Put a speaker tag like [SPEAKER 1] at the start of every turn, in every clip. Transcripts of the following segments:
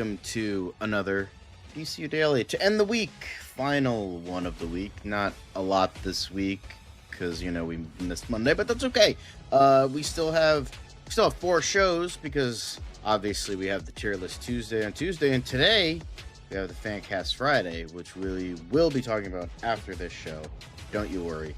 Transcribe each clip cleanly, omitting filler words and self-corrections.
[SPEAKER 1] welcome to another DCU Daily to end the week. Final one of the week. Not a lot this week because we missed Monday, but that's okay. We still have 4 shows because obviously we have the tier list Tuesday on Tuesday, and today we have the Fancast Friday, which we will be talking about after this show. Don't you worry,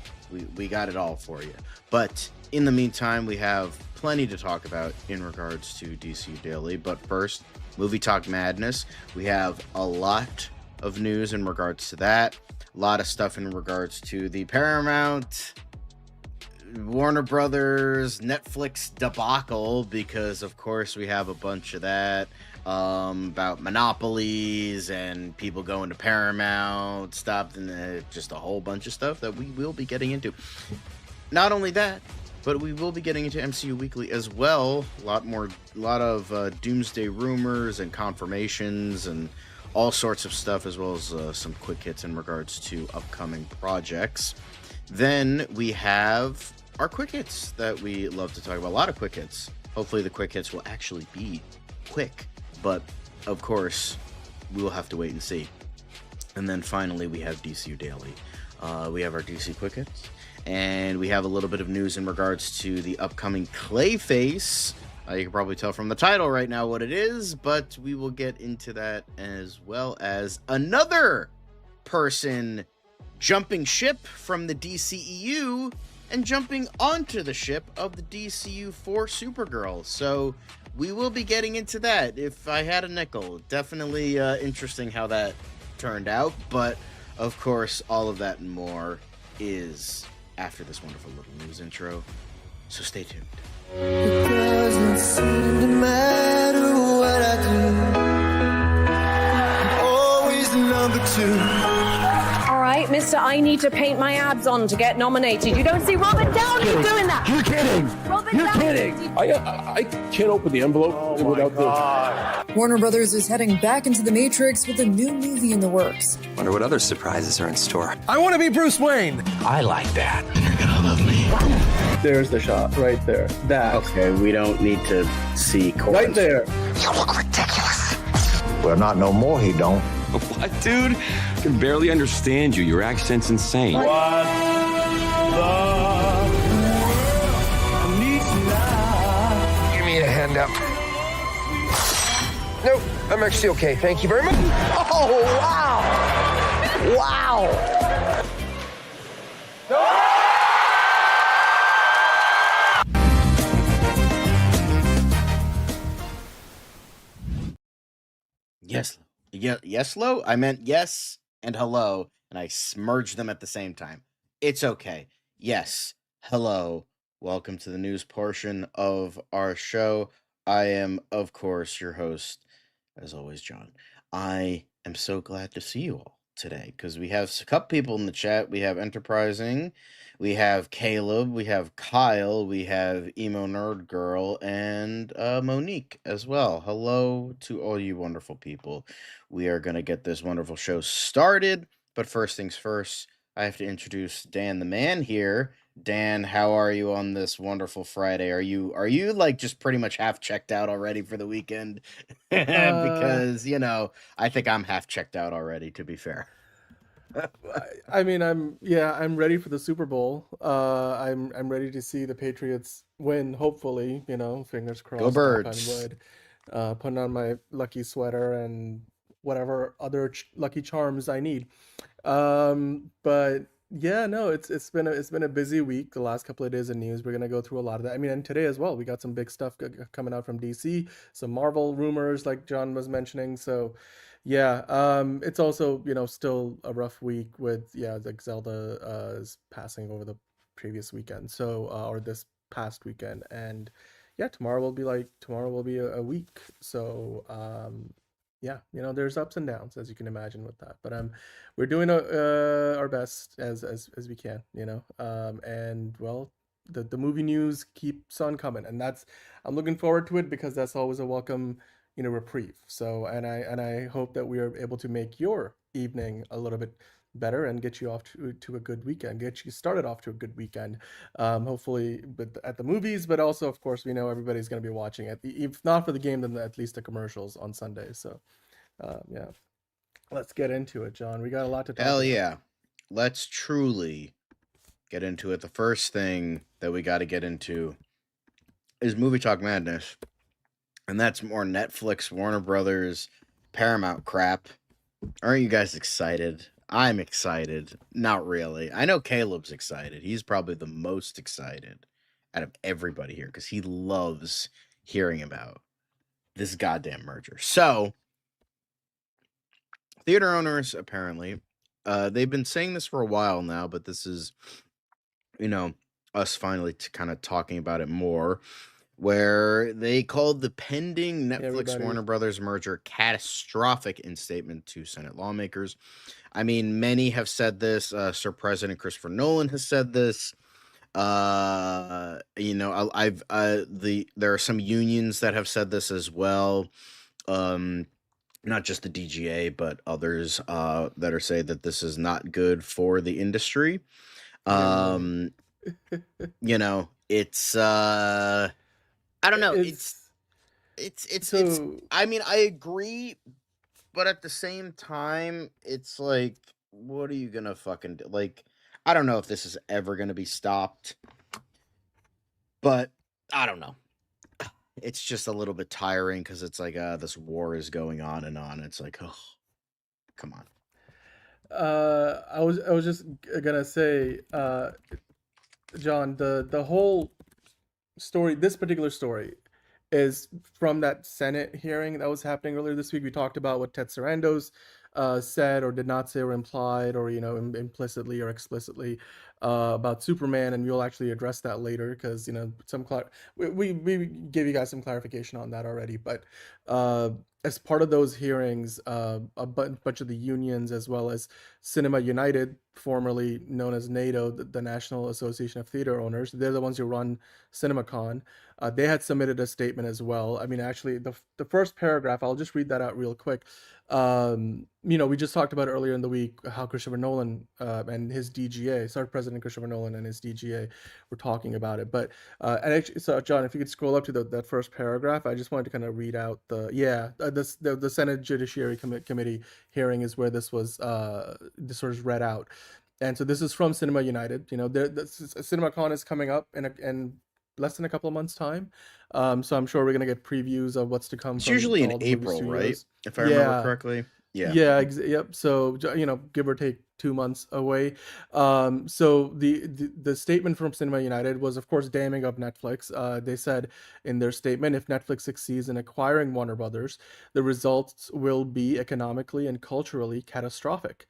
[SPEAKER 1] we got it all for you. But in the meantime, we have plenty to talk about in regards to DCU Daily. But first, MovieTalk Madness. We have a lot of news in regards to that. A lot of stuff in regards to the Paramount, Warner Brothers, Netflix debacle, because of course we have a bunch of that about monopolies and people going to Paramount, stopped, and just a whole bunch of stuff that we will be getting into. Not only that, but we will be getting into MCU Weekly as well. A lot of Doomsday rumors and confirmations and all sorts of stuff, as well as some quick hits in regards to upcoming projects. Then we have our quick hits that we love to talk about. A lot of quick hits. Hopefully the quick hits will actually be quick, but of course we will have to wait and see. And then finally we have DCU Daily. We have our DC quick hits, and we have a little bit of news in regards to the upcoming CLAYFACE. You can probably tell from the title right now what it is, but we will get into that, as well as another person jumping ship from the DCEU and jumping onto the ship of the DCU for Supergirl. So we will be getting into that. If I had a nickel, definitely interesting how that turned out. But of course, all of that and more is after this wonderful little news intro. So stay tuned.
[SPEAKER 2] It doesn't seem to matter what I do. I'm always the number 2.
[SPEAKER 3] All right, mister, I need to paint my abs on to get nominated. You don't see Robert Downey doing that.
[SPEAKER 4] You're kidding.
[SPEAKER 3] You're
[SPEAKER 4] kidding. I can't open the envelope without the...
[SPEAKER 5] Warner Brothers is heading back into the Matrix with a new movie in the works.
[SPEAKER 6] Wonder what other surprises are in store.
[SPEAKER 4] I want to be Bruce Wayne.
[SPEAKER 6] I like that. You're gonna love me.
[SPEAKER 4] There's the shot right there. That.
[SPEAKER 1] Okay, we don't need to see chords.
[SPEAKER 4] Right there.
[SPEAKER 6] You look ridiculous.
[SPEAKER 7] Well, not no more, he don't.
[SPEAKER 8] What, dude? I can barely understand you. Your accent's insane.
[SPEAKER 2] What
[SPEAKER 6] Give me a hand up. Nope, I'm actually okay. Thank you very much. Oh, wow. Wow.
[SPEAKER 1] Yes. Yes-lo? I meant yes and hello, and I merged them at the same time. It's okay. Yes. Hello. Welcome to the news portion of our show. I am, of course, your host, as always, John. I am so glad to see you all today, because we have a couple people in the chat. We have Enterprising, we have Caleb, we have Kyle, we have Emo Nerd Girl, and Monique as well. Hello to all you wonderful people. We are going to get this wonderful show started, but first things first, I have to introduce Dan the Man here. Dan, how are you on this wonderful Friday? Are you like just pretty much half checked out already for the weekend? Because, I think I'm half checked out already, to be fair.
[SPEAKER 4] I mean, I'm ready for the Super Bowl. I'm ready to see the Patriots win, hopefully, fingers crossed.
[SPEAKER 1] Go Birds.
[SPEAKER 4] Knock on wood. Putting on my lucky sweater and whatever other lucky charms I need. But yeah, no, it's been a busy week. The last couple of days of news, we're gonna go through a lot of that. I mean, and today as well, we got some big stuff coming out from DC, some Marvel rumors, like John was mentioning. So, yeah, it's also still a rough week with like Zelda is passing over the previous weekend, so or this past weekend, and yeah, tomorrow will be a week. So yeah, there's ups and downs, as you can imagine with that, but we're doing our best as we can, and well, the movie news keeps on coming, and I'm looking forward to it, because that's always a welcome reprieve. So and I hope that we are able to make your evening a little bit better and get you off to a good weekend, get you started off to a good weekend. Hopefully, at the movies, but also, of course, we know everybody's going to be watching it. If not for the game, then at least the commercials on Sunday. So, yeah, let's get into it, John. We got a lot to talk
[SPEAKER 1] Hell
[SPEAKER 4] about.
[SPEAKER 1] yeah. Let's truly get into it. The first thing that we got to get into is Movie Talk Madness. And that's more Netflix, Warner Brothers, Paramount crap. Aren't you guys excited? I'm excited. Not really. I know Caleb's excited. He's probably the most excited out of everybody here because he loves hearing about this goddamn merger. So, theater owners, apparently, they've been saying this for a while now, but this is, us finally kind of talking about it more, where they called the pending Netflix Warner Brothers merger catastrophic in statement to Senate lawmakers. I mean, many have said this. Sir President Christopher Nolan has said this. There are some unions that have said this as well. Not just the DGA, but others that are saying that this is not good for the industry. It's I don't know. It's I mean, I agree, but at the same time, it's like, what are you gonna fucking do? Like, I don't know if this is ever gonna be stopped, but I don't know. It's just a little bit tiring because it's like, this war is going on and on. It's like, oh, come on.
[SPEAKER 4] I was just gonna say, John, the whole story, this particular story, is from that Senate hearing that was happening earlier this week. We talked about what Ted Sarandos said or did not say or implied or implicitly or explicitly about Superman, and we'll actually address that later because we gave you guys some clarification on that already. But as part of those hearings, a bunch of the unions, as well as Cinema United, formerly known as NATO, the National Association of Theater Owners, they're the ones who run CinemaCon. They had submitted a statement as well. I mean, actually, the first paragraph, I'll just read that out real quick. We just talked about earlier in the week how Christopher Nolan and his DGA, sorry, President Christopher Nolan and his DGA were talking about it. But and actually, so John, if you could scroll up to that first paragraph, I just wanted to kind of read out the Senate Judiciary Committee hearing is where this was read out. And so this is from Cinema United. CinemaCon is coming up in less than a couple of months' time. So I'm sure we're gonna get previews of what's to come.
[SPEAKER 1] It's usually in April, right? If I remember correctly. Yeah.
[SPEAKER 4] Yep. So give or take 2 months away. So the statement from Cinema United was, of course, damning of Netflix. They said in their statement, if Netflix succeeds in acquiring Warner Brothers, the results will be economically and culturally catastrophic.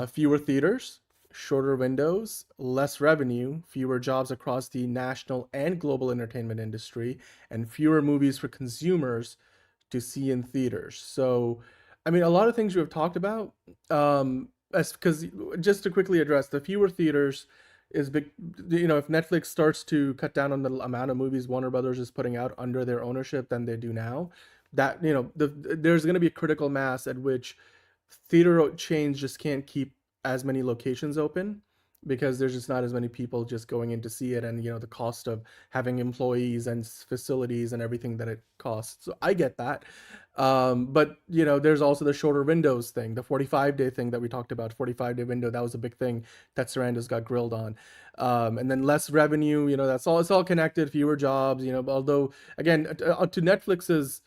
[SPEAKER 4] Fewer theaters, shorter windows, less revenue, fewer jobs across the national and global entertainment industry, and fewer movies for consumers to see in theaters. So, I mean, a lot of things you have talked about, because just to quickly address, the fewer theaters is big. If Netflix starts to cut down on the amount of movies Warner Brothers is putting out under their ownership than they do now, that there's going to be a critical mass at which theater chains just can't keep as many locations open because there's just not as many people just going in to see it, and the cost of having employees and facilities and everything that it costs. So I get that, but there's also the shorter windows thing, the 45-day thing that we talked about. 45-day window, that was a big thing that Sarandos got grilled on, and then less revenue. It's all connected. Fewer jobs. Although again, to Netflix's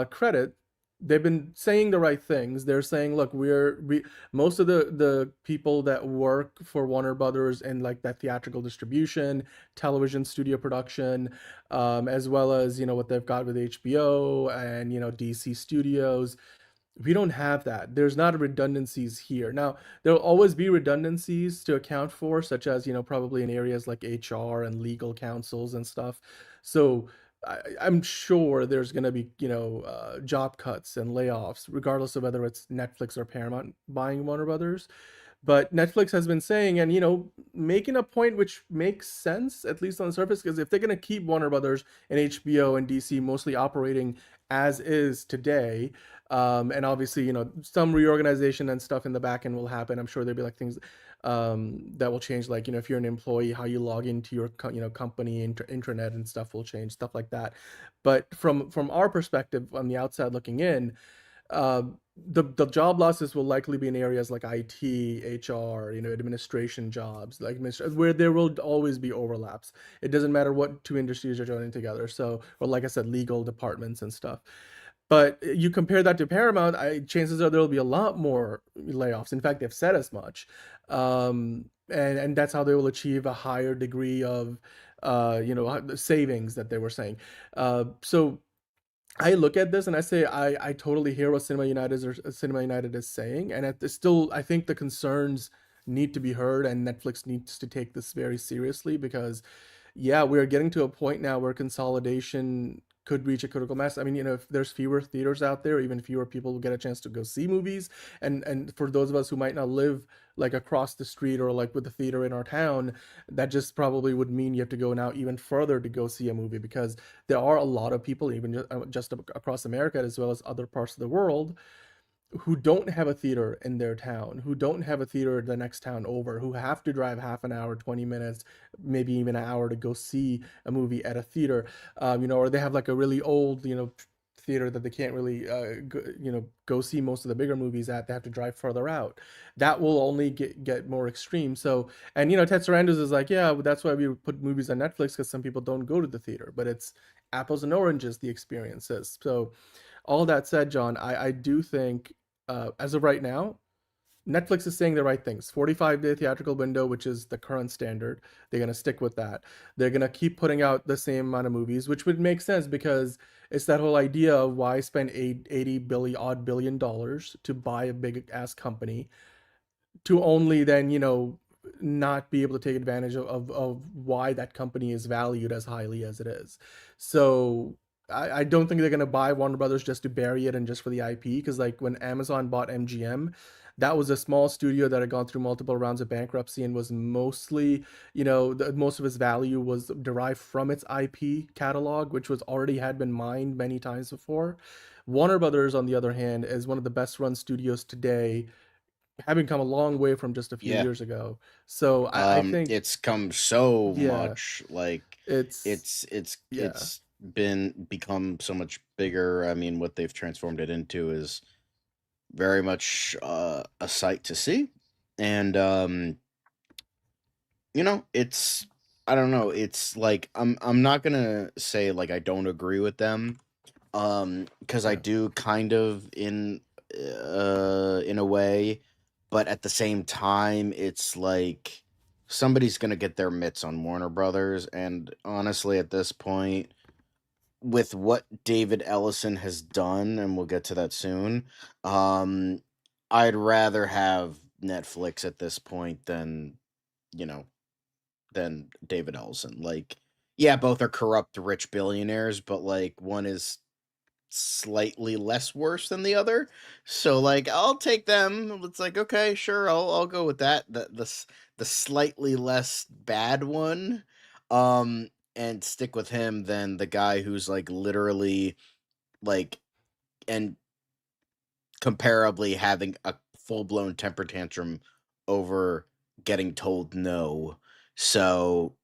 [SPEAKER 4] credit, they've been saying the right things. They're saying, look, most of the people that work for Warner Brothers in like that theatrical distribution, television studio production, as well as what they've got with HBO and DC Studios, we don't have that. There's not redundancies here. Now, there'll always be redundancies to account for, such as probably in areas like HR and legal counsels and stuff. So I'm sure there's going to be, job cuts and layoffs, regardless of whether it's Netflix or Paramount buying Warner Brothers. But Netflix has been saying, and, making a point which makes sense, at least on the surface, because if they're going to keep Warner Brothers and HBO and DC mostly operating as is today, And obviously, some reorganization and stuff in the back end will happen. I'm sure there'll be like things that will change, like, if you're an employee, how you log into your company intranet and stuff will change, stuff like that. But from our perspective on the outside looking in, uh, the job losses will likely be in areas like IT, HR, administration jobs, like where there will always be overlaps. It doesn't matter what two industries are joining together. So, or like I said, legal departments and stuff. But you compare that to Paramount, chances are there will be a lot more layoffs. In fact, they've said as much, and that's how they will achieve a higher degree of, savings that they were saying. So I look at this and I say I totally hear what Cinema United is saying, and still I think the concerns need to be heard, and Netflix needs to take this very seriously because, yeah, we are getting to a point now where consolidation could reach a critical mass. I mean, if there's fewer theaters out there, even fewer people will get a chance to go see movies, and for those of us who might not live like across the street or like with the theater in our town, that just probably would mean you have to go now even further to go see a movie because there are a lot of people, even just across America as well as other parts of the world, who don't have a theater in their town, who don't have a theater the next town over, who have to drive half an hour, 20 minutes, maybe even an hour to go see a movie at a theater, or they have like a really old, theater that they can't really, go see most of the bigger movies at. They have to drive further out. That will only get more extreme. So, and Ted Sarandos is like, yeah, that's why we put movies on Netflix because some people don't go to the theater, but it's apples and oranges, the experiences. So, all that said, John, I do think, as of right now, Netflix is saying the right things. 45-day theatrical window, which is the current standard. They're going to stick with that. They're going to keep putting out the same amount of movies, which would make sense because it's that whole idea of why spend $80 billion to buy a big ass company to only then, not be able to take advantage of why that company is valued as highly as it is. So I don't think they're gonna buy Warner Brothers just to bury it and just for the IP. Because like when Amazon bought MGM, that was a small studio that had gone through multiple rounds of bankruptcy and was mostly, most of its value was derived from its IP catalog, which was already had been mined many times before. Warner Brothers, on the other hand, is one of the best run studios today, having come a long way from just a few
[SPEAKER 1] Yeah.
[SPEAKER 4] years ago. So I think,
[SPEAKER 1] It's come so
[SPEAKER 4] yeah,
[SPEAKER 1] much. Like
[SPEAKER 4] it's yeah.
[SPEAKER 1] it's become so much bigger. I mean, what they've transformed it into is very much a sight to see, and it's, I don't know. It's like I'm not gonna say like I don't agree with them, because I
[SPEAKER 4] Yeah.
[SPEAKER 1] do kind of in a way, but at the same time, it's like somebody's gonna get their mitts on Warner Brothers, and honestly, at this point, with what David Ellison has done, and we'll get to that soon, um, I'd rather have Netflix at this point than you know David Ellison. Like, yeah, both are corrupt rich billionaires, but like one is slightly less worse than the other. So like I'll take them. It's like, okay, sure, I'll go with that. The slightly less bad one. And stick with him than the guy who's like literally like and comparably having a full-blown temper tantrum over getting told no. So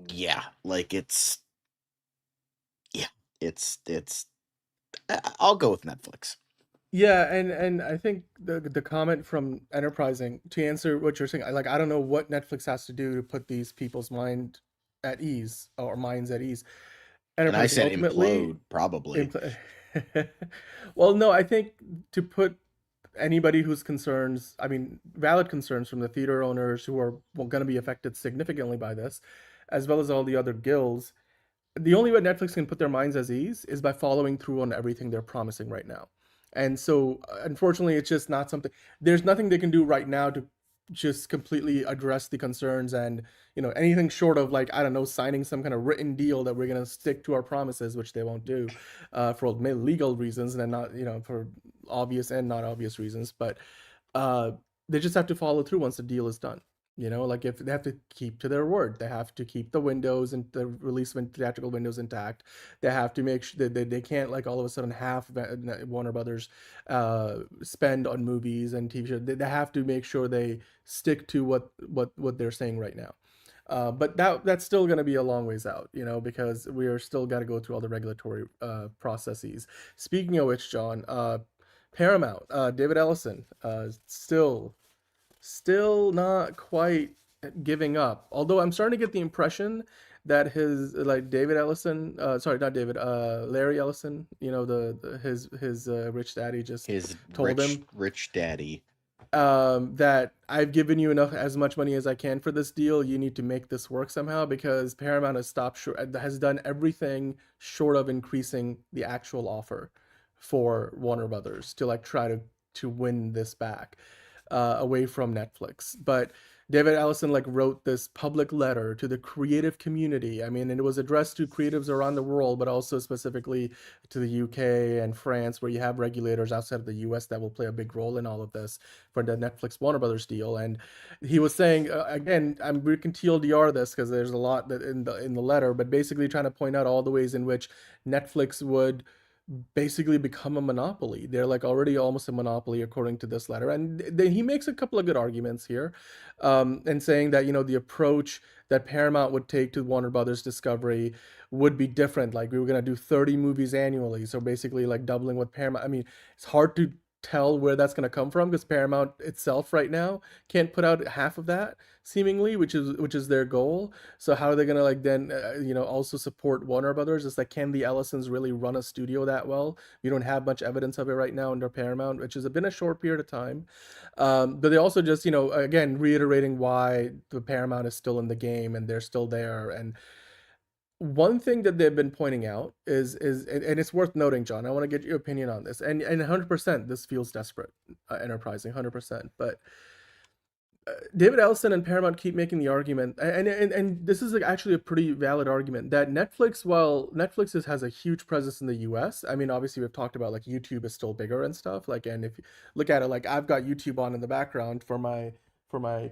[SPEAKER 1] yeah, like yeah, it's I'll go with Netflix.
[SPEAKER 4] Yeah, and I think the comment from Enterprising, to answer what you're saying, I don't know what Netflix has to do to put these people's mind at ease or minds at ease.
[SPEAKER 1] And I
[SPEAKER 4] Enterprising
[SPEAKER 1] said
[SPEAKER 4] ultimately,
[SPEAKER 1] implode, probably.
[SPEAKER 4] impl- well, no, I think to put anybody whose concerns, I mean, valid concerns from the theater owners who are going to be affected significantly by this, as well as all the other guilds, the only way Netflix can put their minds at ease is by following through on everything they're promising right now. And so, unfortunately, it's just not something. There's nothing they can do right now to just completely address the concerns, and anything short of, like, I don't know, signing some kind of written deal that we're gonna stick to our promises, which they won't do, for legal reasons, and then not, for obvious and not obvious reasons. But uh, they just have to follow through once the deal is done. You know, like if they have to keep to their word, they have to keep the windows and the theatrical windows intact. They have to make sure that they can't like all of a sudden half Warner Brothers spend on movies and TV shows. They have to make sure they stick to what they're saying right now. But that's still going to be a long ways out, you know, because we are still got to go through all the regulatory processes. Speaking of which, John, Paramount, David Ellison, still not quite giving up. Although I'm starting to get the impression that his like David Ellison, sorry, not David, Larry Ellison, you know, his rich daddy just
[SPEAKER 1] His
[SPEAKER 4] told him
[SPEAKER 1] rich daddy.
[SPEAKER 4] that I've given you as much money as I can for this deal. You need to make this work somehow, because Paramount has done everything short of increasing the actual offer for Warner Brothers to like try to win this back away from Netflix. But David Ellison like wrote this public letter to the creative community. I mean, and it was addressed to creatives around the world, but also specifically to the UK and France, where you have regulators outside of the US that will play a big role in all of this for the Netflix Warner Brothers deal. And he was saying, again, we can TLDR this because there's a lot that in the letter, but basically trying to point out all the ways in which Netflix would basically become a monopoly. They're like already almost a monopoly according to this letter. And then he makes a couple of good arguments here, and saying that, you know, the approach that Paramount would take to Warner Brothers Discovery would be different. Like we were going to do 30 movies annually. So basically like doubling what Paramount, I mean, it's hard to tell where that's going to come from because Paramount itself right now can't put out half of that seemingly, which is their goal. So how are they going to like then you know, also support Warner Brothers? It's like, can the Ellisons really run a studio that well? We don't have much evidence of it right now under Paramount, which has been a short period of time. But they also just, you know, again reiterating why the Paramount is still in the game and they're still there. And one thing that they've been pointing out is and it's worth noting, John, I want to get your opinion on this, and 100% this feels desperate, enterprising, 100%. But David Ellison and Paramount keep making the argument, and this is like actually a pretty valid argument, that Netflix, while Netflix has a huge presence in the US, I mean, obviously we've talked about like YouTube is still bigger and stuff, like, and if you look at it, like I've got YouTube on in the background for my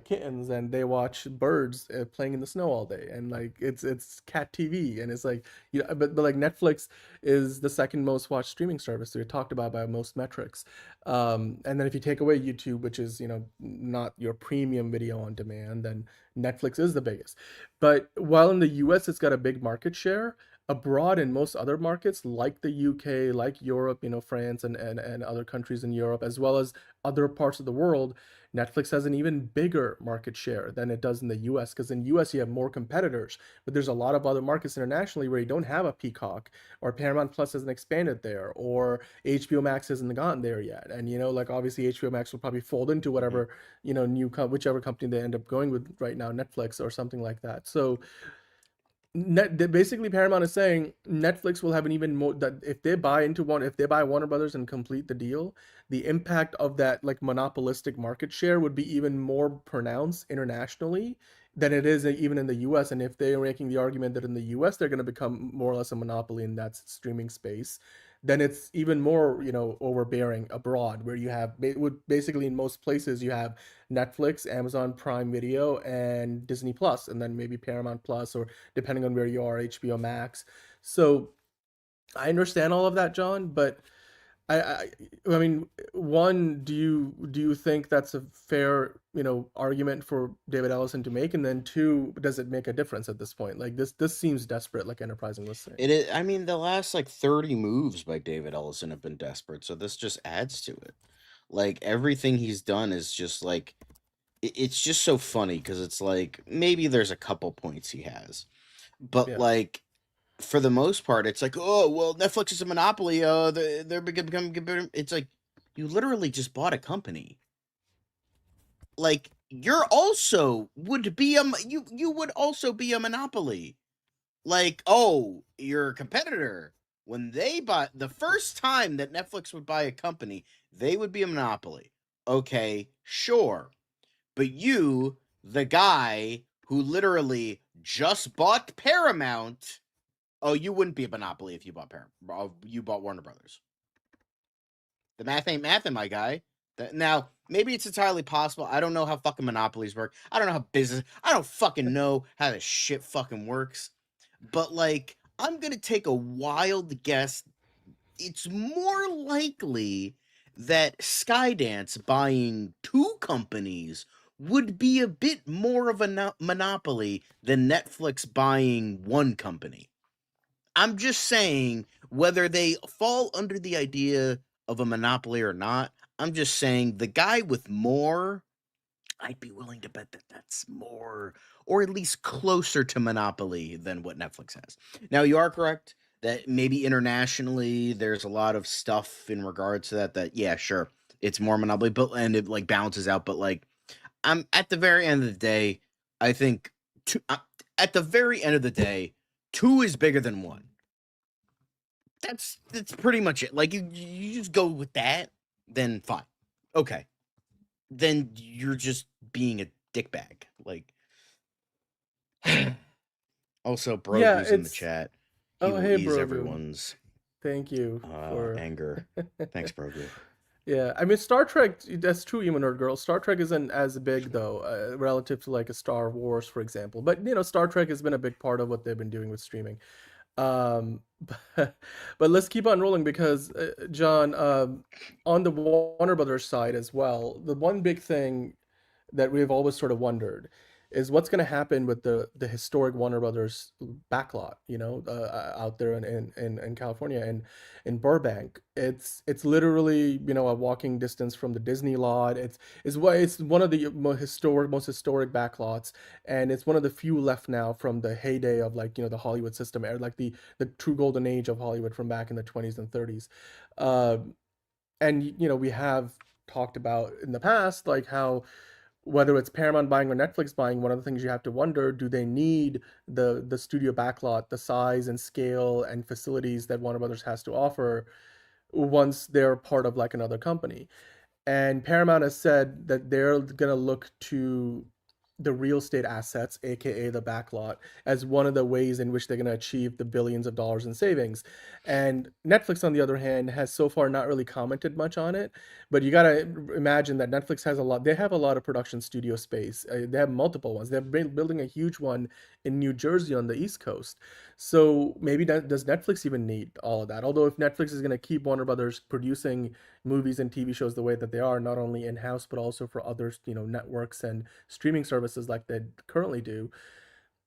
[SPEAKER 4] kittens, and they watch birds playing in the snow all day, and like it's cat TV, and it's like, you know, but like Netflix is the second most watched streaming service, so we talked about by most metrics. And then if you take away YouTube, which is, you know, not your premium video on demand, then Netflix is the biggest. But while in the US it's got a big market share, abroad in most other markets like the UK, like Europe, you know, France and other countries in Europe, as well as other parts of the world, Netflix has an even bigger market share than it does in the US, because in US you have more competitors, but there's a lot of other markets internationally where you don't have a Peacock, or Paramount Plus hasn't expanded there, or HBO Max hasn't gotten there yet. And, you know, like obviously HBO Max will probably fold into whatever, you know, whichever company they end up going with right now, Netflix or something like that. So basically Paramount is saying Netflix will have an even more, that if they buy Warner Brothers and complete the deal, the impact of that like monopolistic market share would be even more pronounced internationally than it is even in the US. And if they are making the argument that in the US they're going to become more or less a monopoly in that streaming space, then it's even more, you know, overbearing abroad, where you have basically in most places you have Netflix, Amazon Prime Video, and Disney Plus, and then maybe Paramount Plus, or depending on where you are, HBO Max. So I understand all of that, John, but I mean, one, do you think that's a fair, you know, argument for David Ellison to make? And then two, does it make a difference at this point? Like this seems desperate, like Enterprising was saying.
[SPEAKER 1] It is. I mean, the last like 30 moves by David Ellison have been desperate, so this just adds to it. Like everything he's done is just like it's just so funny because it's like maybe there's a couple points he has, but
[SPEAKER 4] Yeah.
[SPEAKER 1] like for the most part, it's like, oh well, Netflix is a monopoly. They're becoming. It's like you literally just bought a company. Like you're also would be you would also be a monopoly. Like, oh, your competitor, when they bought the first time that Netflix would buy a company, they would be a monopoly. Okay, sure. But you, the guy who literally just bought Paramount, oh, you wouldn't be a monopoly if you bought Paramount. You bought Warner Brothers. The math ain't mathin', my guy. Now, maybe it's entirely possible. I don't know how fucking monopolies work. I don't know how business. I don't fucking know how this shit fucking works. But like, I'm gonna take a wild guess. It's more likely that Skydance buying two companies would be a bit more of a monopoly than Netflix buying one company. I'm just saying, whether they fall under the idea of a monopoly or not, I'm just saying the guy with more, I'd be willing to bet that that's more, or at least closer to monopoly than what Netflix has. Now, you are correct that maybe internationally there's a lot of stuff in regards to that, yeah, sure, it's more monopoly, but and it like balances out. But like, I'm at the very end of the day, I think at the very end of the day, two is bigger than one. That's pretty much it. Like, you just go with that, then fine. Okay. Then you're just being a dickbag. Like, also,
[SPEAKER 4] Yeah,
[SPEAKER 1] Brogu's in the
[SPEAKER 4] it's
[SPEAKER 1] chat. He
[SPEAKER 4] oh
[SPEAKER 1] will
[SPEAKER 4] hey
[SPEAKER 1] ease
[SPEAKER 4] Brogu.
[SPEAKER 1] everyone's
[SPEAKER 4] Thank you for
[SPEAKER 1] anger. Thanks, Brogu.
[SPEAKER 4] Yeah, I mean Star Trek. That's true, Emo Nerd Girl. Star Trek isn't as big though, relative to like a Star Wars, for example. But you know, Star Trek has been a big part of what they've been doing with streaming. Um, but let's keep on rolling because John, on the Warner Brothers side as well, the one big thing that we've always sort of wondered is what's going to happen with the historic Warner Brothers backlot, you know, out there in California and in Burbank. It's literally, you know, a walking distance from the Disney lot. It's one of the most historic backlots, and it's one of the few left now from the heyday of, like, you know, the Hollywood system, or like the true golden age of Hollywood from back in the 20s and 30s. And you know, we have talked about in the past like how whether it's Paramount buying or Netflix buying, one of the things you have to wonder, do they need the studio backlot, the size and scale and facilities that Warner Brothers has to offer once they're part of like another company? And Paramount has said that they're going to look to the real estate assets, aka the backlot, as one of the ways in which they're going to achieve the billions of dollars in savings. And Netflix, on the other hand, has so far not really commented much on it. But you got to imagine that Netflix has a lot. They have a lot of production studio space. They have multiple ones. They're building a huge one in New Jersey on the East Coast. So maybe does Netflix even need all of that? Although if Netflix is going to keep Warner Brothers producing movies and TV shows the way that they are, not only in house but also for other, you know, networks and streaming services like they currently do,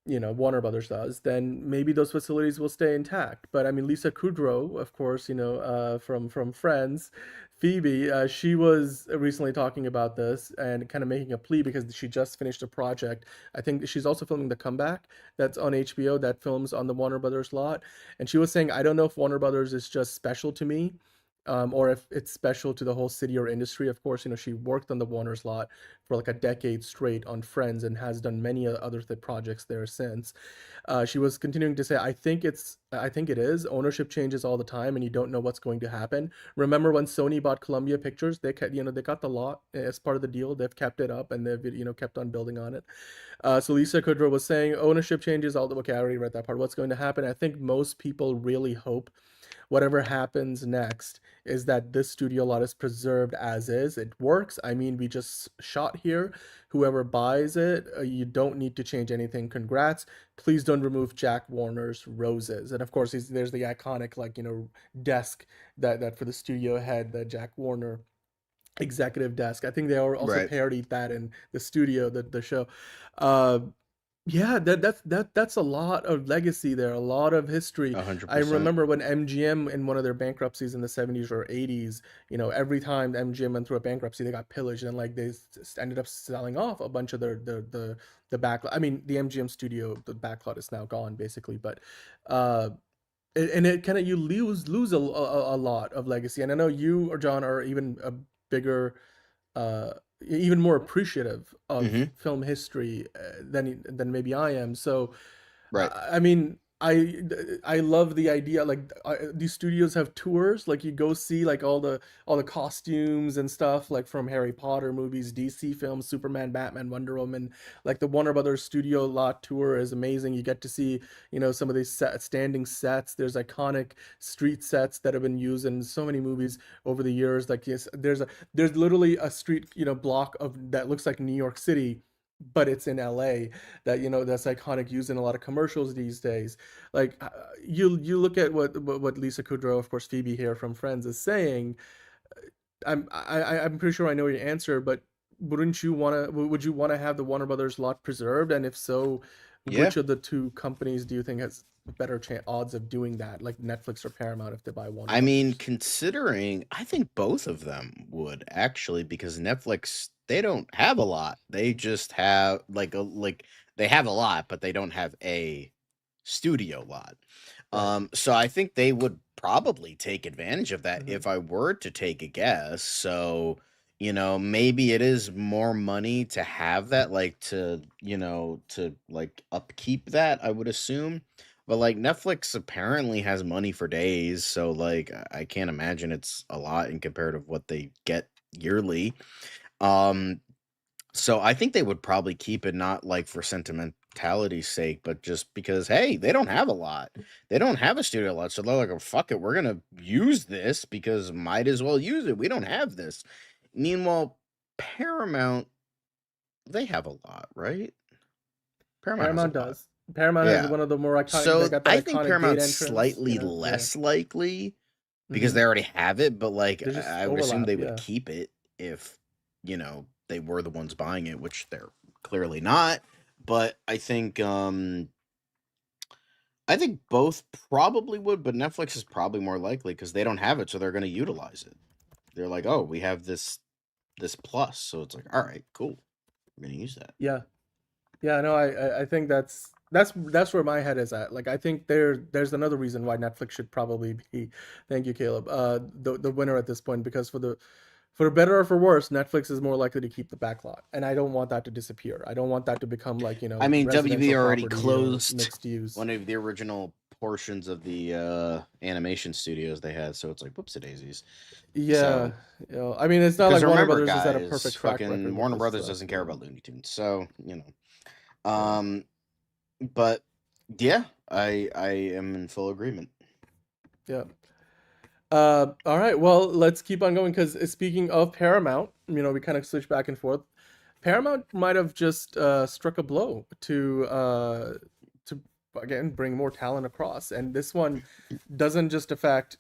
[SPEAKER 4] you know, Warner Brothers does, then maybe those facilities will stay intact. But I mean, Lisa Kudrow, of course, you know, from Friends, Phoebe, she was recently talking about this and kind of making a plea because she just finished a project. I think she's also filming The Comeback that's on HBO that films on the Warner Brothers lot. And she was saying, I don't know if Warner Brothers is just special to me, or if it's special to the whole city or industry. Of course, you know, she worked on the Warner's lot for like a decade straight on Friends and has done many other projects there since. She was continuing to say, I think it is. Ownership changes all the time, and you don't know what's going to happen. Remember when Sony bought Columbia Pictures? They got the lot as part of the deal. They've kept it up, and they've, you know, kept on building on it. So Lisa Kudrow was saying ownership changes all the. Okay, I already read that part. What's going to happen? I think most people really hope whatever happens next is that this studio lot is preserved as is. It works. I mean, we just shot here. Whoever buys it, you don't need to change anything. Congrats. Please don't remove Jack Warner's roses. And of course, there's the iconic, like, you know, desk that for the studio head, the Jack Warner executive desk. I think they also parodied that in the studio, the show. Yeah, that's a lot of legacy there, a lot of history.
[SPEAKER 1] 100%.
[SPEAKER 4] I remember when MGM in one of their bankruptcies in the 70s or 80s, you know, every time MGM went through a bankruptcy, they got pillaged, and like they ended up selling off a bunch of the backlot. I mean, the MGM studio, the backlot is now gone basically, but and it kind of, you lose a lot of legacy. And I know you or John are even a bigger even more appreciative of film history than maybe I am. So,
[SPEAKER 1] Right.
[SPEAKER 4] I mean, I love the idea. Like these studios have tours. Like you go see like all the costumes and stuff, like from Harry Potter movies, DC films, Superman, Batman, Wonder Woman. Like the Warner Brothers studio lot tour is amazing. You get to see, some of these standing sets. There's iconic street sets that have been used in so many movies over the years. Like yes, there's literally a street, block of that looks like New York City, but it's in LA, that that's iconic, used in a lot of commercials these days. Like you look at what Lisa Kudrow, of course Phoebe here from Friends, is saying. I'm pretty sure I know your answer, but would you want to have the Warner Brothers lot preserved? And if so,
[SPEAKER 1] Yeah.
[SPEAKER 4] which of the two companies do you think has better odds of doing that, like Netflix or Paramount, if they buy Warner
[SPEAKER 1] I mean,
[SPEAKER 4] Brothers?
[SPEAKER 1] considering, I think both of them would actually, because Netflix, they don't have a lot. They just have they have a lot, but they don't have a studio lot.
[SPEAKER 4] Right.
[SPEAKER 1] So I think they would probably take advantage of that
[SPEAKER 4] Mhm.
[SPEAKER 1] if I were to take a guess. So, maybe it is more money to have that, like to like upkeep that, I would assume. But like Netflix apparently has money for days, so like I can't imagine it's a lot in comparative what they get yearly. Um so I think they would probably keep it, not like for sentimentality's sake, but just because hey, they don't have a lot. They don't have a studio lot, so they're like, oh, fuck it, we're gonna use this because might as well use it. We don't have this. Meanwhile, Paramount, they have a lot, right? Paramount has a
[SPEAKER 4] Paramount
[SPEAKER 1] lot.
[SPEAKER 4] does. Paramount is
[SPEAKER 1] Yeah.
[SPEAKER 4] one of the more iconic. They
[SPEAKER 1] So
[SPEAKER 4] got
[SPEAKER 1] I
[SPEAKER 4] that
[SPEAKER 1] think
[SPEAKER 4] iconic gate
[SPEAKER 1] Paramount's
[SPEAKER 4] entrance.
[SPEAKER 1] slightly
[SPEAKER 4] Yeah.
[SPEAKER 1] less likely because
[SPEAKER 4] Hmm.
[SPEAKER 1] they already have it, but like
[SPEAKER 4] There's just
[SPEAKER 1] I would assume
[SPEAKER 4] overlap.
[SPEAKER 1] they would
[SPEAKER 4] Yeah.
[SPEAKER 1] keep it if, they were the ones buying it, which they're clearly not. But I think both probably would, but Netflix is probably more likely because they don't have it, so they're going to utilize it. They're like, oh, we have this plus, so it's like, all right, cool, we're going to use that.
[SPEAKER 4] Yeah. Yeah, no, I think that's where my head is at. Like, I think there's another reason why Netflix should probably be, thank you, Caleb, the winner at this point, because for better or for worse, Netflix is more likely to keep the backlot, and I don't want that to disappear. I don't want that to become like
[SPEAKER 1] I mean, WB
[SPEAKER 4] residential
[SPEAKER 1] already
[SPEAKER 4] property or
[SPEAKER 1] closed
[SPEAKER 4] mixed use.
[SPEAKER 1] one of the original portions of the animation studios they had, so it's like whoopsie daisies.
[SPEAKER 4] Yeah,
[SPEAKER 1] So
[SPEAKER 4] I mean, it's not
[SPEAKER 1] because
[SPEAKER 4] like Warner
[SPEAKER 1] remember,
[SPEAKER 4] Brothers has had a
[SPEAKER 1] guys,
[SPEAKER 4] perfect track
[SPEAKER 1] fucking
[SPEAKER 4] record with
[SPEAKER 1] Warner
[SPEAKER 4] this
[SPEAKER 1] Brothers
[SPEAKER 4] stuff.
[SPEAKER 1] doesn't care about Looney Tunes, so
[SPEAKER 4] Yeah.
[SPEAKER 1] um, but yeah, I am in full agreement.
[SPEAKER 4] Yeah. All right. Well, let's keep on going because speaking of Paramount, we kind of switch back and forth. Paramount might have just struck a blow to again bring more talent across, and this one doesn't just affect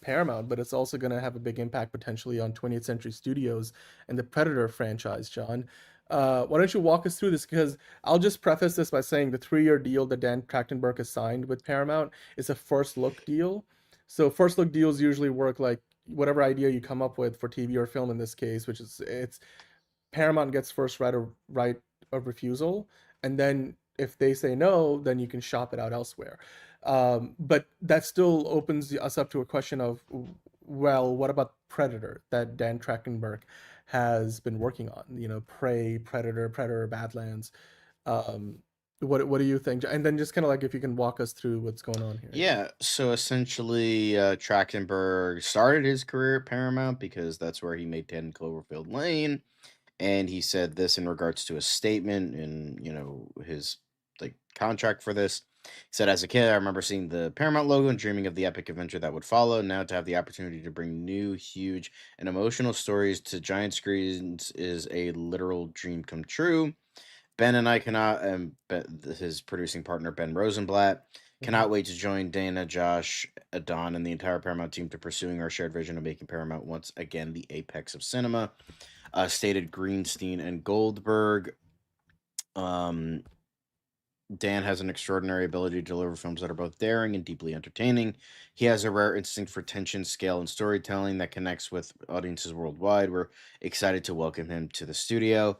[SPEAKER 4] Paramount, but it's also going to have a big impact potentially on 20th Century Studios and the Predator franchise. John, why don't you walk us through this? Because I'll just preface this by saying the 3-year deal that Dan Trachtenberg has signed with Paramount is a first look deal. So first look deals usually work like whatever idea you come up with for TV or film in this case, which is it's Paramount gets first right of refusal, and then if they say no, then you can shop it out elsewhere. But that still opens us up to a question of, well, what about Predator that Dan Trachtenberg has been working on? Prey, Predator, Badlands. Um, what do you think? And then just kind of like if you can walk us through what's going on here.
[SPEAKER 1] Yeah, so essentially, Trachtenberg started his career at Paramount because that's where he made 10 Cloverfield Lane, and he said this in regards to a statement in his like contract for this. He said, as a kid, I remember seeing the Paramount logo and dreaming of the epic adventure that would follow. Now to have the opportunity to bring new, huge, and emotional stories to giant screens is a literal dream come true. Ben and I cannot, his producing partner Ben Rosenblatt,
[SPEAKER 4] Mhm.
[SPEAKER 1] cannot wait to join Dana, Josh, Adon, and the entire Paramount team to pursuing our shared vision of making Paramount once again the apex of cinema. Stated Greenstein and Goldberg. Um, Dan has an extraordinary ability to deliver films that are both daring and deeply entertaining. He has a rare instinct for tension, scale, and storytelling that connects with audiences worldwide. We're excited to welcome him to the studio.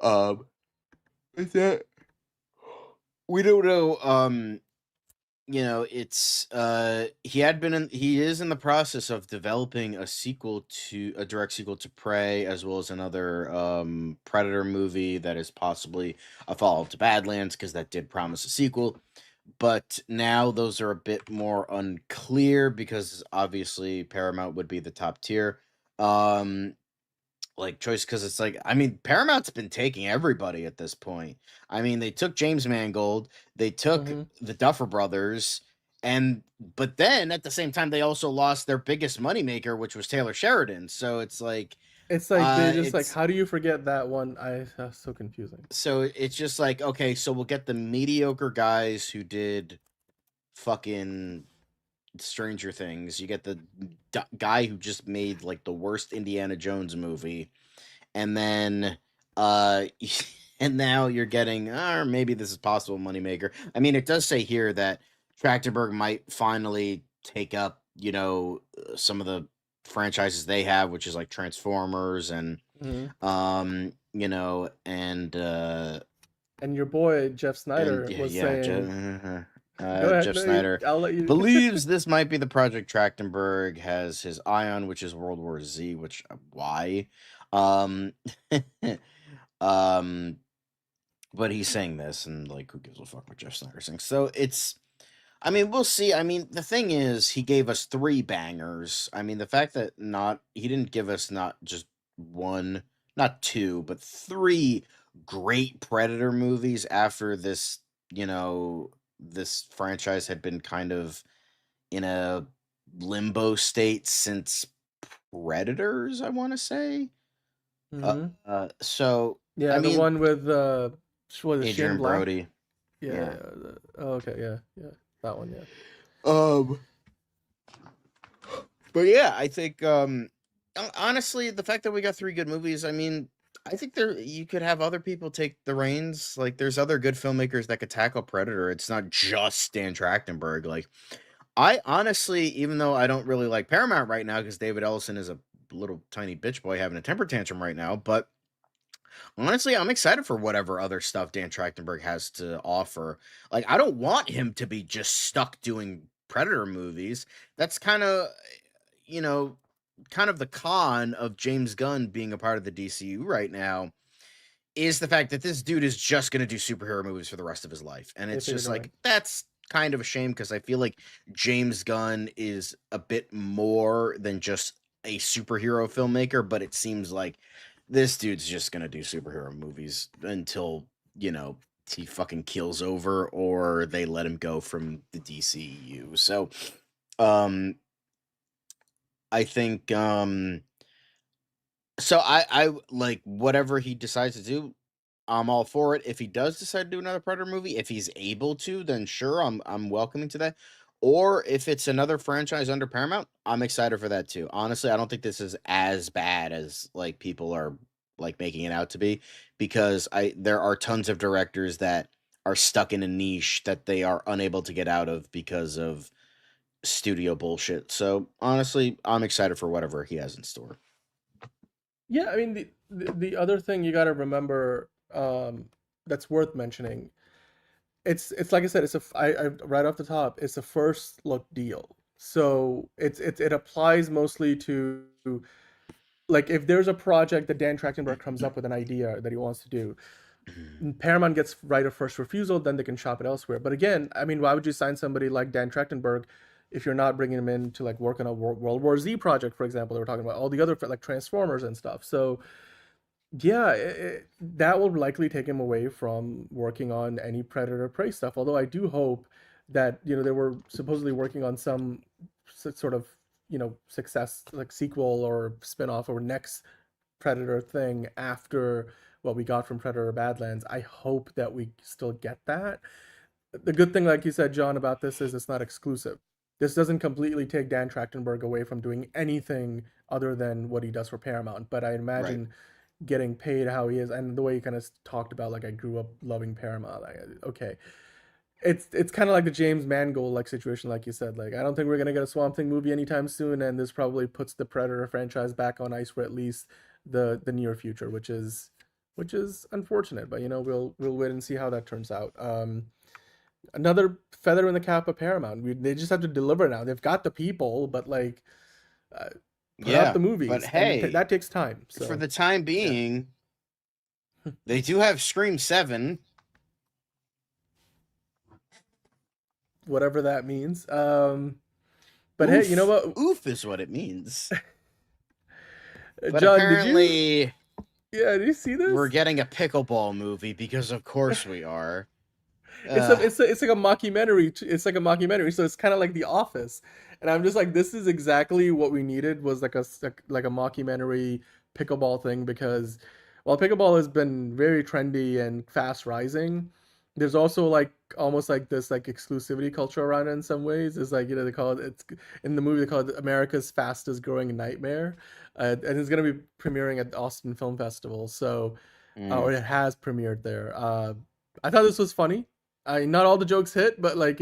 [SPEAKER 1] Um, uh, with that, we don't know. We don't know it's he is in the process of developing a direct sequel to Prey, as well as another Predator movie that is possibly a follow-up to Badlands, because that did promise a sequel. But now those are a bit more unclear, because obviously Paramount would be the top tier um choice, because it's like, I mean, Paramount's been taking everybody at this point. I mean, they took James Mangold, they took
[SPEAKER 4] Hmm.
[SPEAKER 1] the Duffer Brothers, and but then at the same time they also lost their biggest moneymaker, which was Taylor Sheridan. So it's like
[SPEAKER 4] It's like they just like,
[SPEAKER 1] it's
[SPEAKER 4] how do you forget that one? That's so confusing.
[SPEAKER 1] it's just like, okay, so we'll get the mediocre guys who did fucking Stranger Things. You get the guy who just made like the worst Indiana Jones movie, and then uh and now you're getting, or maybe this is possible moneymaker. I mean, it does say here that Trachtenberg might finally take up, some of the franchises they have, which is like Transformers and
[SPEAKER 4] Hmm.
[SPEAKER 1] and
[SPEAKER 4] And your boy Jeff Snyder
[SPEAKER 1] yeah,
[SPEAKER 4] was
[SPEAKER 1] yeah,
[SPEAKER 4] saying, "Go ahead,
[SPEAKER 1] Jeff
[SPEAKER 4] no,
[SPEAKER 1] Snyder
[SPEAKER 4] I'll let you."
[SPEAKER 1] believes this might be the project Trachtenberg has his eye on, which is World War Z. Which, why? Um, um, but he's saying this, and like, who gives a fuck what Jeff Snyder thinks? So it's, I mean, we'll see. I mean, the thing is, he gave us three bangers. I mean, the fact that he didn't give us not just one, not two, but three great Predator movies after this franchise had been kind of in a limbo state since Predators, I want to say.
[SPEAKER 4] Hmm.
[SPEAKER 1] So I
[SPEAKER 4] Yeah, the
[SPEAKER 1] mean,
[SPEAKER 4] one with was it Shane
[SPEAKER 1] Adrian
[SPEAKER 4] Black?
[SPEAKER 1] Brody,
[SPEAKER 4] Yeah,
[SPEAKER 1] yeah.
[SPEAKER 4] yeah. Oh, okay, yeah, yeah, that one, yeah.
[SPEAKER 1] Um, but yeah, I think honestly, the fact that we got three good movies, I mean, I think you could have other people take the reins. Like, there's other good filmmakers that could tackle Predator. It's not just Dan Trachtenberg. Like, I honestly, even though I don't really like Paramount right now because David Ellison is a little tiny bitch boy having a temper tantrum right now, but honestly, I'm excited for whatever other stuff Dan Trachtenberg has to offer. Like, I don't want him to be just stuck doing Predator movies. That's you know, kind of the con of James Gunn being a part of the DCU right now, is the fact that this dude is just going to do superhero movies for the rest of his life. And
[SPEAKER 4] They
[SPEAKER 1] it's
[SPEAKER 4] figured
[SPEAKER 1] just
[SPEAKER 4] it right.
[SPEAKER 1] like, that's kind of a shame, because I feel like James Gunn is a bit more than just a superhero filmmaker, but it seems like this dude's just going to do superhero movies until, he fucking keels over or they let him go from the DCU. So, um, I think, so I like whatever he decides to do, I'm all for it. If he does decide to do another Predator movie, if he's able to, then sure, I'm welcoming to that. Or if it's another franchise under Paramount, I'm excited for that too. Honestly, I don't think this is as bad as like people are like making it out to be, because there are tons of directors that are stuck in a niche that they are unable to get out of because of studio bullshit. So honestly, I'm excited for whatever he has in store.
[SPEAKER 4] Yeah, I mean the other thing you got to remember, that's worth mentioning, it's like I said, I right off the top, it's a first look deal. So it applies mostly to, like, if there's a project that Dan Trachtenberg comes up with an idea that he wants to do, Paramount gets right of first refusal, then they can shop it elsewhere. But again, I mean, why would you sign somebody like Dan Trachtenberg if you're not bringing him in to like work on a World War Z project, for example? They were talking about all the other like Transformers and stuff. So yeah, that will likely take him away from working on any Predator Prey stuff. Although I do hope that, they were supposedly working on some sort of, success, like sequel or spin-off or next Predator thing after what we got from Predator Badlands. I hope that we still get that. The good thing, like you said, John, about this is it's not exclusive. This doesn't completely take Dan Trachtenberg away from doing anything other than what he does for Paramount. But I
[SPEAKER 1] Right.
[SPEAKER 4] imagine getting paid how he is, and the way he kind of talked about, like, I grew up loving Paramount. Like, okay, it's kind of like the James Mangold like situation, like you said. Like, I don't think we're gonna get a Swamp Thing movie anytime soon, and this probably puts the Predator franchise back on ice for at least the near future, which is unfortunate. But we'll wait and see how that turns out. another feather in the cap of Paramount. They just have to deliver now. They've got the people, but like, put out
[SPEAKER 1] Yeah,
[SPEAKER 4] the
[SPEAKER 1] but
[SPEAKER 4] movies, and
[SPEAKER 1] hey,
[SPEAKER 4] that takes time.
[SPEAKER 1] for
[SPEAKER 4] So
[SPEAKER 1] the time being, they do have Scream 7.
[SPEAKER 4] whatever that means. But hey, you know what,
[SPEAKER 1] Oof is what it means. But
[SPEAKER 4] John?
[SPEAKER 1] apparently,
[SPEAKER 4] Did you see this?
[SPEAKER 1] we're getting a pickleball movie because, of course, we are.
[SPEAKER 4] It's like a mockumentary. It's like a mockumentary, so it's kind of like The Office, and I'm just like, this is exactly what we needed, was like a mockumentary pickleball thing, because while pickleball has been very trendy and fast rising, there's also like almost like this like exclusivity culture around it in some ways. It's like, they call it, it's in the movie they call it America's fastest growing nightmare, and it's gonna be premiering at the Austin Film Festival. So, or it has premiered there. I thought this was funny. Not all the jokes hit, but like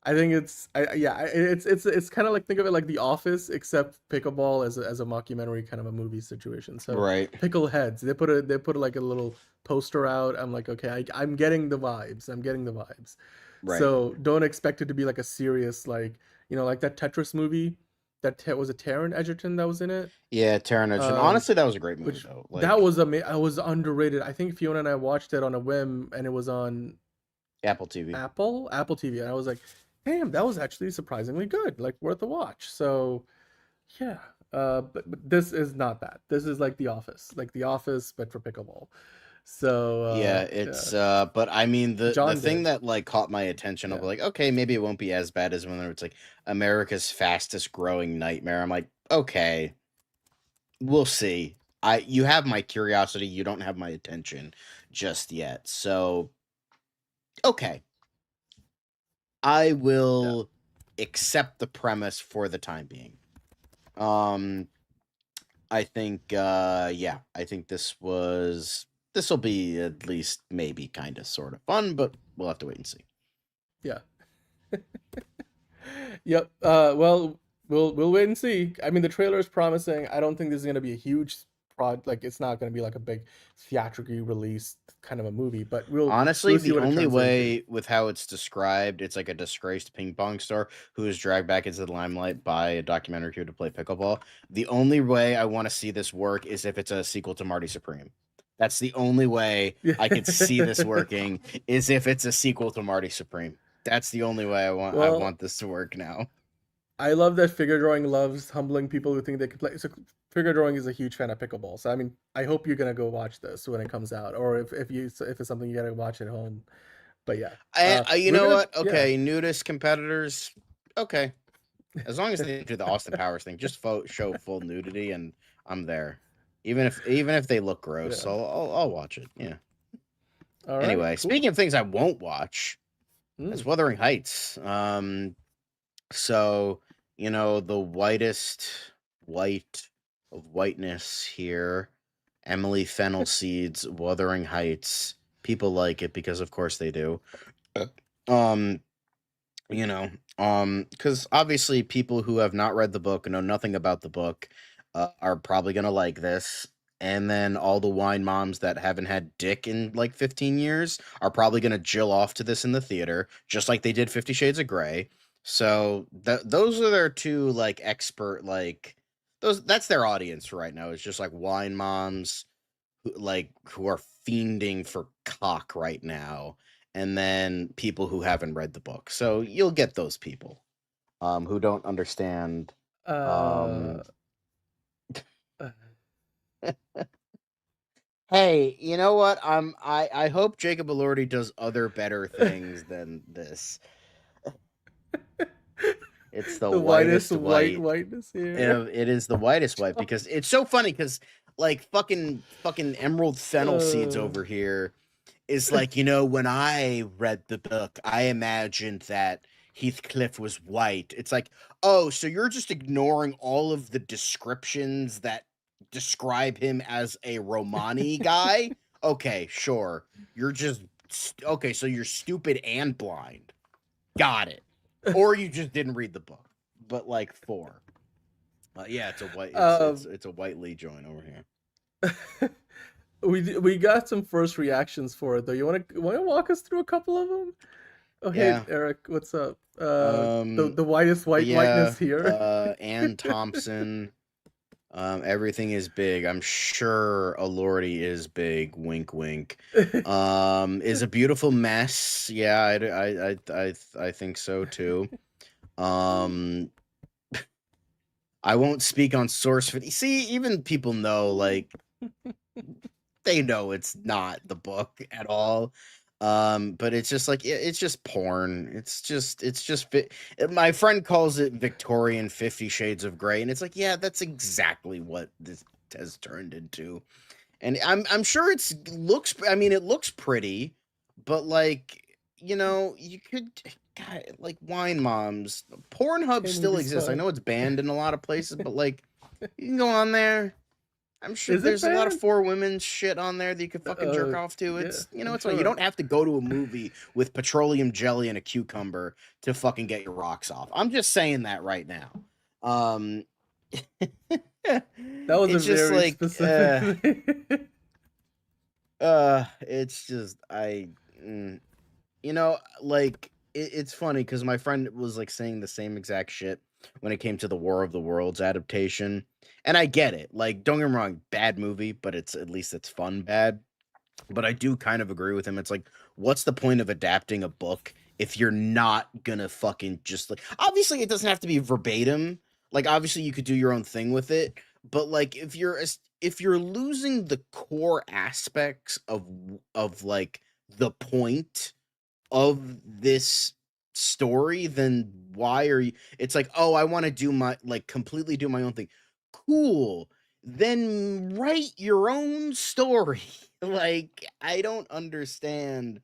[SPEAKER 4] I think it's kind of like, think of it like The Office, except pickleball as a mockumentary kind of a movie situation. So
[SPEAKER 1] Right.
[SPEAKER 4] Pickle Heads, they put like a little poster out. I'm like, okay, I'm getting the vibes.
[SPEAKER 1] Right.
[SPEAKER 4] So don't expect it to be like a serious, like, like that Tetris movie. Was it Taron Egerton that was in it?
[SPEAKER 1] Yeah, Taron Egerton. Honestly, that was a great movie, though. Like,
[SPEAKER 4] That was I was underrated. I think Fiona and I watched it on a whim, and it was on
[SPEAKER 1] Apple TV.
[SPEAKER 4] Apple TV, and I was like, damn, that was actually surprisingly good, like worth a watch. So yeah, but this is not that. This is like The Office, but for pickleball. So
[SPEAKER 1] yeah, it's but I mean, the thing
[SPEAKER 4] did.
[SPEAKER 1] that like caught my attention of like, okay, maybe it won't be as bad as when it's like America's fastest growing nightmare. I'm like, okay, we'll see. You have my curiosity, you don't have my attention just yet. So okay. I will accept the premise for the time being. I think I think this will be at least maybe kind of sort of fun, but we'll have to wait and see.
[SPEAKER 4] Yeah. Yep. Well, we'll wait and see. I mean, the trailer is promising. I don't think this is going to be a huge like, it's not going to be like a big theatrically released kind of a movie, but
[SPEAKER 1] Honestly,
[SPEAKER 4] we'll see
[SPEAKER 1] the
[SPEAKER 4] what it
[SPEAKER 1] only
[SPEAKER 4] turns
[SPEAKER 1] way
[SPEAKER 4] into.
[SPEAKER 1] with how it's described, it's like a disgraced ping pong star who is dragged back into the limelight by a documentary crew to play pickleball. The only way I want to see this work is if it's a sequel to Marty Supreme. That's the only way I could see this working, is if it's a sequel to Marty Supreme. That's the only way I want this to work now.
[SPEAKER 4] I love that Figure Drawing loves humbling people who think they could play. So Figure Drawing is a huge fan of pickleball. So I mean, I hope you're gonna go watch this when it comes out, or if it's something you gotta watch at home. But yeah,
[SPEAKER 1] You know what? Okay, nudist competitors. Okay, as long as they do the Austin Powers thing, just show full nudity, and I'm there. Even if they look gross, I'll watch it. Yeah.
[SPEAKER 4] All right,
[SPEAKER 1] anyway,
[SPEAKER 4] cool.
[SPEAKER 1] Speaking of things I won't watch, it's Wuthering Heights. So the whitest white of whiteness here, Emily Fennel Seeds, Wuthering Heights. People like it because, of course, they do. Because obviously people who have not read the book and know nothing about the book are probably gonna like this. And then all the wine moms that haven't had dick in like 15 years are probably gonna jill off to this in the theater, just like they did 50 Shades of Grey. So those are their two like expert that's their audience right now. It's just like wine moms who are fiending for cock right now, and then people who haven't read the book. So you'll get those people who don't understand. Hey, you know what? I hope Jacob Elordi does other better things than this. It's the whitest
[SPEAKER 4] whiteness here.
[SPEAKER 1] It is the whitest white, because it's so funny, because like fucking Emerald Fennel Seeds over here is like, when I read the book, I imagined that Heathcliff was white. It's like, oh, so you're just ignoring all of the descriptions that describe him as a Romani guy? Okay, sure. You're just okay, so you're stupid and blind. Got it. Or you just didn't read the book. But like 4. Yeah, it's a white it's a white Lee joint over here.
[SPEAKER 4] We got some first reactions for it though. You want to walk us through a couple of them? Oh, hey,
[SPEAKER 1] Yeah.
[SPEAKER 4] Eric, what's up? The
[SPEAKER 1] Um,
[SPEAKER 4] whitest
[SPEAKER 1] but yeah,
[SPEAKER 4] whiteness here.
[SPEAKER 1] Ann Thompson. Everything is big. I'm sure Alordi is big. Wink, wink. Is a beautiful mess. Yeah, I think so too. Um, I won't speak on source for. See, even people know, like, they know it's not the book at all. But it's just like it's just porn. My friend calls it Victorian 50 Shades of Grey, and it's like, yeah, that's exactly what this has turned into. And I'm sure it looks pretty, but like, you could, God, like, Wine Moms. Pornhub
[SPEAKER 4] Hey,
[SPEAKER 1] still
[SPEAKER 4] movie
[SPEAKER 1] exists. I
[SPEAKER 4] spot.
[SPEAKER 1] know it's banned in a lot of places, but like, you can go on there. I'm sure
[SPEAKER 4] Is it
[SPEAKER 1] there's a lot of
[SPEAKER 4] banned?
[SPEAKER 1] four women shit on there that you could fucking jerk off to.
[SPEAKER 4] Yeah, I'm
[SPEAKER 1] It's fine. You
[SPEAKER 4] sure.
[SPEAKER 1] don't have to go to a movie with petroleum jelly and a cucumber to fucking get your rocks off. I'm just saying that right now. Um,
[SPEAKER 4] That was a
[SPEAKER 1] it's just
[SPEAKER 4] very
[SPEAKER 1] like,
[SPEAKER 4] specific thing.
[SPEAKER 1] it's just, like, it's funny because my friend was like saying the same exact shit when it came to the War of the Worlds adaptation. And I get it. Like, don't get me wrong, bad movie, but at least it's fun bad. But I do kind of agree with him. It's like, what's the point of adapting a book if you're not gonna fucking just, like, obviously it doesn't have to be verbatim. Like, obviously you could do your own thing with it, but like, if you're losing the core aspects of like the point of this story, then why are you, it's like, oh, I want to do my, like, completely do my own thing. Cool. Then write your own story. Like, I don't understand.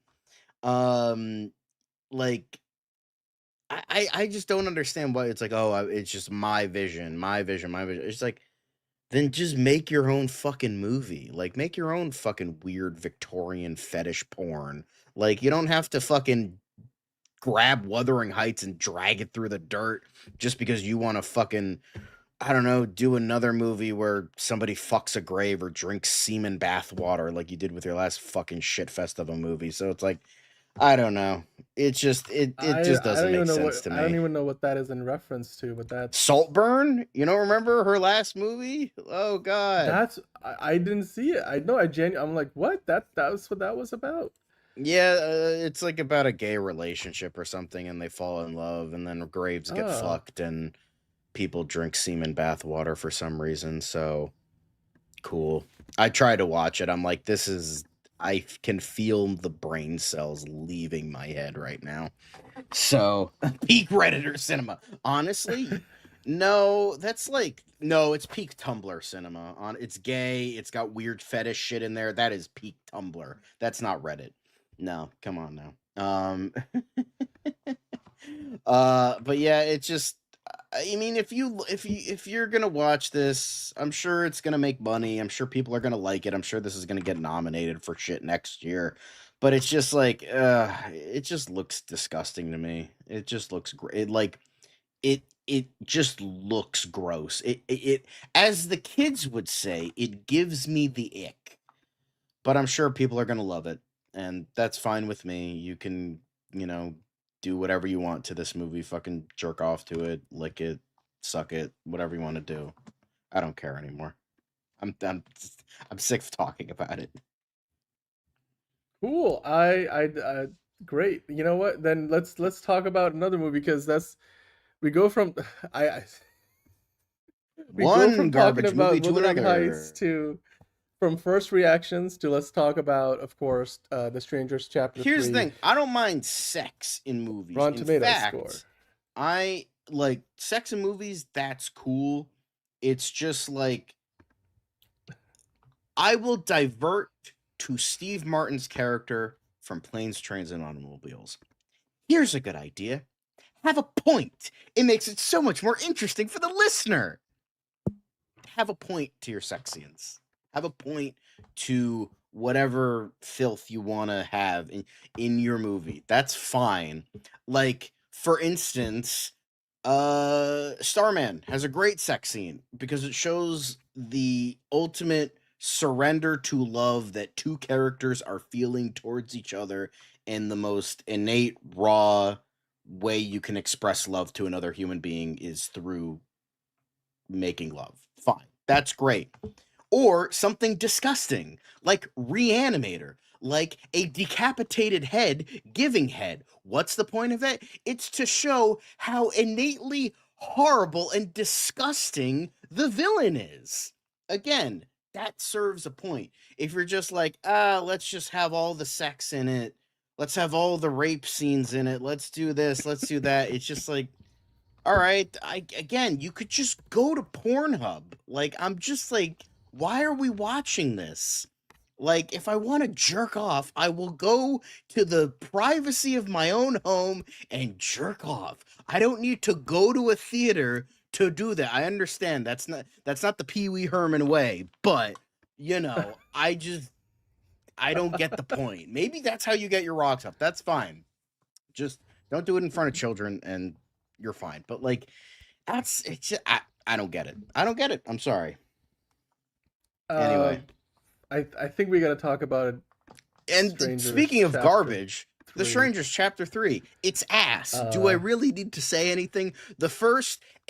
[SPEAKER 1] Um, like, I just don't understand why it's like, oh, it's just my vision, my vision, my vision. It's like, then just make your own fucking movie. Like, make your own fucking weird Victorian fetish porn. Like, you don't have to fucking grab Wuthering Heights and drag it through the dirt just because you want to fucking, I don't know, do another movie where somebody fucks a grave or drinks semen bathwater like you did with your last fucking shitfest of a movie. So it's like, I don't know. It's just, it just
[SPEAKER 4] I
[SPEAKER 1] doesn't
[SPEAKER 4] don't
[SPEAKER 1] make
[SPEAKER 4] even know
[SPEAKER 1] sense to
[SPEAKER 4] I don't
[SPEAKER 1] me.
[SPEAKER 4] even know what that is in reference to, but
[SPEAKER 1] Saltburn, remember her last movie? Oh God.
[SPEAKER 4] I didn't see it. I'm like, what? That was what that was about.
[SPEAKER 1] Yeah, it's like about a gay relationship or something, and they fall in love, and then graves get
[SPEAKER 4] Oh.
[SPEAKER 1] fucked, and people drink semen bathwater for some reason. So cool. I tried to watch it. I'm like, I can feel the brain cells leaving my head right now. So peak Redditor cinema. Honestly, no, it's peak Tumblr cinema. It's gay. It's got weird fetish shit in there. That is peak Tumblr. That's not Reddit. No, come on now. But yeah, it's just, I mean, if you're gonna watch this, I'm sure it's gonna make money. I'm sure people are gonna like it. I'm sure this is gonna get nominated for shit next year. But it's just like, it just looks disgusting to me. It just looks great. It just looks gross. It, as the kids would say, it gives me the ick. But I'm sure people are gonna love it, and that's fine with me. You can, do whatever you want to this movie. Fucking jerk off to it, lick it, suck it, whatever you want to do. I don't care anymore. I'm sick of talking about it.
[SPEAKER 4] Cool. I great. You know what? Then let's talk about another movie because we go from I we go
[SPEAKER 1] One
[SPEAKER 4] from talking
[SPEAKER 1] garbage movie
[SPEAKER 4] about
[SPEAKER 1] to
[SPEAKER 4] Wuthering Heights
[SPEAKER 1] another.
[SPEAKER 4] to from first reactions to let's talk about, of course, The Strangers Chapter
[SPEAKER 1] Here's the
[SPEAKER 4] 3,
[SPEAKER 1] thing. I don't mind sex in movies.
[SPEAKER 4] Rotten
[SPEAKER 1] In
[SPEAKER 4] Tomatoes score.
[SPEAKER 1] fact, I like sex in movies. That's cool. It's just like, I will divert to Steve Martin's character from Planes, Trains, and Automobiles. Here's a good idea. Have a point. It makes it so much more interesting for the listener. Have a point to your sex scenes. Have a point to whatever filth you want to have in your movie. That's fine. Like, for instance, Starman has a great sex scene because it shows the ultimate surrender to love that two characters are feeling towards each other in the most innate, raw way you can express love to another human being is through making love. Fine. That's great. Or something disgusting, like Reanimator, like a decapitated head giving head. What's the point of it? It's to show how innately horrible and disgusting the villain is. Again, that serves a point. If you're just like, let's just have all the sex in it, let's have all the rape scenes in it, let's do this, let's do that, it's just like, all right, again, you could just go to Pornhub. Like, I'm just like, why are we watching this? Like, if I want to jerk off, I will go to the privacy of my own home and jerk off. I don't need to go to a theater to do that. I understand that's not the Pee Wee Herman way, but you know, I don't get the point. Maybe that's how you get your rocks up. That's fine. Just don't do it in front of children and you're fine. But like, it's just, I don't get it. I don't get it. I'm sorry. Anyway,
[SPEAKER 4] I think we got to talk about it.
[SPEAKER 1] And
[SPEAKER 4] Strangers
[SPEAKER 1] speaking of
[SPEAKER 4] Chapter
[SPEAKER 1] garbage, The
[SPEAKER 4] 3.
[SPEAKER 1] Strangers Chapter 3, it's ass. Do I really need to say anything?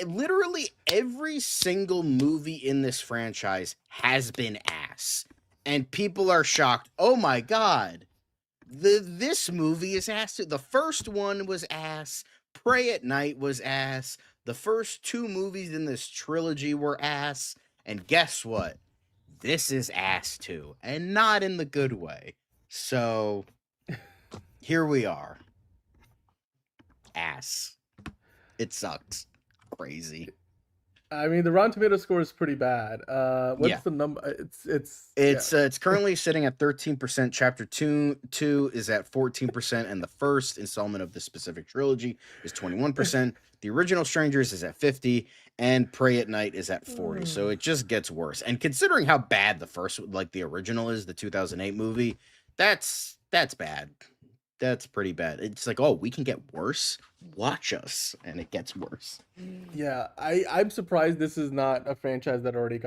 [SPEAKER 1] Literally every single movie in this franchise has been ass. And people are shocked. Oh my God. This movie is ass too. The first one was ass. Pray at Night was ass. The first two movies in this trilogy were ass. And guess what? This is ass too. And not in the good way. So, here we are. Ass. It sucks. Crazy.
[SPEAKER 4] I mean, the Rotten Tomato score is pretty bad. What's
[SPEAKER 1] Yeah.
[SPEAKER 4] the number?
[SPEAKER 1] It's currently sitting at 13%. Chapter 2 is at 14%, and the first installment of this specific trilogy is 21%. The original Strangers is at 50, and Pray at Night is at 40. So it just gets worse. And considering how bad the first, like the original is, the 2008 movie, that's bad. That's pretty bad. It's like, oh, we can get worse. Watch us, and it gets worse.
[SPEAKER 4] Yeah, I'm surprised this is not a franchise that already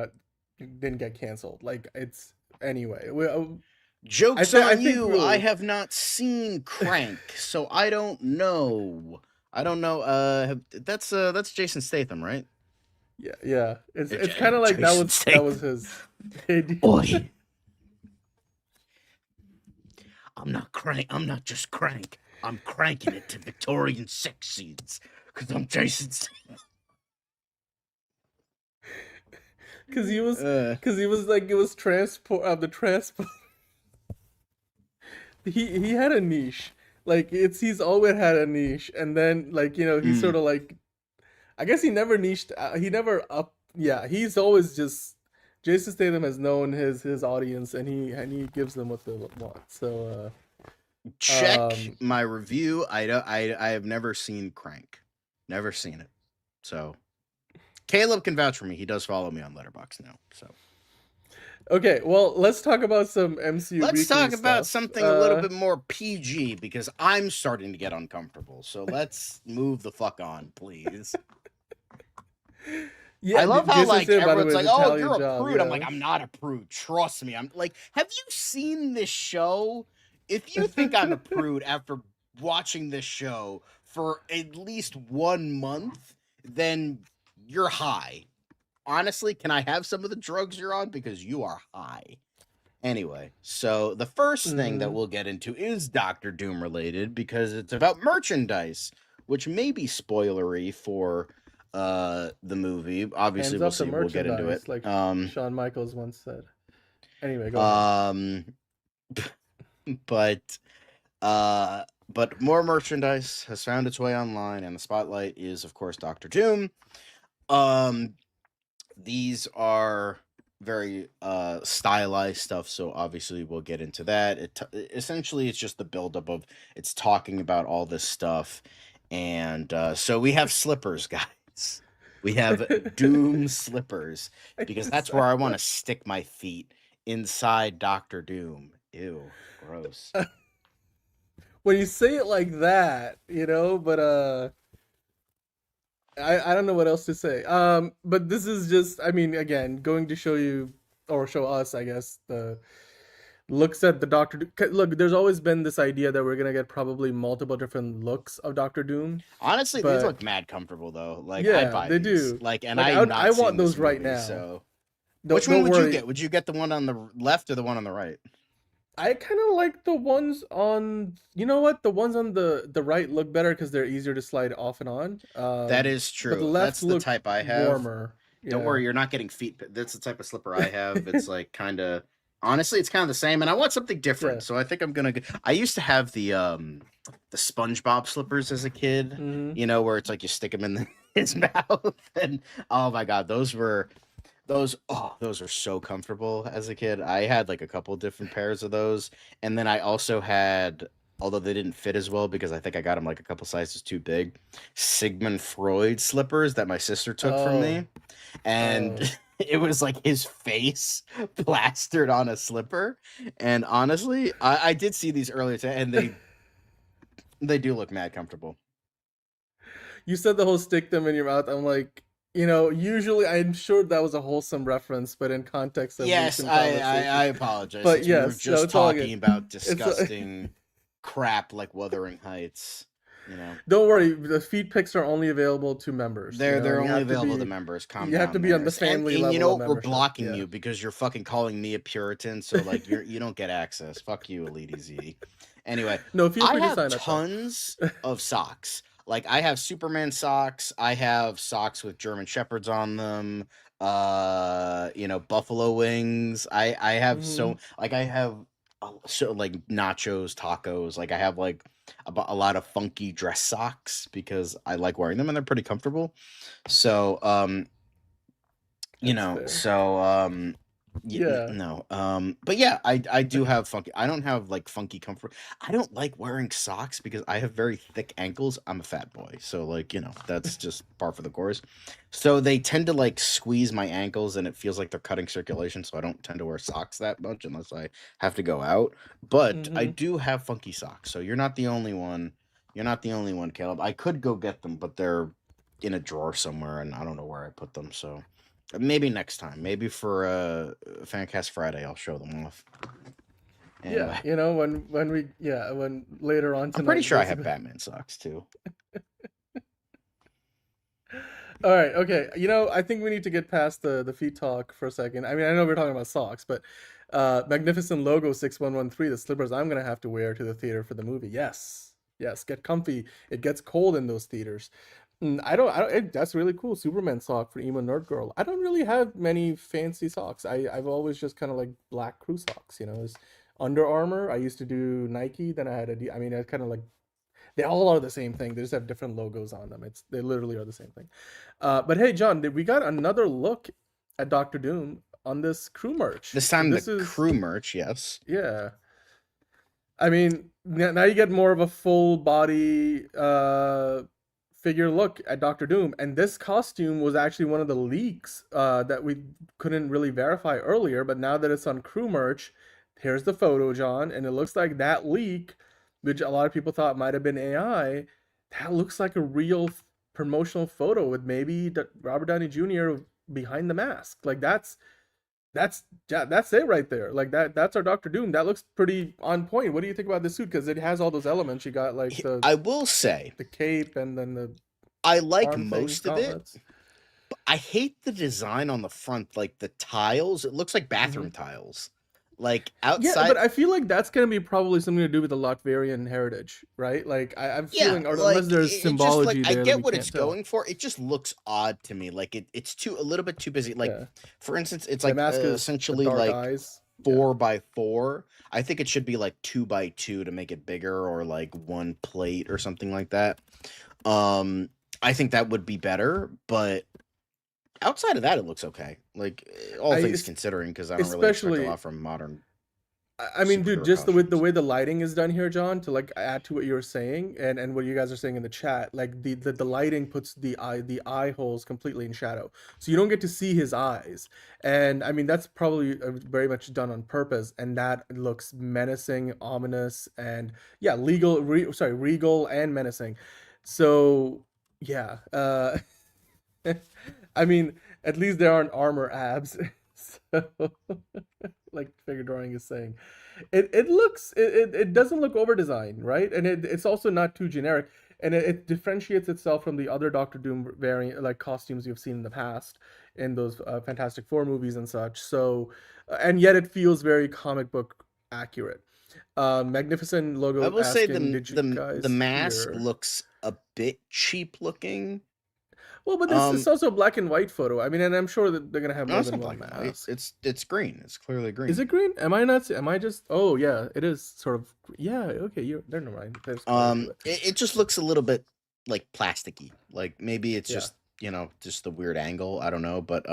[SPEAKER 4] didn't get canceled. Like it's anyway.
[SPEAKER 1] Joke's
[SPEAKER 4] I
[SPEAKER 1] on
[SPEAKER 4] think
[SPEAKER 1] you.
[SPEAKER 4] we'll-
[SPEAKER 1] I have not seen Crank, so I don't know. That's Jason Statham, right?
[SPEAKER 4] Yeah. It's
[SPEAKER 1] It's
[SPEAKER 4] kind of like
[SPEAKER 1] Jason
[SPEAKER 4] that was his.
[SPEAKER 1] Oi. I'm not just crank. I'm cranking it to Victorian sex scenes because I'm Jason Statham.
[SPEAKER 4] Because he was like, it was the transport. He had a niche. Like he's always had a niche, and then like he's sort of like, I guess he never niched. He never up. Yeah, he's always just Jason Statham has known his audience, and he gives them what they want. So
[SPEAKER 1] Check my review. I have never seen Crank, never seen it. So Caleb can vouch for me. He does follow me on Letterboxd now. So
[SPEAKER 4] okay, well let's talk about some MCU.
[SPEAKER 1] let's
[SPEAKER 4] Weekly
[SPEAKER 1] talk about
[SPEAKER 4] stuff.
[SPEAKER 1] something a little bit more PG because I'm starting to get uncomfortable. So let's move the fuck on, please.
[SPEAKER 4] Yeah,
[SPEAKER 1] I love how
[SPEAKER 4] Jason
[SPEAKER 1] like
[SPEAKER 4] Statham, by the
[SPEAKER 1] everyone's
[SPEAKER 4] way, is
[SPEAKER 1] like, "Oh,
[SPEAKER 4] Italian
[SPEAKER 1] you're a
[SPEAKER 4] job,
[SPEAKER 1] prude." I'm
[SPEAKER 4] yeah.
[SPEAKER 1] like, "I'm not a prude. Trust me." I'm like, "Have you seen this show? If you think I'm a prude after watching this show for at least 1 month, then you're high. Honestly, can I have some of the drugs you're on because you are high?" Anyway, so the first thing that we'll get into is Doctor Doom related because it's about merchandise, which may be spoilery for the movie. Obviously,
[SPEAKER 4] Hands
[SPEAKER 1] we'll
[SPEAKER 4] up
[SPEAKER 1] see.
[SPEAKER 4] the
[SPEAKER 1] We'll get into it.
[SPEAKER 4] like Shawn Michaels once said. Anyway, go ahead.
[SPEAKER 1] But more merchandise has found its way online, and the spotlight is, of course, Doctor Doom. These are very stylized stuff, so obviously we'll get into that. Essentially, it's just the buildup of it's talking about all this stuff, and so we have slippers, guys. We have Doom slippers because that's where I want to stick my feet inside Doctor Doom. Ew, gross.
[SPEAKER 4] When you say it like that, but I don't know what else to say. But this is just, I mean, again, going to show you or show us, I guess, the looks at the Doctor Doom. Look, there's always been this idea that we're gonna get probably multiple different looks of Doctor Doom,
[SPEAKER 1] Honestly, these
[SPEAKER 4] but
[SPEAKER 1] look mad comfortable though. Like I'd
[SPEAKER 4] yeah,
[SPEAKER 1] buy
[SPEAKER 4] they
[SPEAKER 1] these.
[SPEAKER 4] do.
[SPEAKER 1] Like, and
[SPEAKER 4] Like
[SPEAKER 1] I'm
[SPEAKER 4] I
[SPEAKER 1] not
[SPEAKER 4] want
[SPEAKER 1] seeing this
[SPEAKER 4] those right
[SPEAKER 1] movie,
[SPEAKER 4] now.
[SPEAKER 1] so
[SPEAKER 4] Don't
[SPEAKER 1] which one would you
[SPEAKER 4] worry.
[SPEAKER 1] get? Would you get the one on the left or the one on the right?
[SPEAKER 4] I kind of like the ones on, you know what? The ones on the right look better because they're easier to slide off and on.
[SPEAKER 1] That is
[SPEAKER 4] But the
[SPEAKER 1] true.
[SPEAKER 4] left
[SPEAKER 1] That's the
[SPEAKER 4] look
[SPEAKER 1] type I have.
[SPEAKER 4] warmer.
[SPEAKER 1] Don't
[SPEAKER 4] Yeah.
[SPEAKER 1] worry, you're not getting feet. That's the type of slipper I have. It's like kind of honestly, it's kind of the same, and I want something different.
[SPEAKER 4] Yeah.
[SPEAKER 1] So I think I'm gonna. I used to have the SpongeBob slippers as a kid.
[SPEAKER 4] Mhm.
[SPEAKER 1] You know, where it's like you stick them in his mouth, and oh my god, those are so comfortable as a kid. I had like a couple different pairs of those, and then I also had, although they didn't fit as well because I think I got them like a couple sizes too big, Sigmund Freud slippers that my sister took from me, and
[SPEAKER 4] Oh.
[SPEAKER 1] it was like his face plastered on a slipper. And honestly, I did see these earlier today, and they do look mad comfortable.
[SPEAKER 4] You said the whole stick them in your mouth. I'm like, usually I'm sure that was a wholesome reference, but in context of
[SPEAKER 1] Yes,
[SPEAKER 4] recent
[SPEAKER 1] I
[SPEAKER 4] conversation.
[SPEAKER 1] apologize.
[SPEAKER 4] But
[SPEAKER 1] Since we were
[SPEAKER 4] yes, no,
[SPEAKER 1] just
[SPEAKER 4] it's all good.
[SPEAKER 1] talking about
[SPEAKER 4] It's
[SPEAKER 1] disgusting crap like Wuthering Heights,
[SPEAKER 4] Don't worry, the feed pics are only available to members.
[SPEAKER 1] They're
[SPEAKER 4] and you
[SPEAKER 1] only
[SPEAKER 4] have to
[SPEAKER 1] available to
[SPEAKER 4] be-
[SPEAKER 1] members. Calm
[SPEAKER 4] You have
[SPEAKER 1] down
[SPEAKER 4] to be on
[SPEAKER 1] there.
[SPEAKER 4] the family
[SPEAKER 1] and
[SPEAKER 4] level.
[SPEAKER 1] you know
[SPEAKER 4] of
[SPEAKER 1] we're
[SPEAKER 4] membership.
[SPEAKER 1] blocking
[SPEAKER 4] Yeah.
[SPEAKER 1] you because you're fucking calling me a Puritan. So like you don't get access. Fuck you, Elite Z. Anyway,
[SPEAKER 4] No, feel
[SPEAKER 1] I
[SPEAKER 4] free to
[SPEAKER 1] have
[SPEAKER 4] sign up. though.
[SPEAKER 1] tons of socks. Like I have Superman socks. I have socks with German Shepherds on them. Buffalo wings. I have so like I have so like nachos, tacos. Like I have like a lot of funky dress socks because I like wearing them and they're pretty comfortable. So
[SPEAKER 4] That's fair. Yeah.
[SPEAKER 1] no. But yeah, I do have funky. I don't have like funky comfort. I don't like wearing socks because I have very thick ankles. I'm a fat boy, so like that's just par for the course. So they tend to like squeeze my ankles, and it feels like they're cutting circulation. So I don't tend to wear socks that much unless I have to go out. But I do have funky socks, so you're not the only one. You're not the only one, Caleb. I could go get them, but they're in a drawer somewhere, and I don't know where I put them. So. Maybe next time. Maybe for Fancast Friday, I'll show them off. Anyway,
[SPEAKER 4] Yeah, when later on tonight.
[SPEAKER 1] I'm pretty sure I have
[SPEAKER 4] basically.
[SPEAKER 1] Batman socks too.
[SPEAKER 4] All right, okay. I think we need to get past the feet talk for a second. I mean, I know we're talking about socks, but magnificent logo 6113, the slippers I'm gonna have to wear to the theater for the movie. Yes, get comfy. It gets cold in those theaters. That's really cool. Superman sock for emo nerd girl. I don't really have many fancy socks. I've always just kind of like black crew socks. It's Under Armour. I used to do Nike. Then I had I kind of like. They all are the same thing. They just have different logos on them. They literally are the same thing. But hey, John, we got another look at Doctor Doom on this crew merch.
[SPEAKER 1] This time crew merch, yes.
[SPEAKER 4] Yeah. I mean, now you get more of a full body figure look at Doctor Doom, and this costume was actually one of the leaks that we couldn't really verify earlier, but now that it's on crew merch, here's the photo, John, and it looks like that leak, which a lot of people thought might have been AI, that looks like a real promotional photo with maybe Robert Downey Jr. behind the mask. Like that's it right there. Like that's our Doctor Doom. That looks pretty on point. What do you think about this suit? Because it has all those elements. You got like
[SPEAKER 1] I will say
[SPEAKER 4] the cape and then the
[SPEAKER 1] I like
[SPEAKER 4] arm
[SPEAKER 1] most
[SPEAKER 4] things,
[SPEAKER 1] of it.
[SPEAKER 4] gauntlets.
[SPEAKER 1] But I hate the design on the front, like the tiles. It looks like bathroom tiles. Like outside.
[SPEAKER 4] Yeah, but I feel like that's gonna be probably something to do with the Latvian heritage, right? Like I'm feeling, or
[SPEAKER 1] like,
[SPEAKER 4] unless there's
[SPEAKER 1] it just,
[SPEAKER 4] symbology
[SPEAKER 1] like,
[SPEAKER 4] there.
[SPEAKER 1] I
[SPEAKER 4] that
[SPEAKER 1] get
[SPEAKER 4] we
[SPEAKER 1] what
[SPEAKER 4] can't
[SPEAKER 1] it's
[SPEAKER 4] tell.
[SPEAKER 1] going for. It just looks odd to me. Like it's a little bit too busy. Like for instance, it's
[SPEAKER 4] The
[SPEAKER 1] like
[SPEAKER 4] mask is the
[SPEAKER 1] essentially
[SPEAKER 4] dark
[SPEAKER 1] like
[SPEAKER 4] eyes.
[SPEAKER 1] 4x4. I think it should be like 2x2 to make it bigger, or like one plate or something like that. I think that would be better, but outside of that, it looks okay. Like all things considering, because I don't really expect a
[SPEAKER 4] especially-
[SPEAKER 1] lot from modern.
[SPEAKER 4] I mean, dude,
[SPEAKER 1] superhero
[SPEAKER 4] just the
[SPEAKER 1] costumes.
[SPEAKER 4] way the lighting is done here, John, to like add to what you were saying and what you guys are saying in the chat, like the lighting puts the eye holes completely in shadow, so you don't get to see his eyes. And I mean, that's probably very much done on purpose, and that looks menacing, ominous, and yeah, regal and menacing. So yeah, I mean, at least there aren't armor abs. So, like Figure Drawing is saying, it doesn't look over designed, right? And it's also not too generic, and it differentiates itself from the other Doctor Doom variant like costumes you've seen in the past in those Fantastic Four movies and such. So, and yet it feels very comic book accurate. Magnificent
[SPEAKER 1] I
[SPEAKER 4] logo
[SPEAKER 1] will say
[SPEAKER 4] asking, did you
[SPEAKER 1] the
[SPEAKER 4] guys
[SPEAKER 1] mask
[SPEAKER 4] hear?
[SPEAKER 1] looks a bit cheap looking.
[SPEAKER 4] Well, but this is also a black and white photo. I mean, and I'm sure that they're gonna have
[SPEAKER 1] No,
[SPEAKER 4] more
[SPEAKER 1] it's
[SPEAKER 4] than
[SPEAKER 1] not
[SPEAKER 4] one
[SPEAKER 1] black and white.
[SPEAKER 4] mask.
[SPEAKER 1] It's green. It's clearly green.
[SPEAKER 4] Is it green? Am I not? Am I just? Oh yeah, it is sort of. Yeah. Okay. You're. Never mind. There's color to it.
[SPEAKER 1] It just looks a little bit like plasticky. Like maybe it's
[SPEAKER 4] Yeah.
[SPEAKER 1] just just the weird angle. I don't know, but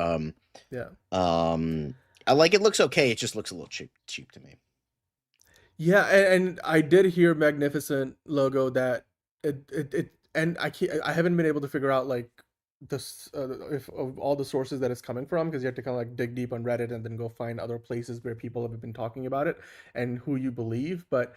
[SPEAKER 4] Yeah.
[SPEAKER 1] I like it. Looks okay. It just looks a little cheap to me.
[SPEAKER 4] Yeah, and I did hear Magnificent logo that and I haven't been able to figure out like this if of all the sources that it's coming from, because you have to kind of like dig deep on Reddit and then go find other places where people have been talking about it and who you believe. But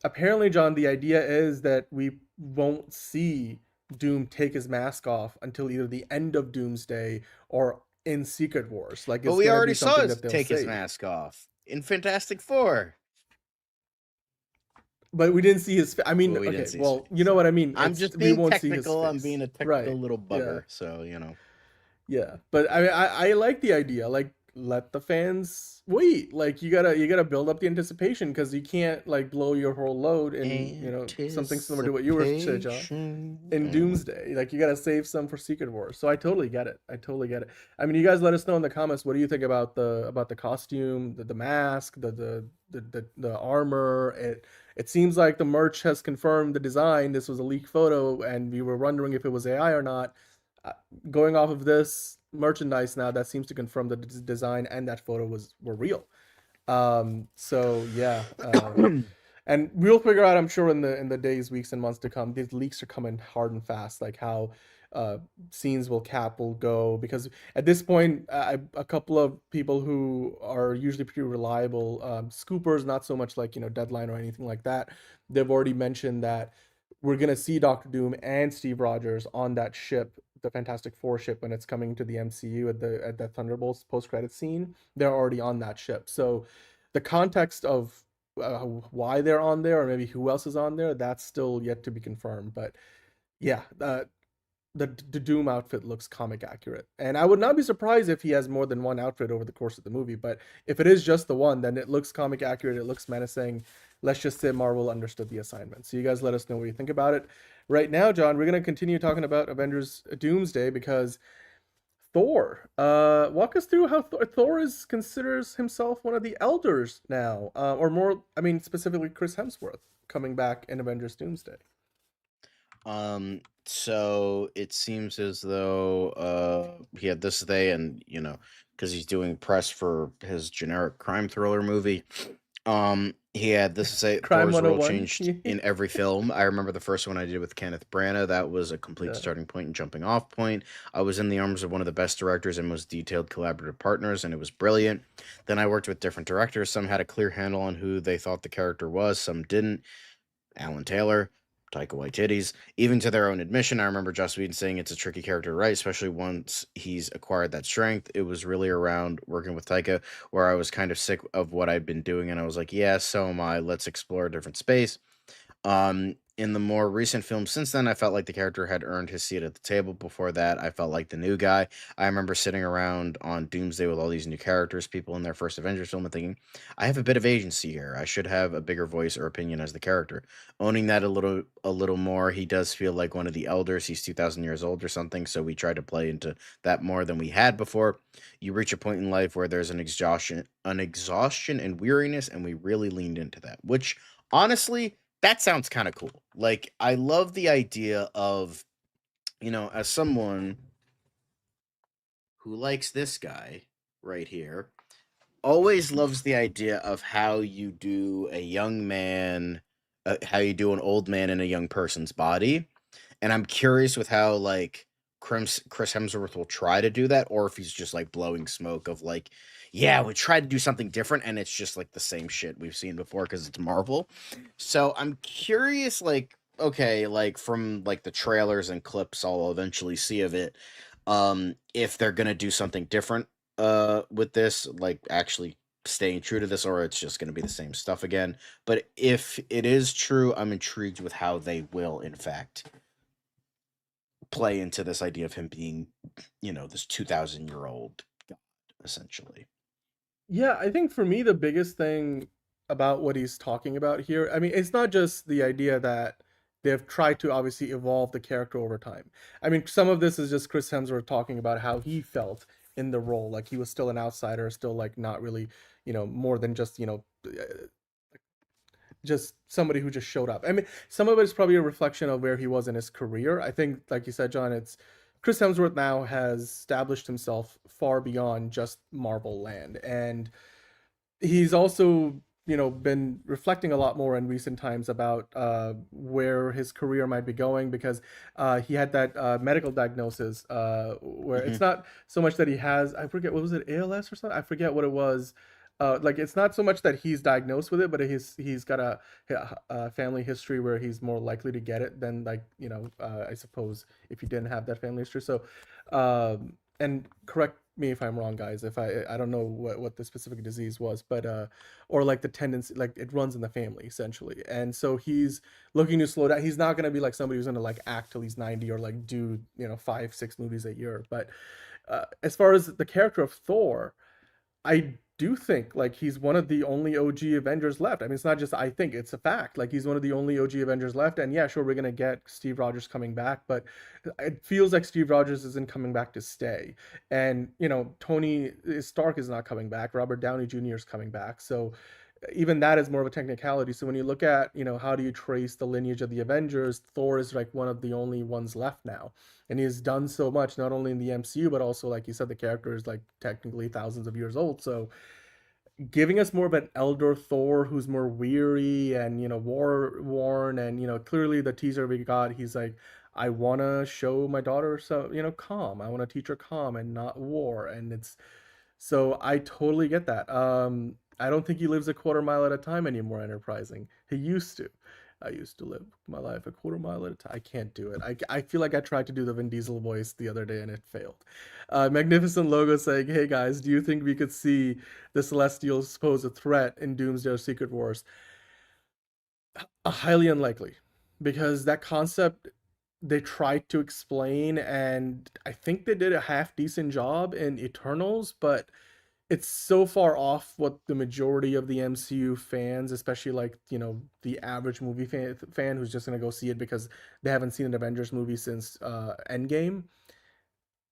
[SPEAKER 4] apparently, John, the idea is that we won't see Doom take his mask off until either the end of Doomsday or in Secret Wars. Like
[SPEAKER 1] But
[SPEAKER 4] it's
[SPEAKER 1] we
[SPEAKER 4] gonna
[SPEAKER 1] already
[SPEAKER 4] be
[SPEAKER 1] saw
[SPEAKER 4] something
[SPEAKER 1] him
[SPEAKER 4] that they'll
[SPEAKER 1] take his
[SPEAKER 4] save.
[SPEAKER 1] mask off in Fantastic Four.
[SPEAKER 4] But we didn't see his. I mean,
[SPEAKER 1] Well, we didn't
[SPEAKER 4] okay.
[SPEAKER 1] see his
[SPEAKER 4] Well,
[SPEAKER 1] face,
[SPEAKER 4] you know
[SPEAKER 1] so.
[SPEAKER 4] what I mean.
[SPEAKER 1] I'm
[SPEAKER 4] It's
[SPEAKER 1] just
[SPEAKER 4] we
[SPEAKER 1] being
[SPEAKER 4] won't see his
[SPEAKER 1] technical. I'm
[SPEAKER 4] face.
[SPEAKER 1] being a technical
[SPEAKER 4] Right.
[SPEAKER 1] little
[SPEAKER 4] Yeah.
[SPEAKER 1] bugger. So
[SPEAKER 4] Yeah. But I like the idea. Like, let the fans wait. Like, you gotta build up the anticipation, because you can't like blow your whole load in something similar to what you were saying, John, in Doomsday. Like, you gotta save some for Secret Wars. So I totally get it. I mean, you guys let us know in the comments, what do you think about the costume, the mask, the armor. It seems like the merch has confirmed the design. This was a leaked photo, and we were wondering if it was AI or not. Going off of this merchandise now, that seems to confirm that the design and that photo were real. So yeah, and we'll figure out, I'm sure, in the days, weeks, and months to come. These leaks are coming hard and fast, like how scenes will go, because at this point, a couple of people who are usually pretty reliable scoopers, not so much like Deadline or anything like that, they've already mentioned that we're gonna see Doctor Doom and Steve Rogers on that ship, the Fantastic Four ship, when it's coming to the MCU at the Thunderbolts post-credit scene. They're already on that ship. So the context of why they're on there, or maybe who else is on there, that's still yet to be confirmed. But yeah, the Doom outfit looks comic accurate, and I would not be surprised if he has more than one outfit over the course of the movie. But if it is just the one, then it looks comic accurate. It looks menacing. Let's just say Marvel understood the assignment. So you guys let us know what you think about it. Right now, John, we're gonna continue talking about Avengers Doomsday, because Thor. Walk us through how Thor considers himself one of the elders now, or more. I mean, specifically Chris Hemsworth coming back in Avengers Doomsday.
[SPEAKER 1] So it seems as though he had this day, and because he's doing press for his generic crime thriller movie, he had this to say:
[SPEAKER 4] Crime
[SPEAKER 1] Thor's role
[SPEAKER 4] 101.
[SPEAKER 1] changed in every film. I remember the first one I did with Kenneth Branagh. That was a complete
[SPEAKER 4] Yeah.
[SPEAKER 1] starting point and jumping off point. I was in the arms of one of the best directors and most detailed collaborative partners, and it was brilliant. Then I worked with different directors. Some had a clear handle on who they thought the character was, some didn't. Alan Taylor, Taika Waititi's, even to their own admission. I remember Joss Whedon saying it's a tricky character to write, especially once he's acquired that strength. It was really around working with Taika where I was kind of sick of what I'd been doing, and I was like, yeah, so am I. Let's explore a different space. In the more recent films since then, I felt like the character had earned his seat at the table. Before that, I felt like the new guy. I remember sitting around on Doomsday with all these new characters, people in their first Avengers film, and thinking, I have a bit of agency here. I should have a bigger voice or opinion as the character. Owning that a little more, he does feel like one of the elders. He's 2,000 years old or something, so we try to play into that more than we had before. You reach a point in life where there's an exhaustion and weariness, and we really leaned into that, which honestly, that sounds kind of cool. Like, I love the idea of, as someone who likes this guy right here, always loves the idea of how you do a young man, how you do an old man in a young person's body. And I'm curious with how, like, Chris Hemsworth will try to do that, or if he's just, like, blowing smoke of, like, yeah, we tried to do something different, and it's just, like, the same shit we've seen before because it's Marvel. So I'm curious, like, okay, like, from, like, the trailers and clips I'll eventually see of it, if they're gonna do something different with this, like actually staying true to this, or it's just going to be the same stuff again. But if it is true, I'm intrigued with how they will, in fact, play into this idea of him being, this 2,000-year-old god, essentially.
[SPEAKER 4] Yeah, I think for me the biggest thing about what he's talking about here, I mean, it's not just the idea that they've tried to obviously evolve the character over time. I mean, some of this is just Chris Hemsworth talking about how he felt in the role, like he was still an outsider, still like not really, more than just, just somebody who just showed up. I mean, some of it is probably a reflection of where he was in his career. I think, like you said, John, it's Chris Hemsworth now has established himself far beyond just Marvel land, and he's also been reflecting a lot more in recent times about where his career might be going, because he had that medical diagnosis where it's not so much that he has, I forget, what was it, ALS or something, I forget what it was. Like, it's not so much that he's diagnosed with it, but he's got a family history where he's more likely to get it than, like, I suppose if you didn't have that family history. So and correct me if I'm wrong, guys, if I don't know what the specific disease was, but or like the tendency, like it runs in the family essentially, and so he's looking to slow down. He's not going to be like somebody who's going to like act till he's 90 or like do 5-6 movies a year. But as far as the character of Thor, I do think like he's one of the only OG Avengers left. I mean, it's not just I think, it's a fact. Like, he's one of the only OG Avengers left. And yeah, sure, we're gonna get Steve Rogers coming back, but it feels like Steve Rogers isn't coming back to stay. And Tony Stark is not coming back. Robert Downey Jr. is coming back. So even that is more of a technicality. So when you look at, how do you trace the lineage of the Avengers, Thor is like one of the only ones left now. And he's done so much, not only in the MCU, but also, like you said, the character is like technically thousands of years old. So giving us more of an elder Thor who's more weary and, war worn, and, clearly the teaser we got, he's like, I want to show my daughter, so, calm. I want to teach her calm and not war. And it's, so I totally get that. I don't think he lives a quarter mile at a time anymore, Enterprising. He used to. I used to live my life a quarter mile at a time. I can't do it. I feel like I tried to do the Vin Diesel voice the other day and it failed. Magnificent Logo saying, hey guys, do you think we could see the Celestials pose a threat in Doomsday or Secret Wars? Highly unlikely, because that concept they tried to explain, and I think they did a half decent job in Eternals, but it's so far off what the majority of the MCU fans, especially like, the average movie fan who's just going to go see it because they haven't seen an Avengers movie since Endgame.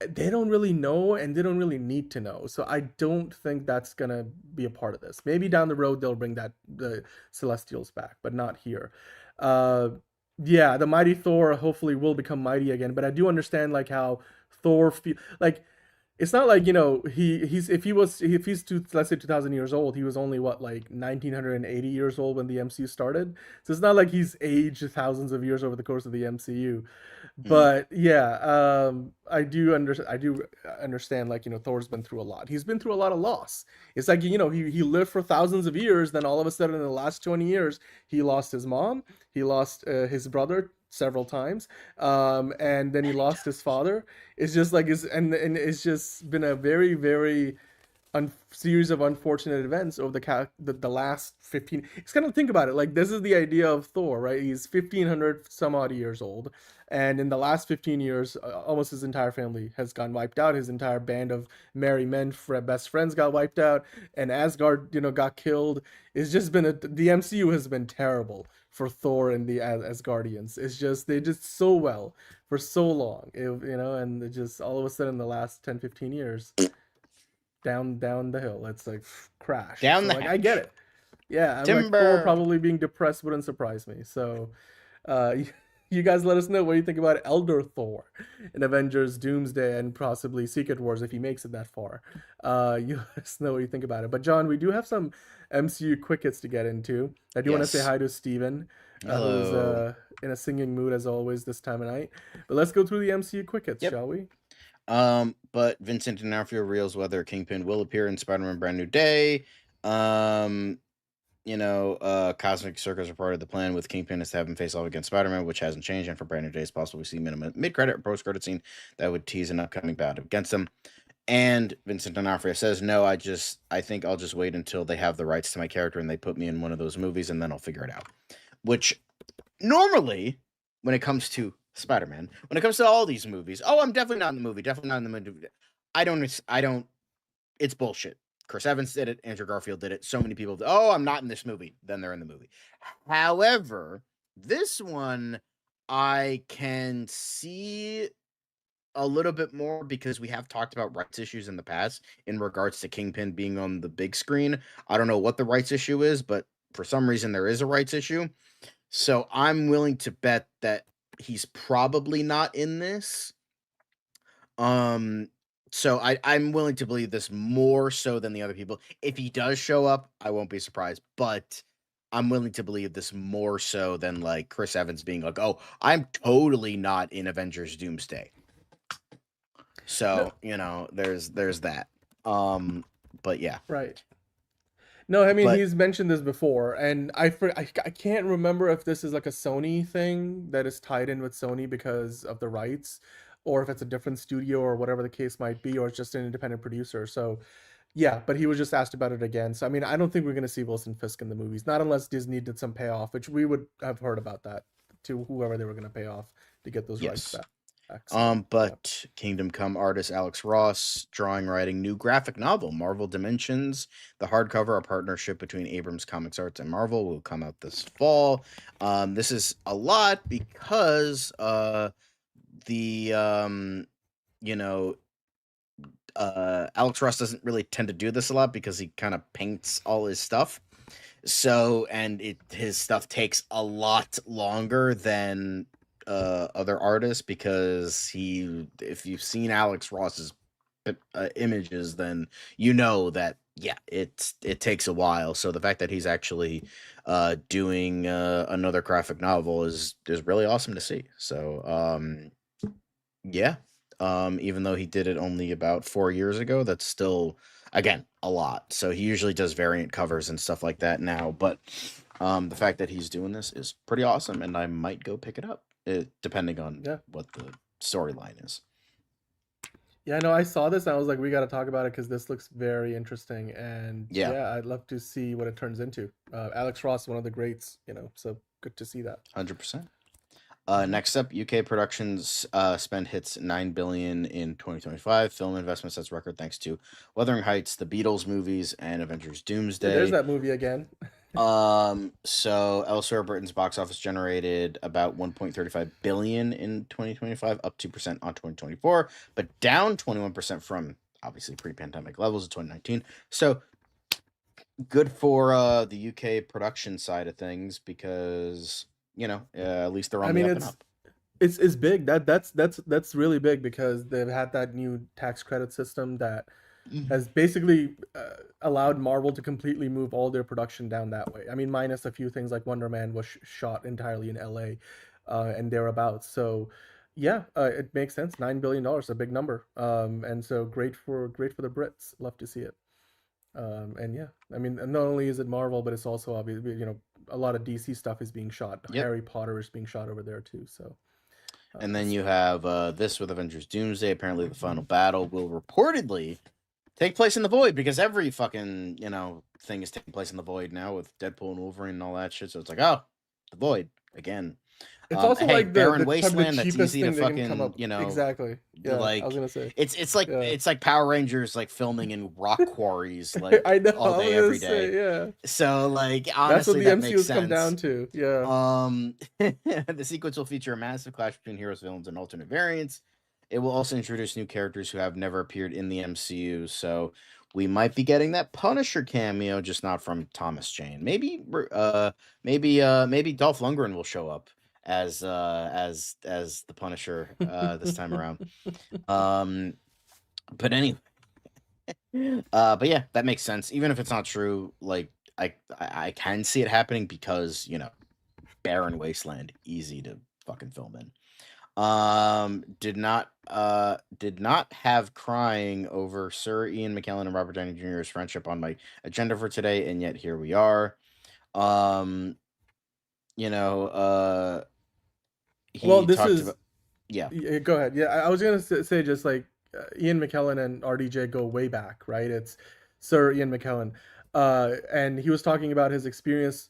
[SPEAKER 4] They don't really know, and they don't really need to know. So I don't think that's going to be a part of this. Maybe down the road they'll bring the Celestials back, but not here. Yeah, the mighty Thor hopefully will become mighty again, but I do understand like how Thor like, it's not like, he's if he's let's say 2,000 years old, he was only what, like 1,980 years old when the MCU started. So it's not like he's aged thousands of years over the course of the MCU. But yeah, I do understand like, Thor's been through a lot. He's been through a lot of loss. It's like, he lived for thousands of years, then all of a sudden in the last 20 years, he lost his mom, he lost his brother several times, and then he lost his father. It's just like and it's just been a very, very series of unfortunate events over the last 15. It's kind of, think about it, like this is the idea of Thor, right? He's 1,500 some odd years old, and in the last 15 years, almost his entire family has gone wiped out. His entire band of merry men, best friends, got wiped out, and Asgard, got killed. It's just been the MCU has been terrible for Thor and the Asgardians. It's just, they did so well for so long, and it just all of a sudden in the last 10-15 years, down the hill, it's like crash.
[SPEAKER 1] Down the
[SPEAKER 4] like, I get it. Yeah, I'm like, Thor probably being depressed wouldn't surprise me. So you guys let us know what you think about Elder Thor in Avengers, Doomsday, and possibly Secret Wars if he makes it that far. You let us know what you think about it. But John, we do have some MCU quick hits to get into. I do want to say hi to Steven, who's in a singing mood as always this time of night. But let's go through the MCU quick hits, shall we?
[SPEAKER 1] But Vincent D'Onofrio reveals whether Kingpin will appear in Spider-Man Brand New Day. Cosmic Circus are part of the plan with Kingpin is to have him face off against Spider-Man, which hasn't changed, and for Brand New Day it's possible we see minimum mid-credit or post-credit scene that would tease an upcoming bout against him. And Vincent D'Onofrio says, no, I think I'll just wait until they have the rights to my character and they put me in one of those movies and then I'll figure it out. Which normally, when it comes to Spider-Man, when it comes to all these movies, oh, I'm definitely not in the movie, definitely not in the movie. I don't, it's bullshit. Chris Evans did it, Andrew Garfield did it, so many people, oh, I'm not in this movie, then they're in the movie. However, this one, I can see a little bit more because we have talked about rights issues in the past in regards to Kingpin being on the big screen. I don't know what the rights issue is, but for some reason there is a rights issue. So I'm willing to bet that he's probably not in this. So I'm willing to believe this more so than the other people. If he does show up, I won't be surprised, but I'm willing to believe this more so than like Chris Evans being like, oh, I'm totally not in Avengers Doomsday. So, there's that. But yeah.
[SPEAKER 4] Right. No, I mean,
[SPEAKER 1] But-
[SPEAKER 4] he's mentioned this before, and I can't remember if this is like a Sony thing that is tied in with Sony because of the rights, or if it's a different studio or whatever the case might be, or it's just an independent producer. So, yeah, but he was just asked about it again. So, I mean, I don't think we're going to see Wilson Fisk in the movies, not unless Disney did some payoff, which we would have heard about that to whoever they were going to pay off to get those rights
[SPEAKER 1] Yes.
[SPEAKER 4] back. So,
[SPEAKER 1] But Kingdom Come artist Alex Ross writing new graphic novel, Marvel Dimensions. The hardcover, a partnership between Abrams Comics Arts and Marvel, will come out this fall. This is a lot because Alex Ross doesn't really tend to do this a lot because he kind of paints all his stuff. So, and his stuff takes a lot longer than other artists because if you've seen Alex Ross's images, then you know that it takes a while. So the fact that he's actually doing another graphic novel is really awesome to see. So even though he did it only about 4 years ago, that's still, again, a lot. So he usually does variant covers and stuff like that now, but the fact that he's doing this is pretty awesome, and I might go pick it up, depending on what the storyline is.
[SPEAKER 4] Yeah, no, I saw this and I was like, we got to talk about it because this looks very interesting, and I'd love to see what it turns into. Alex Ross, one of the greats, so good to see that.
[SPEAKER 1] 100%. Next up, UK productions spend hits $9 billion in 2025. Film investment sets record thanks to Wuthering Heights, the Beatles movies, and Avengers Doomsday.
[SPEAKER 4] There's that movie again.
[SPEAKER 1] So elsewhere, Britain's box office generated about 1.35 billion in 2025, up 2% on 2024, but down 21% from obviously pre-pandemic levels of 2019. So good for the UK production side of things because at least they're on the up and up.
[SPEAKER 4] It's big. That's really big because they've had that new tax credit system that has basically allowed Marvel to completely move all their production down that way. I mean, minus a few things like Wonder Man was shot entirely in LA and thereabouts. So it makes sense. $9 billion, a big number. And so great for the Brits. Love to see it. And I mean, not only is it Marvel, but it's also obviously, a lot of DC stuff is being shot.
[SPEAKER 1] Yep.
[SPEAKER 4] Harry Potter is being shot over there too. So,
[SPEAKER 1] and then you have this with Avengers Doomsday. Apparently, the final battle will reportedly take place in the Void because every fucking thing is taking place in the Void now with Deadpool and Wolverine and all that shit. So it's like, oh, the Void again.
[SPEAKER 4] It's also like
[SPEAKER 1] Barren
[SPEAKER 4] the
[SPEAKER 1] Wasteland. That's easy to
[SPEAKER 4] come up.
[SPEAKER 1] fucking
[SPEAKER 4] exactly. Yeah,
[SPEAKER 1] like
[SPEAKER 4] I was gonna say
[SPEAKER 1] it's like Power Rangers like filming in rock quarries like
[SPEAKER 4] I know,
[SPEAKER 1] all day every day.
[SPEAKER 4] Yeah.
[SPEAKER 1] So like honestly,
[SPEAKER 4] that's what the
[SPEAKER 1] MCU's
[SPEAKER 4] MCU's come down to. Yeah.
[SPEAKER 1] The sequence will feature a massive clash between heroes, villains, and alternate variants. It will also introduce new characters who have never appeared in the MCU. So we might be getting that Punisher cameo, just not from Thomas Jane. Maybe Dolph Lundgren will show up as the Punisher this time around. But anyway, but yeah, that makes sense. Even if it's not true, like I can see it happening because Barren Wasteland, easy to fucking film in. Did not have crying over Sir Ian McKellen and Robert Downey Jr.'s friendship on my agenda for today, and yet here we are.
[SPEAKER 4] Well, this is go ahead. Yeah, I was gonna say just like Ian McKellen and RDJ go way back, right? It's Sir Ian McKellen, and he was talking about his experience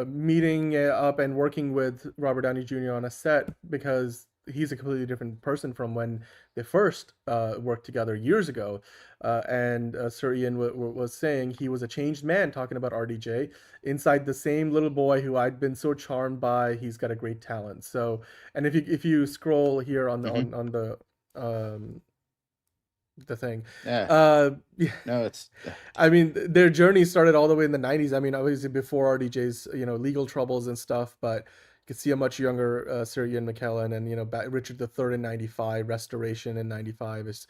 [SPEAKER 4] meeting up and working with Robert Downey Jr. on a set, because he's a completely different person from when they first worked together years ago. And Sir Ian was saying he was a changed man, talking about RDJ, inside the same little boy who I'd been so charmed by. He's got a great talent. So, and if you scroll here on the on the thing,
[SPEAKER 1] yeah, no, it's.
[SPEAKER 4] I mean, their journey started all the way in the 90s. I mean, obviously before RDJ's, legal troubles and stuff, but you could see a much younger Sir Ian McKellen, and, Richard III in 95, Restoration in 95.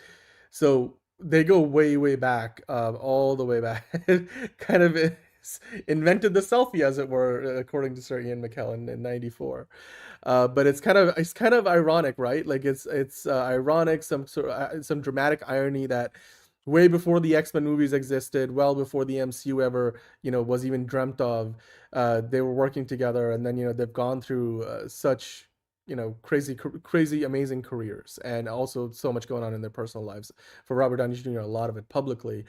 [SPEAKER 4] So they go way, way back, all the way back. Kind of invented the selfie, as it were, according to Sir Ian McKellen in 94. But it's kind of ironic, right? Like it's ironic, some some dramatic irony that way before the X-Men movies existed, well before the MCU ever, was even dreamt of, they were working together, and then they've gone through such crazy, amazing careers, and also so much going on in their personal lives. For Robert Downey Jr., a lot of it publicly,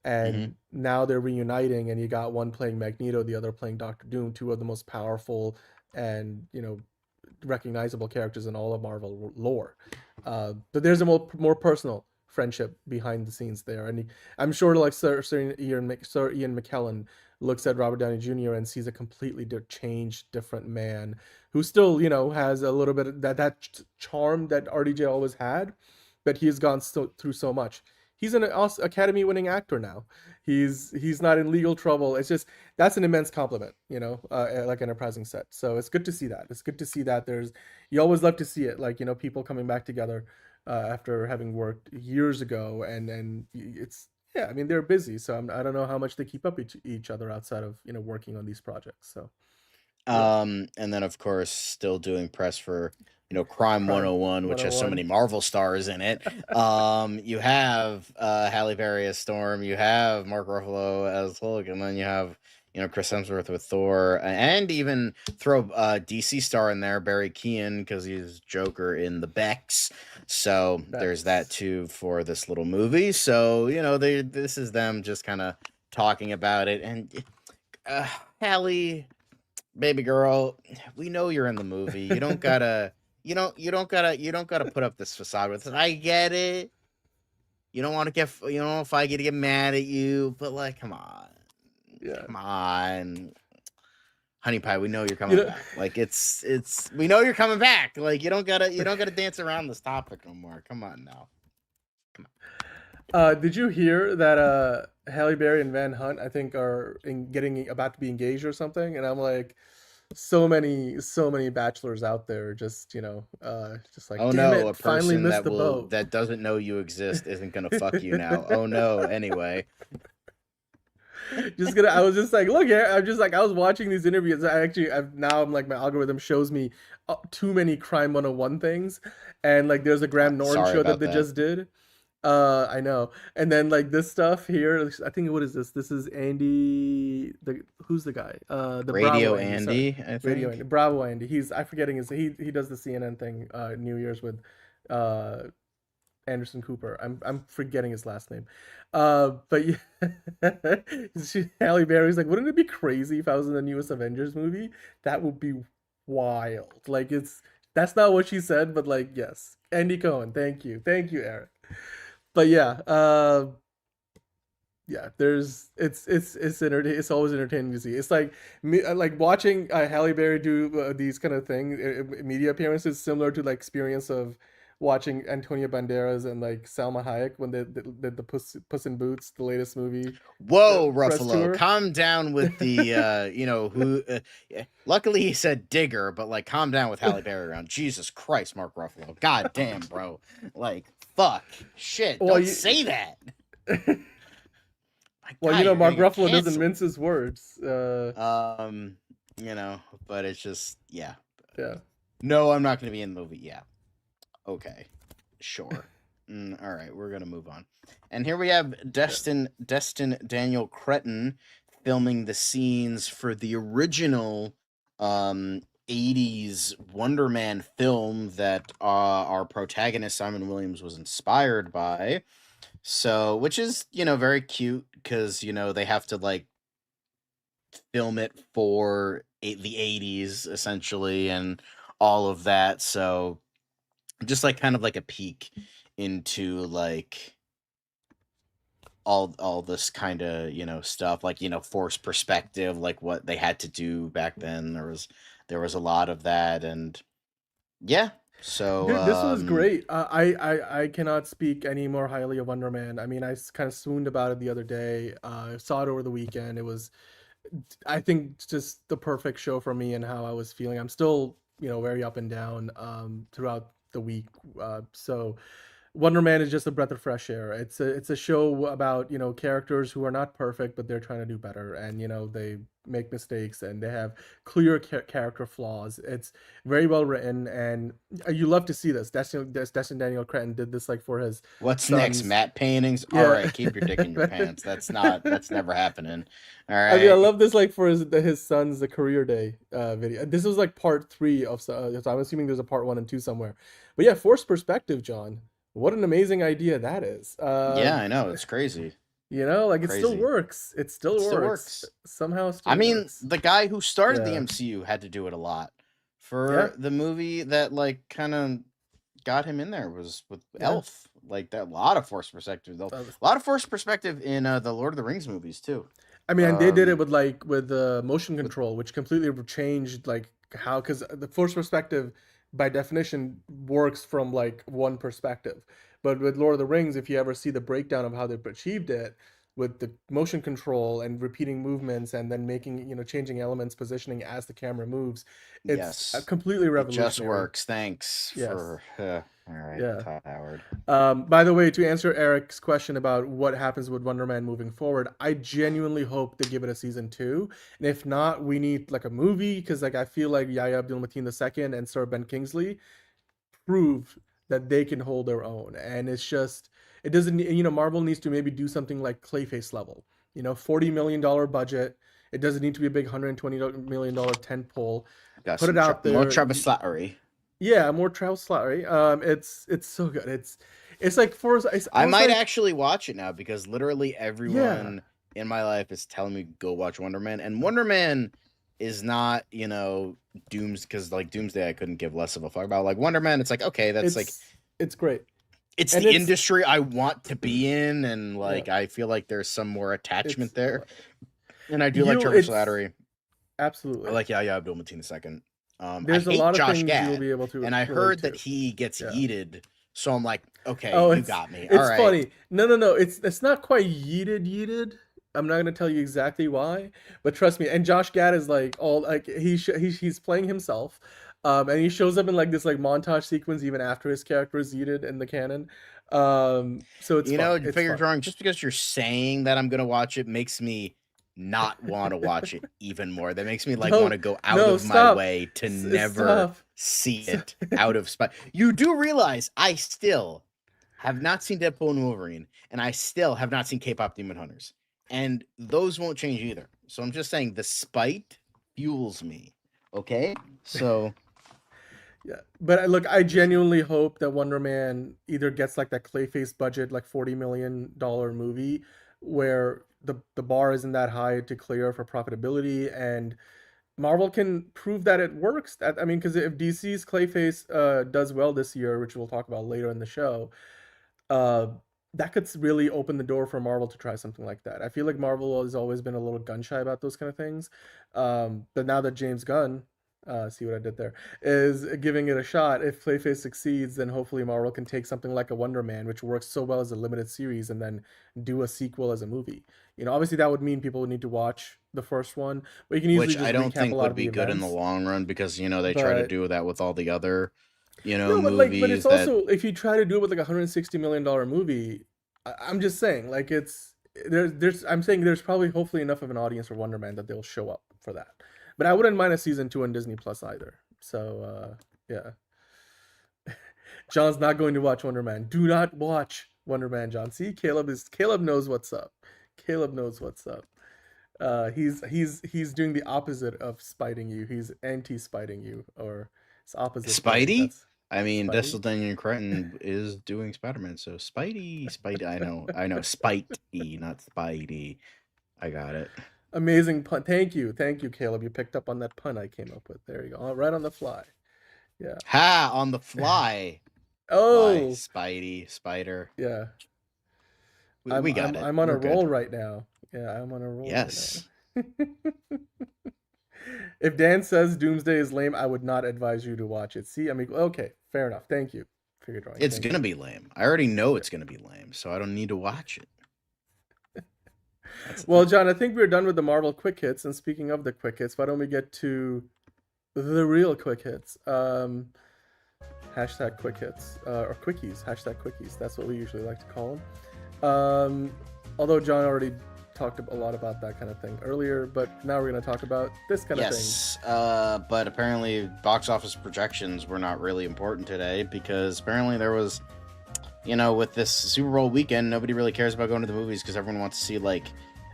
[SPEAKER 4] and now they're reuniting, and you got one playing Magneto, the other playing Doctor Doom, two of the most powerful and recognizable characters in all of Marvel lore. But there's a more personal friendship behind the scenes there, and I'm sure like Sir Ian McKellen looks at Robert Downey Jr. and sees a completely changed, different man who still has a little bit of that charm that RDJ always had, but he's gone through so much. He's an Academy-winning actor now. He's not in legal trouble. It's just, that's an immense compliment, like Enterprising set. So it's good to see that. It's good to see that you always love to see it, like, people coming back together after having worked years ago, and it's, yeah, I mean, they're busy, so I don't know how much they keep up each other outside of working on these projects. So
[SPEAKER 1] and then of course still doing press for Crime 101, which has so many Marvel stars in it. You have Halle Berry as Storm, you have Mark Ruffalo as Hulk, and then you have Chris Hemsworth with Thor, and even throw DC star in there, Barry Keoghan, because he's Joker in the Becks. So there's that too for this little movie. So this is them just kind of talking about it, and Halle, baby girl, we know you're in the movie. You don't gotta. You don't gotta put up this facade with us. I get it. You don't want to get, if I get mad at you, but like, come on.
[SPEAKER 4] Yeah.
[SPEAKER 1] Come on. Honey Pie, we know you're coming back. Like it's we know you're coming back. Like you don't gotta dance around this topic no more. Come on now. Come
[SPEAKER 4] on. Did you hear that Halle Berry and Van Hunt, I think, are about to be engaged or something? And I'm like, so many bachelors out there just just like,
[SPEAKER 1] oh
[SPEAKER 4] damn
[SPEAKER 1] no,
[SPEAKER 4] it, finally missed the boat.
[SPEAKER 1] That doesn't know you exist isn't gonna fuck you now. Oh no. Anyway,
[SPEAKER 4] I was just like, look here, I was watching these interviews. I'm like, my algorithm shows me too many Crime 101 things, and like there's a Graham Norton show that they just did. I know. And then like this stuff here, I think, what is this? This is Andy, who's the guy? The
[SPEAKER 1] Radio
[SPEAKER 4] Bravo
[SPEAKER 1] Andy, I think.
[SPEAKER 4] Radio Andy. Bravo Andy. I'm forgetting he does the CNN thing, New Year's with Anderson Cooper. I'm forgetting his last name. But yeah, Halle Berry's like, wouldn't it be crazy if I was in the newest Avengers movie? That would be wild. Like that's not what she said, but like, yes. Andy Cohen, thank you, Eric. But yeah, it's always entertaining to see. It's like watching Halle Berry do these kind of things, media appearances, similar to like experience of watching Antonio Banderas and like Salma Hayek when they did the Puss in Boots, the latest movie.
[SPEAKER 1] Whoa, Ruffalo, calm down with the luckily he said digger, but like calm down with Halle Berry around. Jesus Christ, Mark Ruffalo. God damn, bro. Like, fuck. Shit. Don't say that.
[SPEAKER 4] Well, Mark Ruffalo doesn't mince his words.
[SPEAKER 1] But it's just, yeah.
[SPEAKER 4] Yeah.
[SPEAKER 1] No, I'm not going to be in the movie. Yeah. Okay. Sure. All right, we're going to move on. And here we have Destin Daniel Cretton filming the scenes for the original '80s Wonder Man film that our protagonist Simon Williams was inspired by. So, which is, very cute because, they have to like film it for the '80s essentially and all of that. So, just like kind of like a peek into like all this kind of stuff, like forced perspective, like what they had to do back then. There was a lot of that, and yeah. So
[SPEAKER 4] Dude, this was great. I cannot speak any more highly of Wonder Man. I mean, I kind of swooned about it the other day. I saw it over the weekend. It was, I think, just the perfect show for me and how I was feeling. I'm still, very up and down throughout the week. So Wonder Man is just a breath of fresh air. It's a show about, characters who are not perfect, but they're trying to do better, and they make mistakes and they have clear character flaws. It's very well written, and you love to see this. Destin Daniel Cretton did this like for his
[SPEAKER 1] what's next?
[SPEAKER 4] sons.
[SPEAKER 1] Matte paintings?
[SPEAKER 4] Yeah.
[SPEAKER 1] All right, keep your dick in your pants. That's never happening. All
[SPEAKER 4] I mean, I
[SPEAKER 1] right.
[SPEAKER 4] love this like for his son's the career day video. This was like part 3 of. So I'm assuming there's a part 1 and 2 somewhere. But yeah, forced perspective, John. What an amazing idea that is.
[SPEAKER 1] Yeah, I know, it's crazy.
[SPEAKER 4] Like it still
[SPEAKER 1] Crazy.
[SPEAKER 4] works. It still
[SPEAKER 1] It still
[SPEAKER 4] works.
[SPEAKER 1] works.
[SPEAKER 4] Somehow it
[SPEAKER 1] I
[SPEAKER 4] still
[SPEAKER 1] mean,
[SPEAKER 4] works.
[SPEAKER 1] the guy who started the
[SPEAKER 4] Yeah.
[SPEAKER 1] MCU had to do it a lot. For
[SPEAKER 4] Yeah.
[SPEAKER 1] the movie that like kind of got him in there was with
[SPEAKER 4] Yeah.
[SPEAKER 1] Elf. Like that, a lot of forced perspective. A lot of forced perspective in the Lord of the Rings movies too.
[SPEAKER 4] I mean, and they did it
[SPEAKER 1] Um,
[SPEAKER 4] with motion control, which completely changed like how, because the forced perspective by definition works from like one perspective. But with Lord of the Rings, if you ever see the breakdown of how they've achieved it with the motion control and repeating movements and then making, changing elements, positioning as the camera moves, it's
[SPEAKER 1] yes,
[SPEAKER 4] completely
[SPEAKER 1] it just
[SPEAKER 4] revolutionary.
[SPEAKER 1] works. Thanks
[SPEAKER 4] Yes.
[SPEAKER 1] for all right,
[SPEAKER 4] Yeah.
[SPEAKER 1] Todd Howard.
[SPEAKER 4] By the way, to answer Eric's question about what happens with Wonder Man moving forward, I genuinely hope they give it a season 2. And if not, we need like a movie, because like I feel like Yahya Abdul-Mateen II and Sir Ben Kingsley proved that they can hold their own. And it's just, it doesn't, Marvel needs to maybe do something like Clayface level, $40 million budget. It doesn't need to be a big $120 million tent pole.
[SPEAKER 1] Got
[SPEAKER 4] Put
[SPEAKER 1] some
[SPEAKER 4] it out there.
[SPEAKER 1] more Travis Slattery.
[SPEAKER 4] Yeah, more Travis Slattery. It's so good. It's like
[SPEAKER 1] I might
[SPEAKER 4] like,
[SPEAKER 1] actually watch it now because literally everyone in my life is telling me go watch Wonder Man, and Wonder Man is not because like Doomsday I couldn't give less of a fuck about. Like Wonder Man, it's like okay, that's
[SPEAKER 4] it's great.
[SPEAKER 1] It's
[SPEAKER 4] And
[SPEAKER 1] the
[SPEAKER 4] it's-
[SPEAKER 1] industry I want to be in, and like I feel like there's some more attachment
[SPEAKER 4] It's-
[SPEAKER 1] there, and I do like Travis
[SPEAKER 4] it's-
[SPEAKER 1] Slattery.
[SPEAKER 4] Absolutely.
[SPEAKER 1] I like Yahya Abdul-Mateen II.
[SPEAKER 4] There's
[SPEAKER 1] I
[SPEAKER 4] a
[SPEAKER 1] hate
[SPEAKER 4] lot of
[SPEAKER 1] Josh
[SPEAKER 4] things
[SPEAKER 1] Gad,
[SPEAKER 4] you'll be able to.
[SPEAKER 1] and I
[SPEAKER 4] relate
[SPEAKER 1] heard
[SPEAKER 4] to.
[SPEAKER 1] that he gets
[SPEAKER 4] Yeah.
[SPEAKER 1] yeeted, so I'm like, okay,
[SPEAKER 4] Oh,
[SPEAKER 1] you
[SPEAKER 4] it's
[SPEAKER 1] got me.
[SPEAKER 4] It's
[SPEAKER 1] All right.
[SPEAKER 4] funny. No. It's not quite yeeted. I'm not gonna tell you exactly why, but trust me. And Josh Gad is like all like he's playing himself, and he shows up in like this like montage sequence even after his character is yeeted in the canon. So it's fun. It's
[SPEAKER 1] figure
[SPEAKER 4] fun.
[SPEAKER 1] drawing. Just because you're saying that I'm gonna watch it makes me not want to watch it even more. That makes me like
[SPEAKER 4] No,
[SPEAKER 1] want to go out
[SPEAKER 4] no,
[SPEAKER 1] of my
[SPEAKER 4] stop.
[SPEAKER 1] way to
[SPEAKER 4] S-
[SPEAKER 1] never
[SPEAKER 4] stop.
[SPEAKER 1] see it out of spite. You do realize I still have not seen Deadpool and Wolverine, and I still have not seen K-pop Demon Hunters, and those won't change either. So I'm just saying the spite fuels me. Okay, so
[SPEAKER 4] Yeah, but look, I genuinely hope that Wonder Man either gets like that Clayface budget, like $40 million movie, where the bar isn't that high to clear for profitability, and Marvel can prove that it works. That I mean, because if DC's Clayface does well this year, which we'll talk about later in the show, that could really open the door for Marvel to try something like that. I feel like Marvel has always been a little gun shy about those kind of things, but now that James Gunn, see what I did there, is giving it a shot. If Clayface succeeds, then hopefully Marvel can take something like a Wonder Man, which works so well as a limited series, and then do a sequel as a movie. Obviously that would mean people would need to watch the first one, but you can easily
[SPEAKER 1] which
[SPEAKER 4] just
[SPEAKER 1] I don't
[SPEAKER 4] recap
[SPEAKER 1] think
[SPEAKER 4] a lot
[SPEAKER 1] would
[SPEAKER 4] of
[SPEAKER 1] be
[SPEAKER 4] the
[SPEAKER 1] good in the
[SPEAKER 4] events.
[SPEAKER 1] long run because they try to
[SPEAKER 4] But-
[SPEAKER 1] do that with all the other
[SPEAKER 4] No, but
[SPEAKER 1] movies
[SPEAKER 4] but it's
[SPEAKER 1] that
[SPEAKER 4] also if you try to do it with like $160 million movie, I'm just saying like I'm saying there's probably hopefully enough of an audience for Wonder Man that they'll show up for that. But I wouldn't mind a season 2 on Disney Plus either. So yeah. John's not going to watch Wonder Man. Do not watch Wonder Man, John. See, Caleb knows what's up. Caleb knows what's up. He's doing the opposite of spiting you. He's anti-spiting you, or it's opposite.
[SPEAKER 1] Spidey?
[SPEAKER 4] That's
[SPEAKER 1] I mean,
[SPEAKER 4] Spidey?
[SPEAKER 1] Daniel Cretton is doing Spider-Man, so Spidey. I know, Spidey, not Spidey. I got it.
[SPEAKER 4] Amazing pun. Thank you, Caleb. You picked up on that pun I came up with. There you go. Right on the fly. Yeah.
[SPEAKER 1] Ha! On the fly.
[SPEAKER 4] Oh,
[SPEAKER 1] Spidey, Spider.
[SPEAKER 4] yeah.
[SPEAKER 1] We got it.
[SPEAKER 4] I'm on
[SPEAKER 1] We're
[SPEAKER 4] a roll
[SPEAKER 1] good.
[SPEAKER 4] right now. Yeah, I'm on a roll.
[SPEAKER 1] Yes.
[SPEAKER 4] Right now. If Dan says Doomsday is lame, I would not advise you to watch it. See, I mean, okay, fair enough. Thank you for your drawing.
[SPEAKER 1] It's gonna be lame. I already know it's gonna be lame, so I don't need to watch it.
[SPEAKER 4] Well, John, I think we're done with the Marvel quick hits. And speaking of the quick hits, why don't we get to the real quick hits? Hashtag quick hits or quickies. Hashtag quickies. That's what we usually like to call them. Although John already talked a lot about that kind of thing earlier, but now we're going to talk about this kind of thing.
[SPEAKER 1] Yes, but apparently box office projections were not really important today because apparently there was, with this Super Bowl weekend, nobody really cares about going to the movies because everyone wants to see like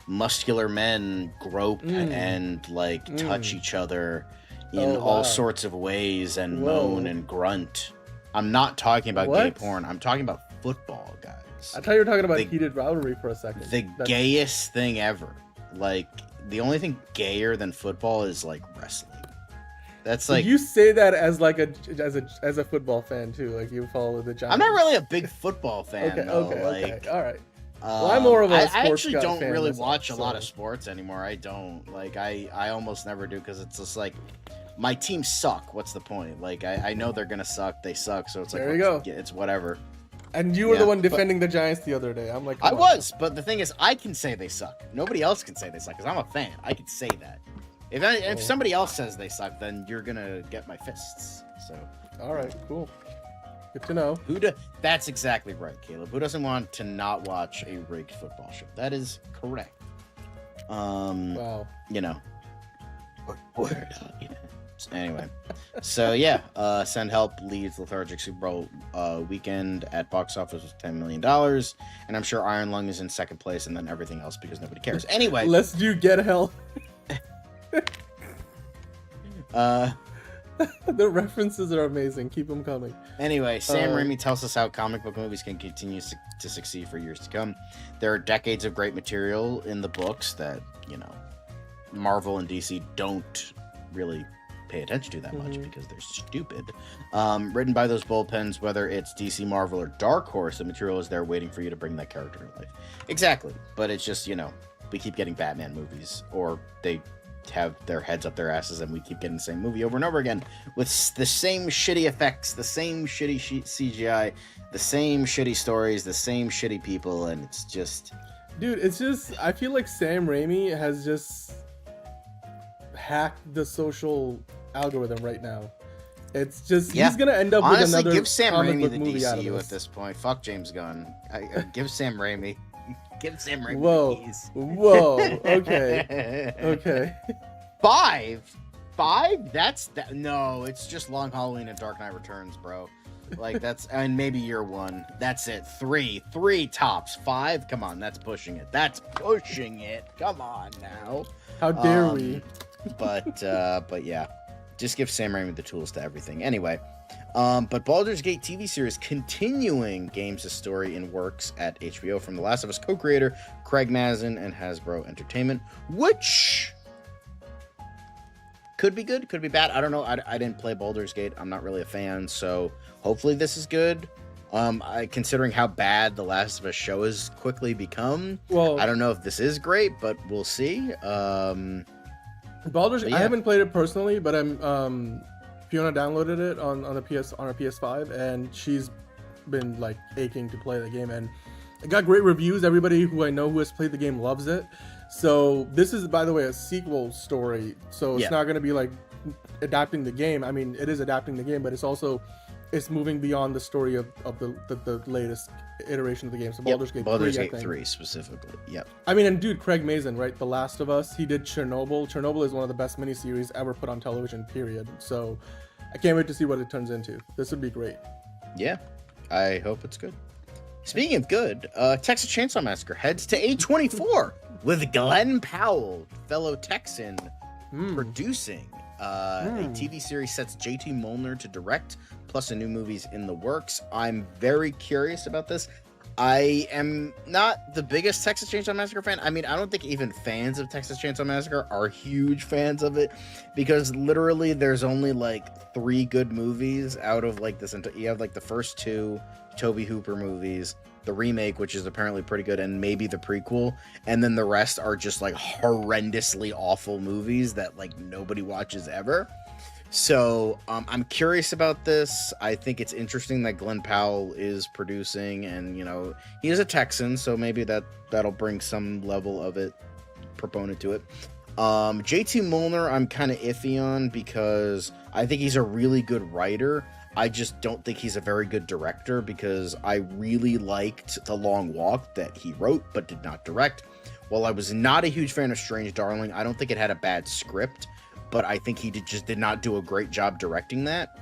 [SPEAKER 1] muscular men grope and like touch each other in all sorts of ways and moan and grunt. I'm not talking about gay porn. I'm talking about football, guys.
[SPEAKER 4] I thought you were talking about heated rivalry for a second.
[SPEAKER 1] The gayest thing ever. Like, the only thing gayer than football is like wrestling. That's like,
[SPEAKER 4] you say that as like as a football fan too, like you follow the Giants.
[SPEAKER 1] I'm not really a big football fan.
[SPEAKER 4] Okay, all right. Well, I'm more of a sports
[SPEAKER 1] I actually
[SPEAKER 4] guy
[SPEAKER 1] don't
[SPEAKER 4] fan
[SPEAKER 1] really
[SPEAKER 4] myself,
[SPEAKER 1] watch a lot of sports anymore. I don't like. I almost never do because it's just like my teams suck. What's the point? Like I know they're gonna suck. They suck. So it's like
[SPEAKER 4] there you go.
[SPEAKER 1] It's whatever.
[SPEAKER 4] And you were the one defending the Giants the other day. I'm like,
[SPEAKER 1] I was, but the thing is, I can say they suck. Nobody else can say they suck because I'm a fan. I can say that. If somebody else says they suck, then you're gonna get my fists. So.
[SPEAKER 4] All right, cool. Good to know.
[SPEAKER 1] That's exactly right, Caleb. Who doesn't want to not watch a rigged football show? That is correct.
[SPEAKER 4] Wow.
[SPEAKER 1] Word. Anyway, so yeah, Send Help leads lethargic Super Bowl weekend at box office with $10 million, and I'm sure Iron Lung is in second place, and then everything else because nobody cares. Anyway,
[SPEAKER 4] let's do Get Help. The references are amazing. Keep them coming.
[SPEAKER 1] Anyway, Sam Raimi tells us how comic book movies can continue to succeed for years to come. There are decades of great material in the books that, Marvel and DC don't really pay attention to that much because they're stupid. Written by those bullpens, whether it's DC, Marvel, or Dark Horse, the material is there waiting for you to bring that character to life. Exactly. But it's just, we keep getting Batman movies, or they have their heads up their asses and we keep getting the same movie over and over again with the same shitty effects, the same shitty CGI, the same shitty stories, the same shitty people, and it's just...
[SPEAKER 4] Dude, it's just... I feel like Sam Raimi has just hacked the social algorithm right now. It's just... He's gonna end up with another
[SPEAKER 1] give Sam Raimi the
[SPEAKER 4] movie
[SPEAKER 1] DCU at this point. Fuck James Gunn. Give Sam Raimi... Give Sam Raimi the keys.
[SPEAKER 4] Whoa. Okay. Okay.
[SPEAKER 1] 5? That's that. No, it's just Long Halloween and Dark Knight Returns, bro. Like and maybe year 1. That's it. 3 tops. 5. Come on, that's pushing it. Come on now.
[SPEAKER 4] How dare we?
[SPEAKER 1] But yeah, just give Sam Raimi the tools to everything. Anyway. But Baldur's Gate TV series continuing Games' story in works at HBO from The Last of Us co-creator Craig Mazin and Hasbro Entertainment, which could be good, could be bad. I don't know. I didn't play Baldur's Gate. I'm not really a fan, so hopefully this is good. Considering how bad The Last of Us show has quickly become, I don't know if this is great, but we'll see.
[SPEAKER 4] Baldur's. Yeah. I haven't played it personally, but Fiona downloaded it on her PS5, and she's been like aching to play the game, and it got great reviews. Everybody who I know who has played the game loves it. So this is, by the way, a sequel story, so it's not going to be like adapting the game. I mean, it is adapting the game, but it's moving beyond the story of the latest iteration of the game. So Baldur's Gate
[SPEAKER 1] 3 specifically. Yep.
[SPEAKER 4] I mean, and dude, Craig Mazin, right? The Last of Us. He did Chernobyl. Chernobyl is one of the best miniseries ever put on television, period. So I can't wait to see what it turns into. This would be great.
[SPEAKER 1] Yeah, I hope it's good. Speaking of good, Texas Chainsaw Massacre heads to A24 with Glenn Powell, fellow Texan, producing. A TV series sets JT Molnar to direct, plus a new movie's in the works. I'm very curious about this. I am not the biggest Texas Chainsaw Massacre fan. I mean, I don't think even fans of Texas Chainsaw Massacre are huge fans of it, because literally there's only like 3 good movies out of like this. You have like the first 2 Tobe Hooper movies, the remake, which is apparently pretty good, and maybe the prequel, and then the rest are just like horrendously awful movies that like nobody watches ever. So I'm curious about this. I think it's interesting that Glenn Powell is producing, and you know, he is a Texan, so maybe that'll bring some level of it proponent to it. JT Molnar I'm kind of iffy on, because I think he's a really good writer. I just don't think he's a very good director, because I really liked The Long Walk that he wrote but did not direct. While I was not a huge fan of Strange Darling, I don't think it had a bad script, but I think he just did not do a great job directing that.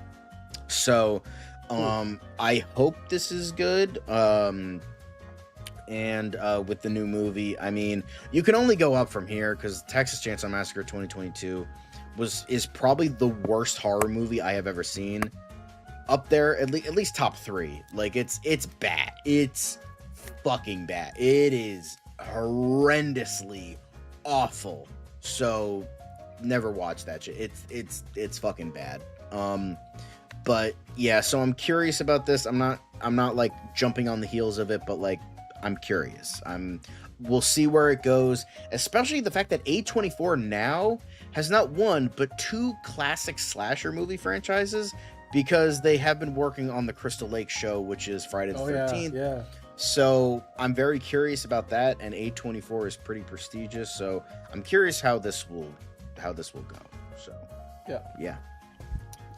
[SPEAKER 1] So I hope this is good. And with the new movie, I mean, you can only go up from here, because Texas Chainsaw Massacre 2022 is probably the worst horror movie I have ever seen. Up there, at least top 3. Like, it's bad. It's fucking bad. It is horrendously awful. So never watch that shit. It's fucking bad. But yeah, so I'm curious about this. I'm not like jumping on the heels of it, but like I'm curious. We'll see where it goes, especially the fact that A24 now has not 1 but 2 classic slasher movie franchises, because they have been working on the Crystal Lake show, which is Friday the 13th.
[SPEAKER 4] Yeah.
[SPEAKER 1] So I'm very curious about that, and A24 is pretty prestigious, so I'm curious how this will go. So yeah.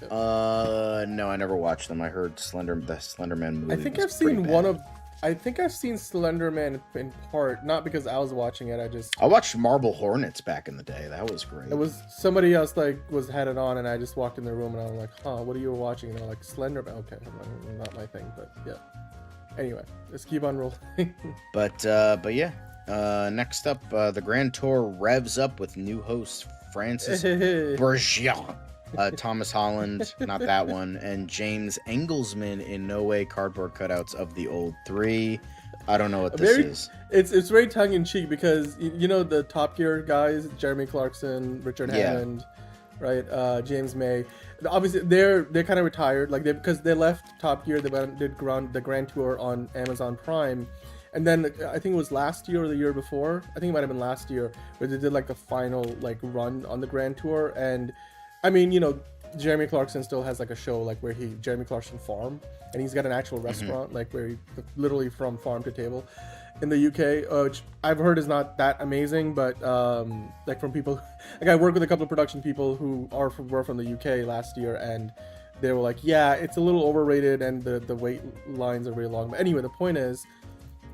[SPEAKER 1] No, I never watched them. I heard the Slenderman movie.
[SPEAKER 4] I think I've seen Slenderman in part, not because I was watching it.
[SPEAKER 1] I watched Marble Hornets back in the day. That was great.
[SPEAKER 4] It was somebody else had it on, and I just walked in the room and I'm like, what are you watching? And they're like, Slenderman. Okay, not my thing, but yeah. Anyway, let's keep on rolling.
[SPEAKER 1] But yeah. Next up, the Grand Tour revs up with new host Francis Bergeron. Thomas Holland, not that one, and James Engelsman in No Way cardboard cutouts of the old 3. I don't know what this is.
[SPEAKER 4] It's very tongue in cheek, because you know the Top Gear guys, Jeremy Clarkson, Richard Hammond, right? James May. Obviously, they're kind of retired, like because they left Top Gear. They did the Grand Tour on Amazon Prime. And then I think it was last year or the year before. I think it might have been last year, where they did like the final like run on the Grand Tour. And I mean, you know, Jeremy Clarkson still has like a show like where Jeremy Clarkson Farm, and he's got an actual restaurant like where he literally from farm to table in the UK, which I've heard is not that amazing, but like from people, like I work with a couple of production people who were from the UK last year, and they were like, yeah, it's a little overrated and the wait lines are really long. But anyway, the point is,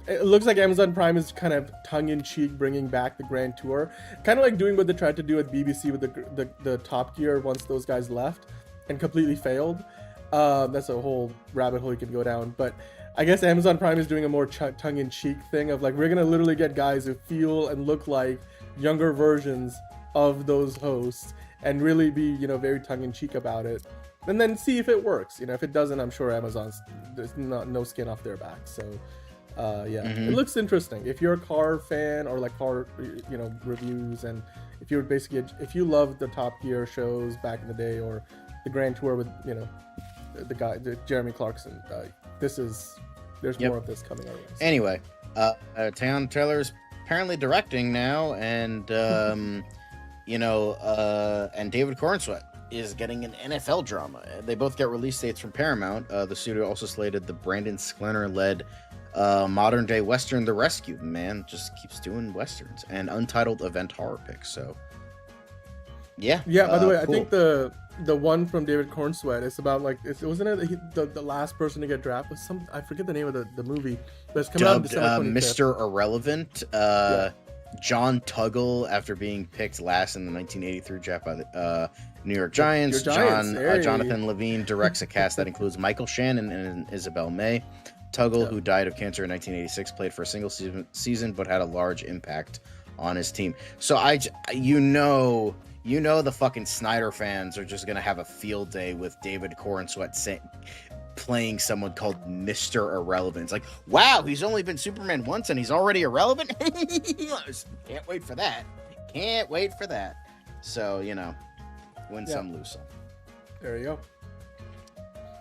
[SPEAKER 4] it looks like Amazon Prime is kind of tongue-in-cheek bringing back the Grand Tour, kind of like doing what they tried to do at BBC with the Top Gear once those guys left, and completely failed. That's a whole rabbit hole you could go down. But I guess Amazon Prime is doing a more tongue-in-cheek thing of like, we're gonna literally get guys who feel and look like younger versions of those hosts, and really be, you know, very tongue-in-cheek about it, and then see if it works. You know, if it doesn't, I'm sure there's no skin off their back. So. It looks interesting. If you're a car fan or like car, you know, reviews, and if you love the Top Gear shows back in the day, or the Grand Tour with, you know, the Jeremy Clarkson, there's more of this coming out.
[SPEAKER 1] Anyway, Teyana Taylor's apparently directing now, and you know, and David Cornsweet is getting an NFL drama. They both get release dates from Paramount. The studio also slated the Brandon Sklenar-led modern day Western The Rescue. Man just keeps doing Westerns and untitled event horror picks. So yeah.
[SPEAKER 4] By the way,
[SPEAKER 1] cool.
[SPEAKER 4] I think the one from David Cornsweet is about like, wasn't it the last person to get drafted? I forget the name of the movie, but it's coming out December 25th.
[SPEAKER 1] Mr. Irrelevant. John Tuggle, after being picked last in the 1983 draft by the New York Giants. Jonathan Levine directs a cast that includes Michael Shannon and Isabel May. Tuggle, who died of cancer in 1986, played for a single season but had a large impact on his team. So you know the fucking Snyder fans are just gonna have a field day with David Corenswet playing someone called Mr. Irrelevant. It's like, wow, he's only been Superman once and he's already irrelevant. Can't wait for that. Can't wait for that. So, you know, win some, lose some.
[SPEAKER 4] There you go.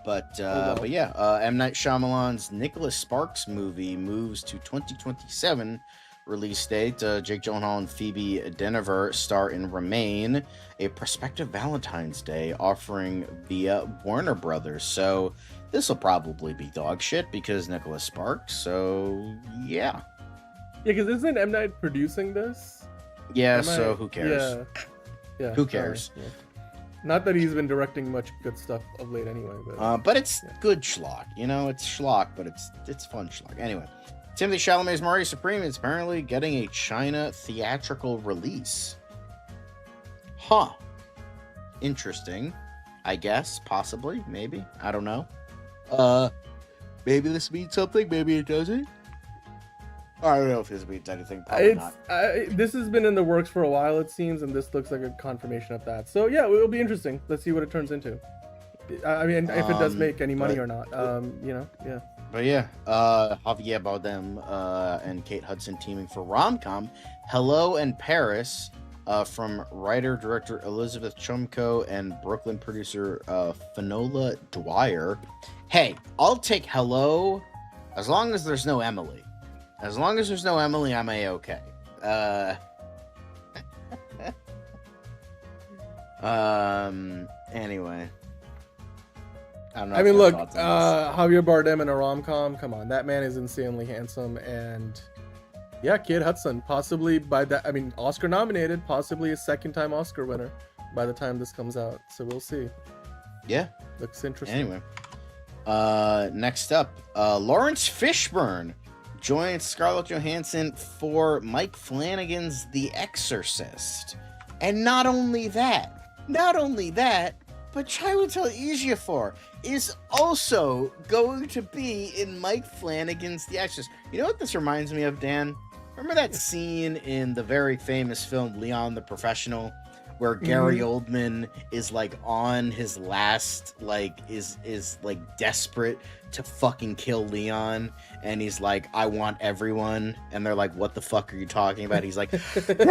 [SPEAKER 1] But yeah, M. Night Shyamalan's Nicholas Sparks movie moves to 2027 release date. Jake Gyllenhaal and Phoebe Dynevor star in Remain, a prospective Valentine's Day offering via Warner Brothers. So this will probably be dog shit because Nicholas Sparks. So yeah.
[SPEAKER 4] Yeah, because isn't M. Night producing this?
[SPEAKER 1] Yeah, so who cares?
[SPEAKER 4] Yeah.
[SPEAKER 1] Who cares?
[SPEAKER 4] Yeah. Not that he's been directing much good stuff of late anyway.
[SPEAKER 1] But it's good schlock. You know, it's schlock, but it's fun schlock. Anyway, Timothy Chalamet's Marty Supreme is apparently getting a China theatrical release. Huh. Interesting. I guess. Possibly. Maybe. I don't know. Maybe this means something. Maybe it doesn't. I don't know if this means anything. Probably not.
[SPEAKER 4] This has been in the works for a while, it seems, and this looks like a confirmation of that. So yeah, it'll be interesting. Let's see what it turns into. I mean, if it does make any money or not. You know, yeah.
[SPEAKER 1] But yeah, Javier Bardem and Kate Hudson teaming for rom-com Hello and Paris from writer-director Elizabeth Chumko and Brooklyn producer Finola Dwyer. Hey, I'll take Hello as long as there's no Emily. As long as there's no Emily, I'm A-okay. Anyway.
[SPEAKER 4] I mean, look, Javier Bardem in a rom-com, come on, that man is insanely handsome, and yeah, Kate Hudson, possibly Oscar nominated, possibly a second-time Oscar winner by the time this comes out, so we'll see.
[SPEAKER 1] Yeah.
[SPEAKER 4] Looks interesting.
[SPEAKER 1] Anyway. Next up, Lawrence Fishburne joins Scarlett Johansson for Mike Flanagan's The Exorcist. And not only that, but Chiwetel Ejiofor is also going to be in Mike Flanagan's The Exorcist. You know what this reminds me of, Dan? Remember that scene in the very famous film Leon the Professional, where Gary Oldman is like on his last, like, is like desperate to fucking kill Leon, and he's like, I want everyone, and they're like, what the fuck are you talking about? He's like, everyone!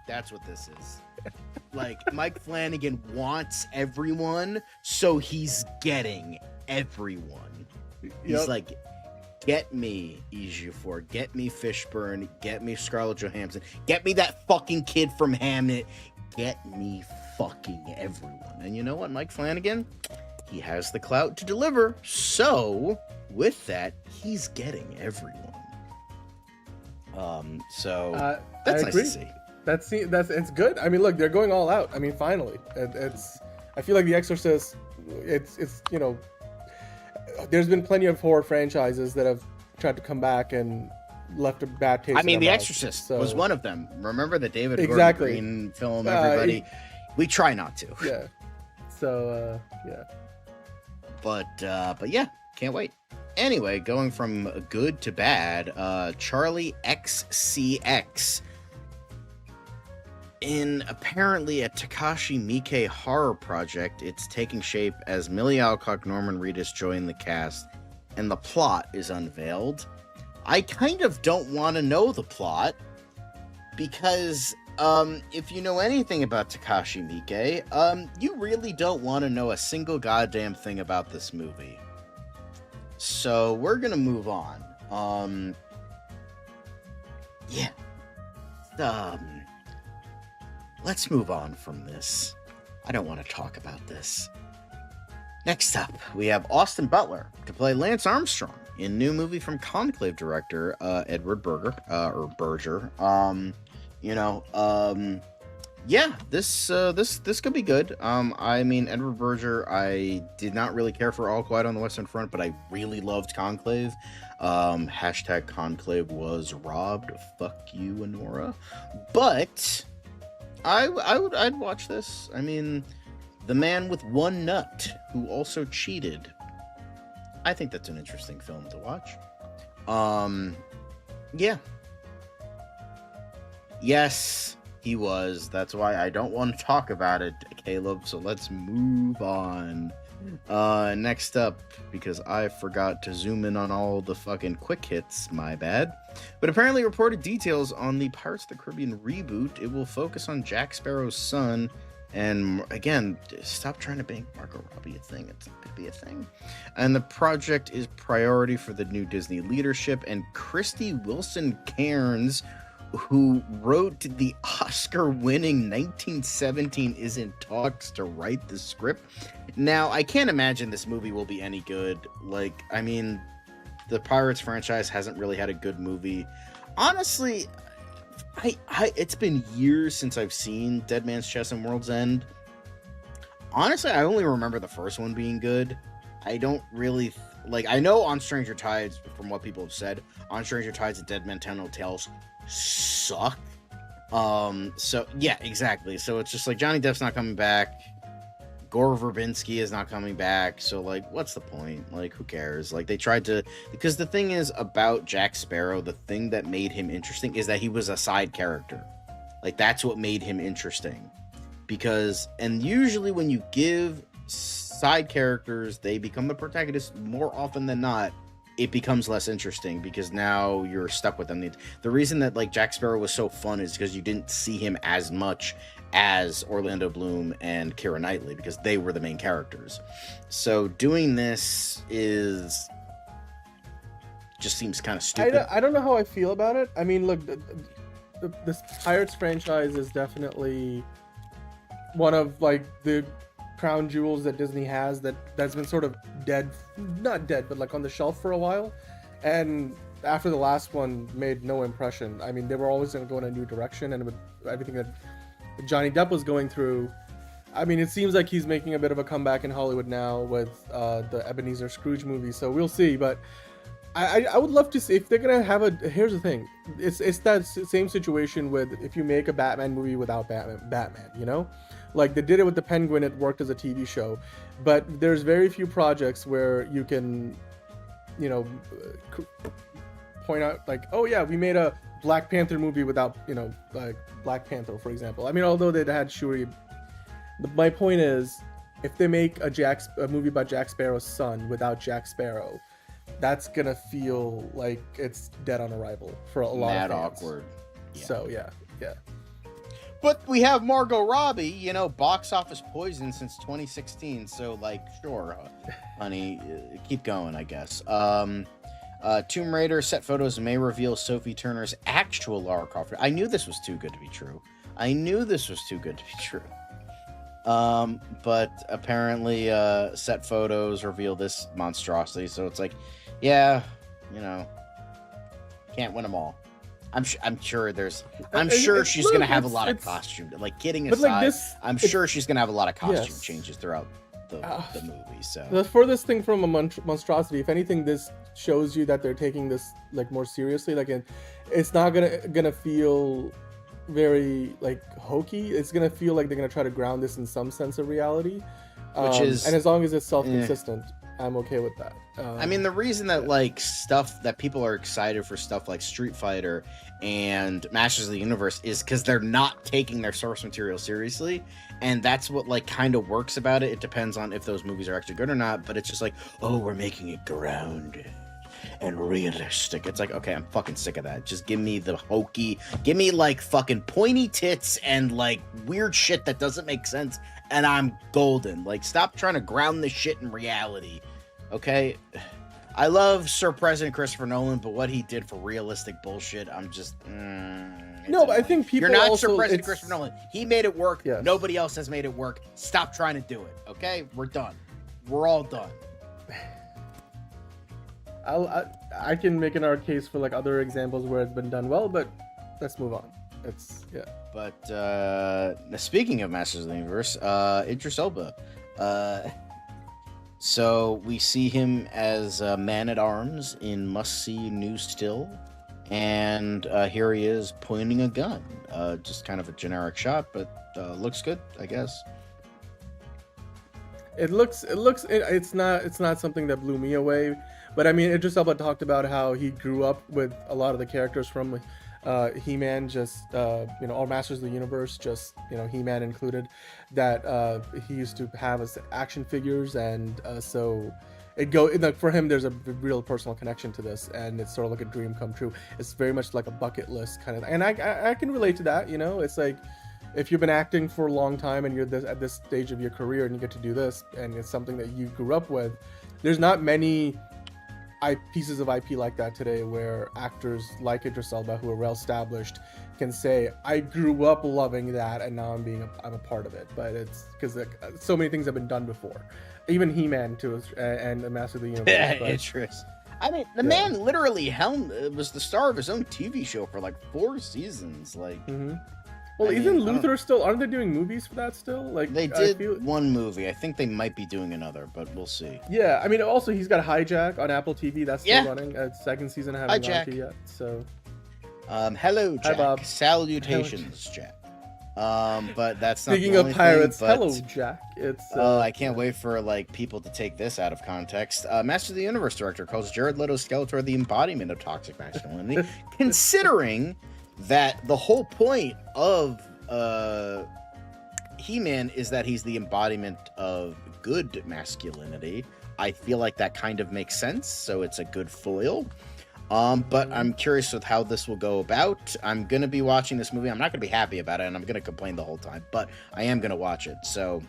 [SPEAKER 1] That's what this is. Like, Mike Flanagan wants everyone, so he's getting everyone. He's like, get me Ejiofor, get me Fishburne, get me Scarlett Johansson, get me that fucking kid from Hamnet, get me fucking everyone. And you know what, Mike Flanagan? He has the clout to deliver, so with that, he's getting everyone. So that's nice to see.
[SPEAKER 4] That's it's good. I mean, look, they're going all out. I mean, finally, I feel like The Exorcist. It's you know, there's been plenty of horror franchises that have tried to come back and left a bad taste.
[SPEAKER 1] I mean, The Exorcist was one of them. Remember the David Gordon Green film? Everybody, we try not to.
[SPEAKER 4] Yeah. So yeah.
[SPEAKER 1] But yeah, can't wait. Anyway, going from good to bad, Charlie XCX. In apparently a Takashi Miike horror project, it's taking shape as Millie Alcock, Norman Reedus join the cast, and the plot is unveiled. I kind of don't want to know the plot, because if you know anything about Takashi Miike, you really don't want to know a single goddamn thing about this movie. So we're gonna move on. Yeah. Let's move on from this. I don't want to talk about this. Next up, we have Austin Butler to play Lance Armstrong in new movie from Conclave director Edward Berger. Yeah, this could be good. I mean, Edward Berger, I did not really care for All Quiet on the Western Front, but I really loved Conclave. Hashtag Conclave was robbed. Fuck you, Honora. But I'd watch this. I mean, the man with one nut who also cheated I think that's an interesting film to watch. Yeah. Yes, he was. That's why I don't want to talk about it, Caleb. So let's move on. Next up, because I forgot to zoom in on all the fucking quick hits, my bad. But apparently reported details on the Pirates of the Caribbean reboot. It will focus on Jack Sparrow's son. And again, stop trying to make Margot Robbie a thing. It's not going to be a thing. And the project is priority for the new Disney leadership. And Christy Wilson Cairns, who wrote the Oscar-winning 1917, is in talks to write the script. Now, I can't imagine this movie will be any good. Like, I mean, the Pirates franchise hasn't really had a good movie. Honestly, it's been years since I've seen Dead Man's Chest and World's End. Honestly, I only remember the first one being good. I don't really... I know On Stranger Tides, from what people have said, On Stranger Tides and Dead Men Tell No Tales suck. So, yeah, exactly. So it's just like Johnny Depp's not coming back. Gore Verbinski is not coming back. So, what's the point? Who cares? They tried to... Because the thing is about Jack Sparrow, the thing that made him interesting is that he was a side character. That's what made him interesting. Because... And usually when you give side characters, they become the protagonist more often than not. It becomes less interesting because now you're stuck with them. The reason that Jack Sparrow was so fun is because you didn't see him as much as Orlando Bloom and Keira Knightley because they were the main characters. So doing this just seems kind of stupid.
[SPEAKER 4] I don't know how I feel about it. I mean, look, this Pirates franchise is definitely one of the crown jewels that Disney has that's been sort of dead, not dead, but on the shelf for a while. And after the last one made no impression. I mean, they were always going to go in a new direction, and with everything that Johnny Depp was going through, I mean, it seems like he's making a bit of a comeback in Hollywood now with the Ebenezer Scrooge movie, so we'll see. But I would love to see if they're gonna have here's the thing, it's that same situation with if you make a Batman movie without Batman, you know, they did it with the Penguin. It worked as a TV show, but there's very few projects where you can, you know, point out oh yeah, we made a Black Panther movie without, you know, Black Panther, for example. I mean, although they had Shuri, my point is, if they make a movie about Jack Sparrow's son without Jack Sparrow, that's gonna feel like it's dead on arrival for a lot of fans.
[SPEAKER 1] Awkward.
[SPEAKER 4] Yeah. So yeah.
[SPEAKER 1] But we have Margot Robbie, you know, box office poison since 2016. So sure, honey, keep going, I guess. Tomb Raider set photos may reveal Sophie Turner's actual Lara Croft. I knew this was too good to be true. But apparently set photos reveal this monstrosity. So it's yeah, you know, can't win them all. I'm sure she's gonna have a lot of costume. Kidding aside, I'm sure she's gonna have a lot of costume changes throughout the movie. So
[SPEAKER 4] the furthest thing from a monstrosity, if anything, this shows you that they're taking this more seriously. It's not gonna feel very hokey. It's gonna feel like they're gonna try to ground this in some sense of reality, and as long as it's self-consistent, I'm okay with that.
[SPEAKER 1] I mean, the reason that stuff that people are excited for stuff like Street Fighter and Masters of the Universe is because they're not taking their source material seriously, and that's what kind of works about it. It depends on if those movies are actually good or not, but it's just oh, we're making it grounded and realistic. It's okay, I'm fucking sick of that. Just give me the hokey, give me fucking pointy tits and weird shit that doesn't make sense, and I'm golden. Stop trying to ground this shit in reality. Okay, I love Sir President Christopher Nolan, but what he did for realistic bullshit, I'm just
[SPEAKER 4] no. But I think people,
[SPEAKER 1] you're not
[SPEAKER 4] also,
[SPEAKER 1] Sir President Christopher Nolan. He made it work.
[SPEAKER 4] Yes.
[SPEAKER 1] Nobody else has made it work. Stop trying to do it. Okay, we're done. We're all done.
[SPEAKER 4] I can make another case for other examples where it's been done well, but let's move on.
[SPEAKER 1] But speaking of Masters of the Universe, Idris Elba. So we see him as Man-at-Arms in Must See New Still, and here he is pointing a gun. Just kind of a generic shot, but looks good, I guess.
[SPEAKER 4] It's not something that blew me away, but I mean, Idris Elba talked about how he grew up with a lot of the characters from He-Man, just all Masters of the Universe, just He-Man included, that he used to have as action figures, and so for him, there's a real personal connection to this, and it's sort of like a dream come true. It's very much like a bucket list kind of, and I can relate to that. It's like, if you've been acting for a long time and you're at this stage of your career and you get to do this, and it's something that you grew up with, there's not many pieces of IP like that today, where actors like Idris Elba, who are well established, can say, I grew up loving that and now I'm a part of it. But it's because so many things have been done before, even He-Man too, and the Master of the Universe.
[SPEAKER 1] Idris. I mean, the man literally was the star of his own TV show for like 4 seasons. Like,
[SPEAKER 4] well, isn't Luther still? Aren't they doing movies for that still? Like,
[SPEAKER 1] they did one movie. I think they might be doing another, but we'll see.
[SPEAKER 4] Yeah, I mean, also he's got Hijack on Apple TV. That's still running. Second season I haven't gone to yet. So,
[SPEAKER 1] hello, Jack.
[SPEAKER 4] Hi, Bob.
[SPEAKER 1] Salutations, Jack. But that's not
[SPEAKER 4] speaking
[SPEAKER 1] the
[SPEAKER 4] of
[SPEAKER 1] only
[SPEAKER 4] pirates.
[SPEAKER 1] thing, but...
[SPEAKER 4] Hello, Jack. It's.
[SPEAKER 1] I can't wait for people to take this out of context. Master of the Universe director calls Jared Leto's Skeletor the embodiment of toxic masculinity, considering that the whole point of He-Man is that he's the embodiment of good masculinity. I feel like that kind of makes sense, so it's a good foil. But I'm curious with how this will go about. I'm going to be watching this movie. I'm not going to be happy about it, and I'm going to complain the whole time, but I am going to watch it. So,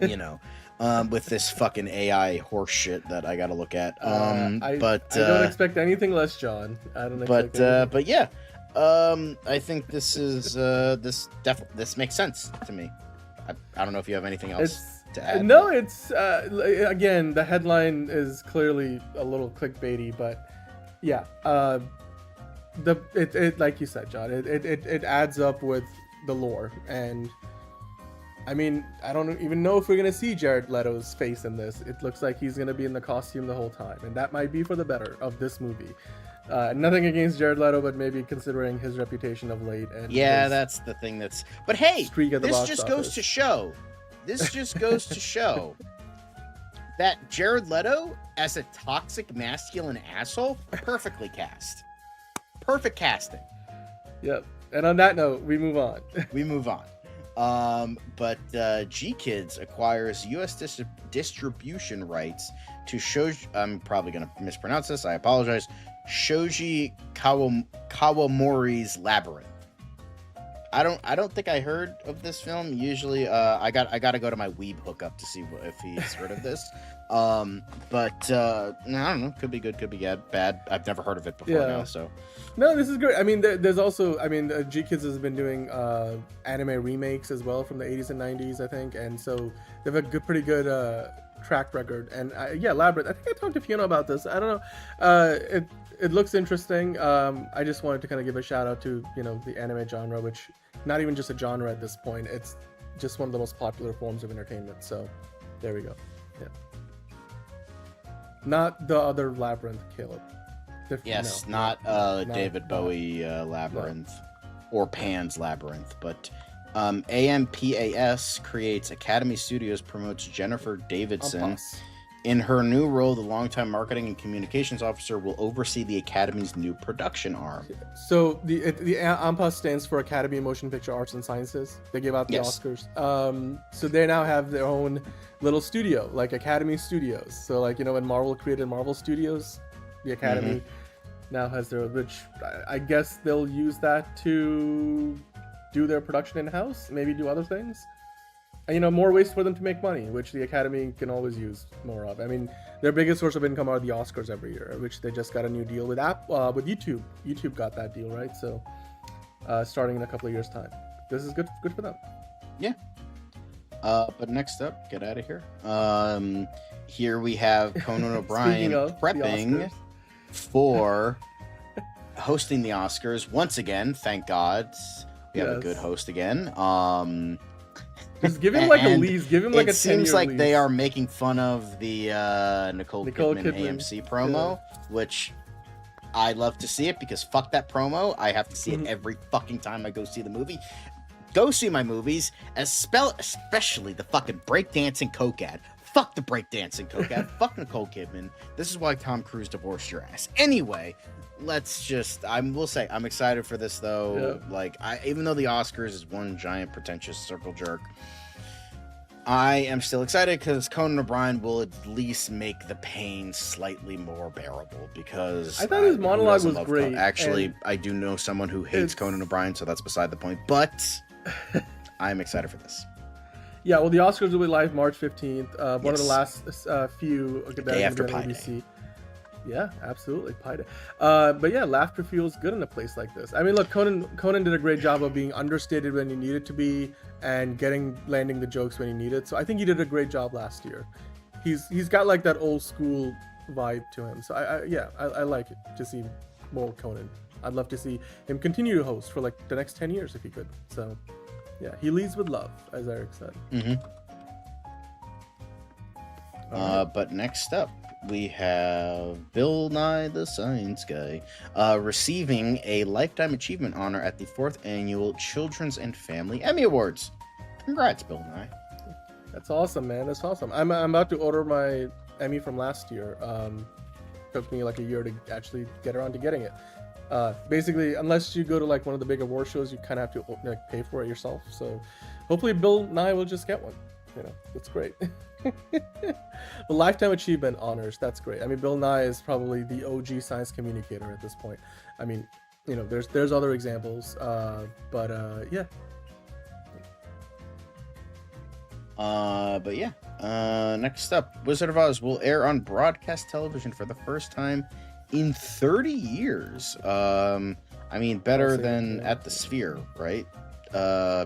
[SPEAKER 1] with this fucking AI horse shit that I got to look at. I
[SPEAKER 4] don't expect anything less, John. I don't expect anything.
[SPEAKER 1] But yeah. I think this is this makes sense to me. I don't know if you have anything else to add.
[SPEAKER 4] No, it's again, the headline is clearly a little clickbaity, but yeah, it like you said, John, it adds up with the lore, and I mean, I don't even know if we're gonna see Jared Leto's face in this. It looks like he's gonna be in the costume the whole time, and that might be for the better of this movie. Nothing against Jared Leto, but maybe considering his reputation of late. And
[SPEAKER 1] that's the thing that's... But hey, this just goes to show that Jared Leto, as a toxic masculine asshole, perfectly cast. Perfect casting.
[SPEAKER 4] Yep. And on that note, we move on.
[SPEAKER 1] But G-Kids acquires U.S. distribution rights to Shoji... I'm probably going to mispronounce this. I apologize. Shoji Kawamori's Labyrinth. I don't think I heard of this film. Usually, I gotta go to my Weeb hookup to see if he's heard of this. But I don't know. Could be good, could be bad. I've never heard of it before now. So
[SPEAKER 4] no, this is great. I mean, there's also, I mean, G-Kids has been doing anime remakes as well from the 80s and 90s, I think, and so they have a pretty good track record. And Labyrinth. I think I talked to Fiona about this. I don't know. It looks interesting. I just wanted to kind of give a shout out to the anime genre, which not even just a genre at this point. It's just one of the most popular forms of entertainment. So there we go. Yeah. Not the other Labyrinth, Caleb.
[SPEAKER 1] Not David Bowie Labyrinth or Pan's Labyrinth, but AMPAS creates Academy Studios promotes Jennifer Davidson. In her new role, the longtime marketing and communications officer will oversee the Academy's new production arm.
[SPEAKER 4] So the AMPAS stands for Academy of Motion Picture Arts and Sciences. They give out the Oscars. So they now have their own little studio, like Academy Studios. So like, when Marvel created Marvel Studios, the Academy now has their, which I guess they'll use that to do their production in-house, maybe do other things. And, more ways for them to make money, which the Academy can always use more of. I mean, their biggest source of income are the Oscars every year, which they just got a new deal with with YouTube. YouTube got that deal, right? So, starting in a couple of years' time, this is good for them.
[SPEAKER 1] Yeah. But next up, get out of here. Here we have Conan O'Brien prepping for hosting the Oscars once again. Thank God, we have a good host again.
[SPEAKER 4] Just give him like a lease. Give him like a 10-year lease. It seems
[SPEAKER 1] like they are making fun of the Nicole Kidman AMC promo, which I love to see it because fuck that promo. I have to see it every fucking time I go see the movie. Go see my movies, especially the fucking breakdancing coke ad. fuck the breakdancing cokehead. Fuck Nicole Kidman. This is why Tom Cruise divorced your ass. Anyway, will say I'm excited for this though.
[SPEAKER 4] Yeah.
[SPEAKER 1] Like, even though the Oscars is one giant pretentious circle jerk, I am still excited because Conan O'Brien will at least make the pain slightly more bearable, because
[SPEAKER 4] I thought his
[SPEAKER 1] who
[SPEAKER 4] monologue
[SPEAKER 1] doesn't
[SPEAKER 4] was
[SPEAKER 1] love
[SPEAKER 4] great.
[SPEAKER 1] Actually, I do know someone who hates Conan O'Brien, so that's beside the point, but I'm excited for this.
[SPEAKER 4] Yeah, well, the Oscars will be live March 15th. One of the
[SPEAKER 1] Yes.
[SPEAKER 4] last few
[SPEAKER 1] Day after
[SPEAKER 4] on
[SPEAKER 1] Pi
[SPEAKER 4] ABC. Yeah, absolutely, Pi Day. But yeah, laughter feels good in a place like this. I mean, look, Conan did a great job of being understated when he needed to be, and landing the jokes when he needed. So I think he did a great job last year. He's got like that old school vibe to him. So I like it to see more Conan. I'd love to see him continue to host for like the next 10 years if he could. So yeah, he leads with love, as Eric said.
[SPEAKER 1] But next up, we have Bill Nye the Science Guy receiving a Lifetime Achievement Honor at the 4th Annual Children's and Family Emmy Awards. Congrats, Bill Nye.
[SPEAKER 4] That's awesome, man. That's awesome. I'm about to order my Emmy from last year. Took me like a year to actually get around to getting it. Basically, unless you go to like one of the big award shows, you kind of have to like pay for it yourself. So hopefully Bill Nye will just get one. You know, it's great. The Lifetime Achievement honors, that's great. I mean, Bill Nye is probably the OG science communicator at this point. I mean, you know, there's other examples, but yeah.
[SPEAKER 1] Next up, Wizard of Oz will air on broadcast television for the first time in 30 years. I mean, better than at the Sphere, right?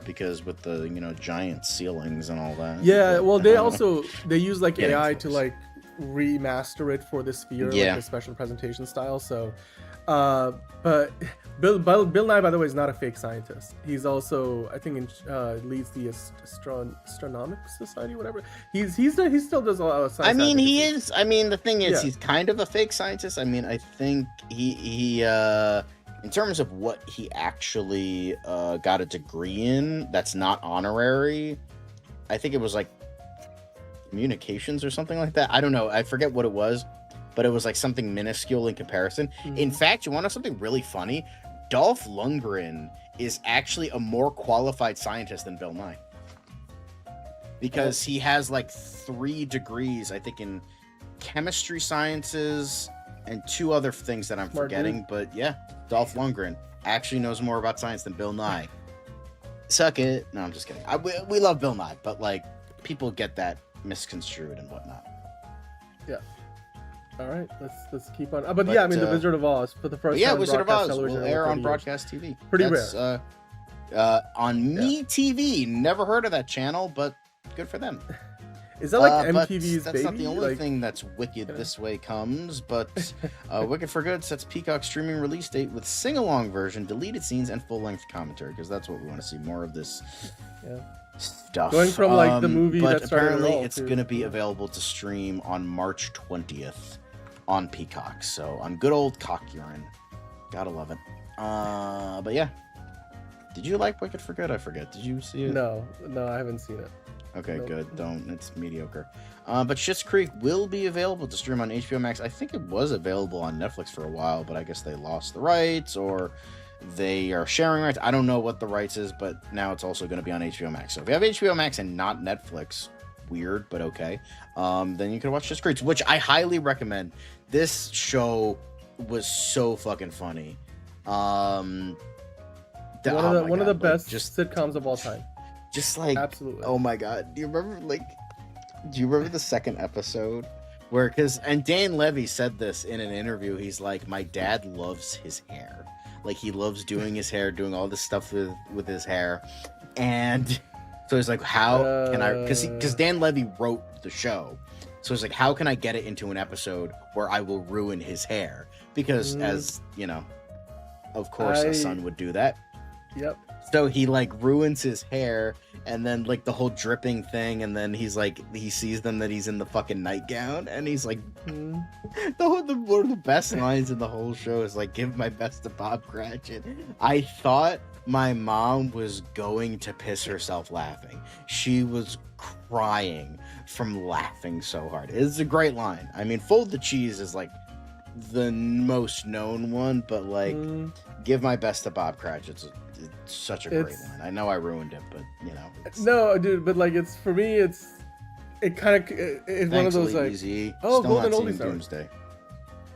[SPEAKER 1] Because with the, you know, giant ceilings and all that.
[SPEAKER 4] Yeah, well, they use like AI to like remaster it for the Sphere, like a special presentation style. So, but Bill Nye, by the way, is not a fake scientist. He's also, I think, leads the Astronomic Society, whatever. He still does a lot of science.
[SPEAKER 1] I mean,
[SPEAKER 4] advocacy.
[SPEAKER 1] he is. I mean, the thing is, he's kind of a fake scientist. I mean, I think he in terms of what he actually got a degree in, that's not honorary. I think it was like communications or something like that. I don't know. I forget what it was, but it was like something minuscule in comparison. In fact, you want to know something really funny? Dolph Lundgren is actually a more qualified scientist than Bill Nye, because he has like 3 degrees, I think, in chemistry sciences and 2 other things that I'm forgetting. But yeah, Dolph Lundgren actually knows more about science than Bill Nye. Suck it. No, I'm just kidding. We love Bill Nye, but like, people get that misconstrued and whatnot.
[SPEAKER 4] Yeah. All right, let's keep on. But yeah, I mean, the Wizard of Oz for the first time.
[SPEAKER 1] Wizard of Oz will air on broadcast TV.
[SPEAKER 4] Pretty rare.
[SPEAKER 1] On MeTV. Never heard of that channel, but good for them.
[SPEAKER 4] Is that like MTV's
[SPEAKER 1] that's
[SPEAKER 4] baby?
[SPEAKER 1] not the only thing that's wicked this way comes, but Wicked for Good sets Peacock's streaming release date with sing-along version, deleted scenes, and full-length commentary, because that's what we want to see, more of this stuff.
[SPEAKER 4] Going from like the movie
[SPEAKER 1] but
[SPEAKER 4] that started
[SPEAKER 1] apparently
[SPEAKER 4] it all
[SPEAKER 1] it's
[SPEAKER 4] to...
[SPEAKER 1] going to be available to stream on March 20th on Peacock, so on good old cock urine. Gotta love it. But yeah. Did you like Wicked for Good? I forget. Did you see it?
[SPEAKER 4] No, I haven't seen it.
[SPEAKER 1] Okay, good. Don't. It's mediocre. But Schitt's Creek will be available to stream on HBO Max. I think it was available on Netflix for a while, but I guess they lost the rights, or they are sharing rights. I don't know what the rights is, but now it's also going to be on HBO Max. So if you have HBO Max and not Netflix, weird, but okay, then you can watch Schitt's Creek, which I highly recommend. This show was so fucking funny. One
[SPEAKER 4] of the best sitcoms of all time.
[SPEAKER 1] Just like,
[SPEAKER 4] absolutely.
[SPEAKER 1] Oh my god, do you remember the second episode where, and Dan Levy said this in an interview, he's like, my dad loves his hair, like he loves doing his hair, doing all this stuff with his hair, and so he's like, how can I, because Dan Levy wrote the show, so he's like, how can I get it into an episode where I will ruin his hair, because as you know, of course a son would do that.
[SPEAKER 4] Yep.
[SPEAKER 1] So he like ruins his hair, and then like the whole dripping thing, and then he's like he sees them that he's in the fucking nightgown, and he's like,
[SPEAKER 4] Mm.
[SPEAKER 1] one of the best lines in the whole show is like, "Give my best to Bob Cratchit." I thought my mom was going to piss herself laughing. She was crying from laughing so hard. It's a great line. I mean, "Fold the cheese" is like the most known one, but like, "Give my best to Bob Cratchit's." It's such a great line. I know I ruined it, but you know.
[SPEAKER 4] No, dude, but like it's for me, it's one of those like
[SPEAKER 1] easy.
[SPEAKER 4] oh,
[SPEAKER 1] Still
[SPEAKER 4] golden
[SPEAKER 1] not seeing
[SPEAKER 4] oldies.
[SPEAKER 1] Doomsday.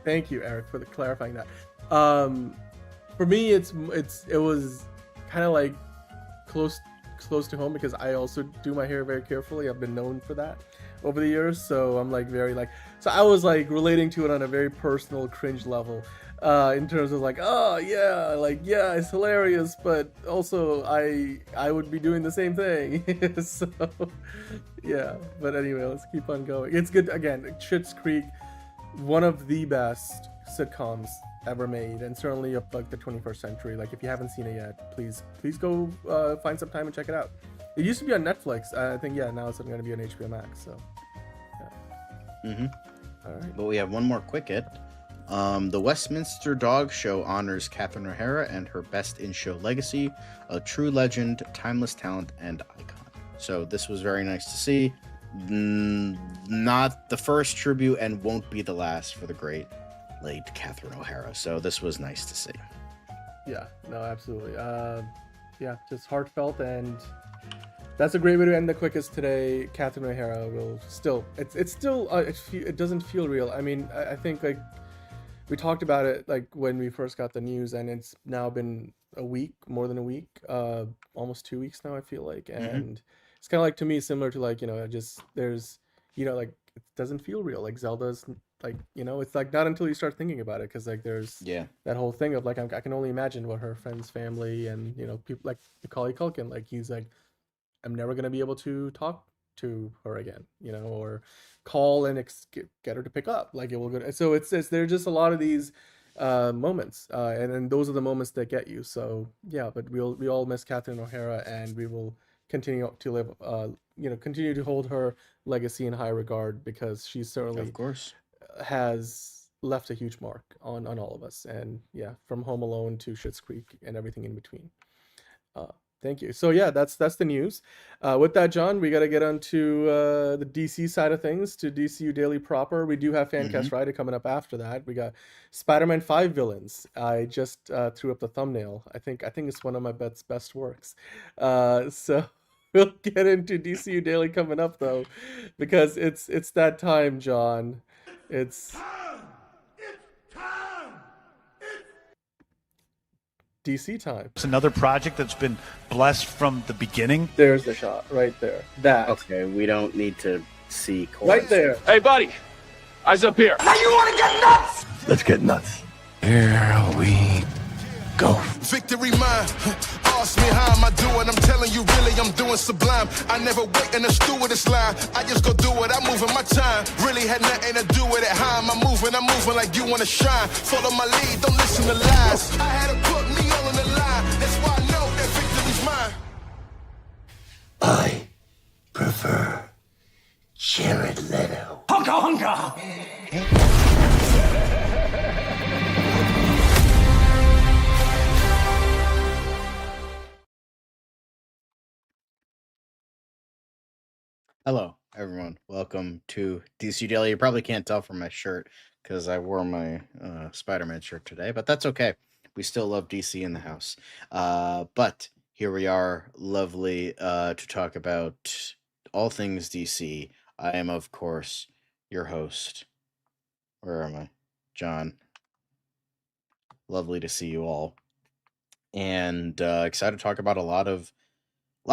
[SPEAKER 4] Thank you, Eric, for clarifying that. For me, it was kind of like close to home because I also do my hair very carefully. I've been known for that over the years, so I'm like very like so I was like relating to it on a very personal cringe level. In terms of like, oh yeah, like yeah, it's hilarious, but also I would be doing the same thing. So yeah, but anyway, let's keep on going. It's good again. Schitt's Creek, one of the best sitcoms ever made, and certainly of like the 21st century. Like if you haven't seen it yet, please go find some time and check it out. It used to be on Netflix. I think now it's going to be on HBO Max. So yeah. All right.
[SPEAKER 1] But we have one more quick hit. The Westminster Dog Show honors Catherine O'Hara and her Best in Show legacy, a true legend, timeless talent, and icon. So this was very nice to see. Not the first tribute and won't be the last for the great late Catherine O'Hara. So this was nice to see.
[SPEAKER 4] Yeah, no, absolutely. Yeah, just heartfelt, and that's a great way to end the quickest today. Catherine O'Hara will still, it doesn't feel real. I mean, I think like we talked about it like when we first got the news, and it's now been a week, more than a week, almost 2 weeks now, I feel like. And it's kind of like, to me, similar to like, just there's, like it doesn't feel real. Like Zelda's like, it's like not until you start thinking about it, because like there's that whole thing of like I can only imagine what her friends, family, and people like Macaulay Culkin, like he's like, I'm never gonna be able to talk to her again, or call and get her to pick up. Like it will go. So there's just a lot of these moments, and then those are the moments that get you. So yeah, but we all miss Catherine O'Hara, and we will continue to live, continue to hold her legacy in high regard, because she certainly,
[SPEAKER 1] of course,
[SPEAKER 4] has left a huge mark on all of us. And yeah, from Home Alone to Schitt's Creek and everything in between. Thank you. So yeah, that's the news. With that, John, we got to get onto the DC side of things, to DCU Daily proper. We do have Fancast Friday coming up after that. We got Spider-Man 5 villains. I just threw up the thumbnail. I think it's one of my best works. So we'll get into DCU Daily coming up though, because it's that time, John. It's DC time.
[SPEAKER 9] It's another project that's been blessed from the beginning.
[SPEAKER 4] There's the shot right there. That.
[SPEAKER 1] Okay, we don't need to see
[SPEAKER 4] right there.
[SPEAKER 8] Hey, buddy. Eyes up here.
[SPEAKER 6] Now you want to get nuts?
[SPEAKER 7] Let's get nuts.
[SPEAKER 6] Here we go.
[SPEAKER 10] Victory mine. Ask me how am I doing? I'm telling you, really, I'm doing sublime. I never wait in a stewardess line. I just go do it. I'm moving my time. Really had nothing to do with it. How am I moving? I'm moving like you want to shine. Follow my lead. Don't listen to lies. I had to put me all in the line. That's why I know that victory's mine.
[SPEAKER 2] I prefer Jared Leto.
[SPEAKER 6] Hunka hunka.
[SPEAKER 1] Hello, everyone. Welcome to DCU Daily. You probably can't tell from my shirt because I wore my Spider-Man shirt today, but that's okay. We still love DC in the house. But here we are, lovely to talk about all things DC. I am, of course, your host. Where am I? John. Lovely to see you all. And excited to talk about a lot of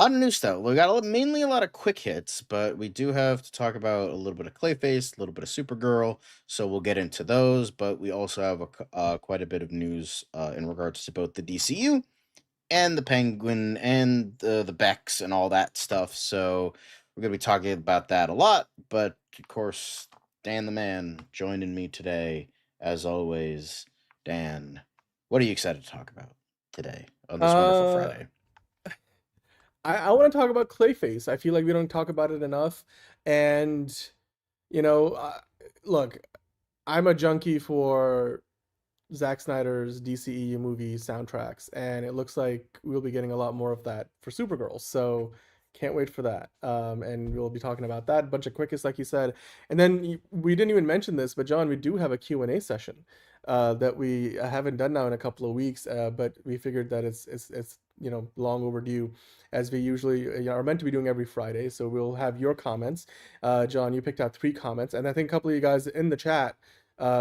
[SPEAKER 1] new stuff. We got mainly a lot of quick hits, but we do have to talk about a little bit of Clayface, a little bit of Supergirl, so we'll get into those. But we also have quite a bit of news in regards to both the DCU and the Penguin and the Becks and all that stuff. So we're going to be talking about that a lot. But of course, Dan the Man joining me today, as always. Dan, what are you excited to talk about today on this wonderful Friday?
[SPEAKER 4] I want to talk about Clayface. I feel like we don't talk about it enough. And, you know, look, I'm a junkie for Zack Snyder's DCEU movie soundtracks, and it looks like we'll be getting a lot more of that for Supergirl. So can't wait for that. And we'll be talking about that, a bunch of quickies, like you said. And then we didn't even mention this, but John, we do have a Q&A session that we haven't done now in a couple of weeks, but we figured that it's you know, long overdue, as we usually are meant to be doing every Friday. So we'll have your comments. John, you picked out 3 comments, and I think a couple of you guys in the chat,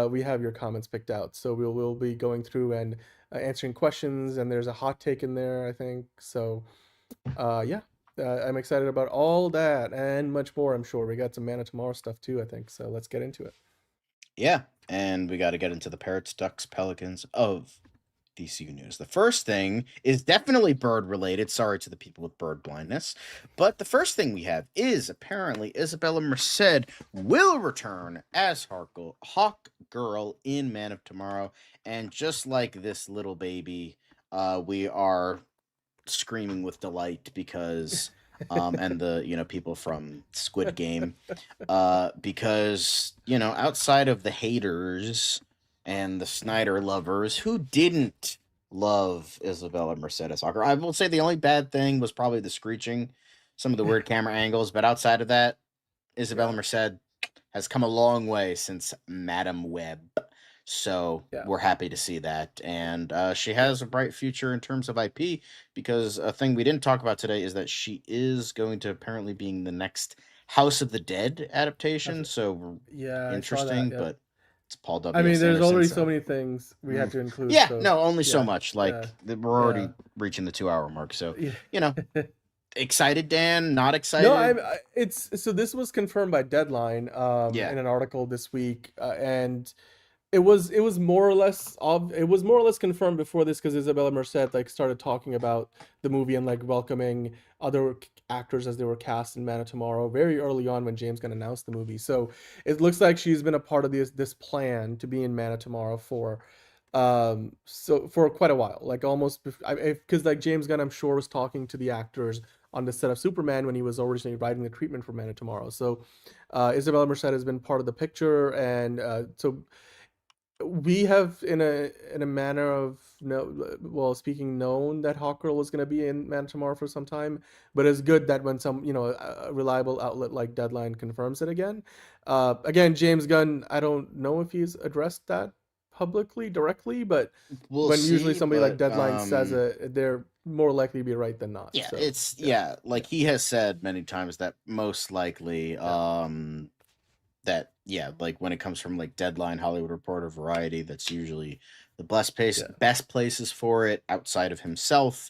[SPEAKER 4] we have your comments picked out. So we'll be going through and answering questions, and there's a hot take in there, I think. So yeah, I'm excited about all that and much more. I'm sure we got some Man of Tomorrow stuff too, I think. So let's get into it.
[SPEAKER 1] Yeah, and we got to get into the Parrots, Ducks, Pelicans of DCU news. The first thing is definitely bird related. Sorry to the people with bird blindness. But the first thing we have is apparently Isabella Merced will return as Hawk Girl in Man of Tomorrow. And just like this little baby, we are screaming with delight because and the, you know, people from Squid Game, because, you know, outside of the haters and the Snyder lovers, who didn't love Isabella Merced as Hawker? I will say the only bad thing was probably the screeching, some of the weird camera angles, but outside of that, Isabella Merced has come a long way since Madam Web. So we're happy to see that. And she has a bright future in terms of IP, because a thing we didn't talk about today is that she is going to apparently being the next House of the Dead adaptation. So interesting, but it's Paul W.
[SPEAKER 4] I mean, there's
[SPEAKER 1] Anderson,
[SPEAKER 4] already so many things we had to include.
[SPEAKER 1] Yeah,
[SPEAKER 4] so,
[SPEAKER 1] no, only so
[SPEAKER 4] yeah,
[SPEAKER 1] much. Like we're already reaching the 2-hour mark. So, you know, excited, Dan? Not excited?
[SPEAKER 4] No, it's so this was confirmed by Deadline in an article this week, and it was more or less confirmed before this, because Isabella Merced like started talking about the movie and like welcoming other actors as they were cast in Man of Tomorrow very early on when James Gunn announced the movie. So it looks like she's been a part of this plan to be in Man of Tomorrow for quite a while, like almost because like James Gunn, I'm sure, was talking to the actors on the set of Superman when he was originally writing the treatment for Man of Tomorrow. So Isabella Merced has been part of the picture, and so we have in a manner of known that Hawkgirl was going to be in Man of Tomorrow for some time, but it's good that when some, you know, a reliable outlet like Deadline confirms it again. Again, James Gunn, I don't know if he's addressed that publicly directly, but when usually somebody like Deadline says it, they're more likely to be right than not.
[SPEAKER 1] Yeah,
[SPEAKER 4] so,
[SPEAKER 1] it's like he has said many times that most likely that like when it comes from like Deadline, Hollywood Reporter, Variety, that's usually the best places for it outside of himself.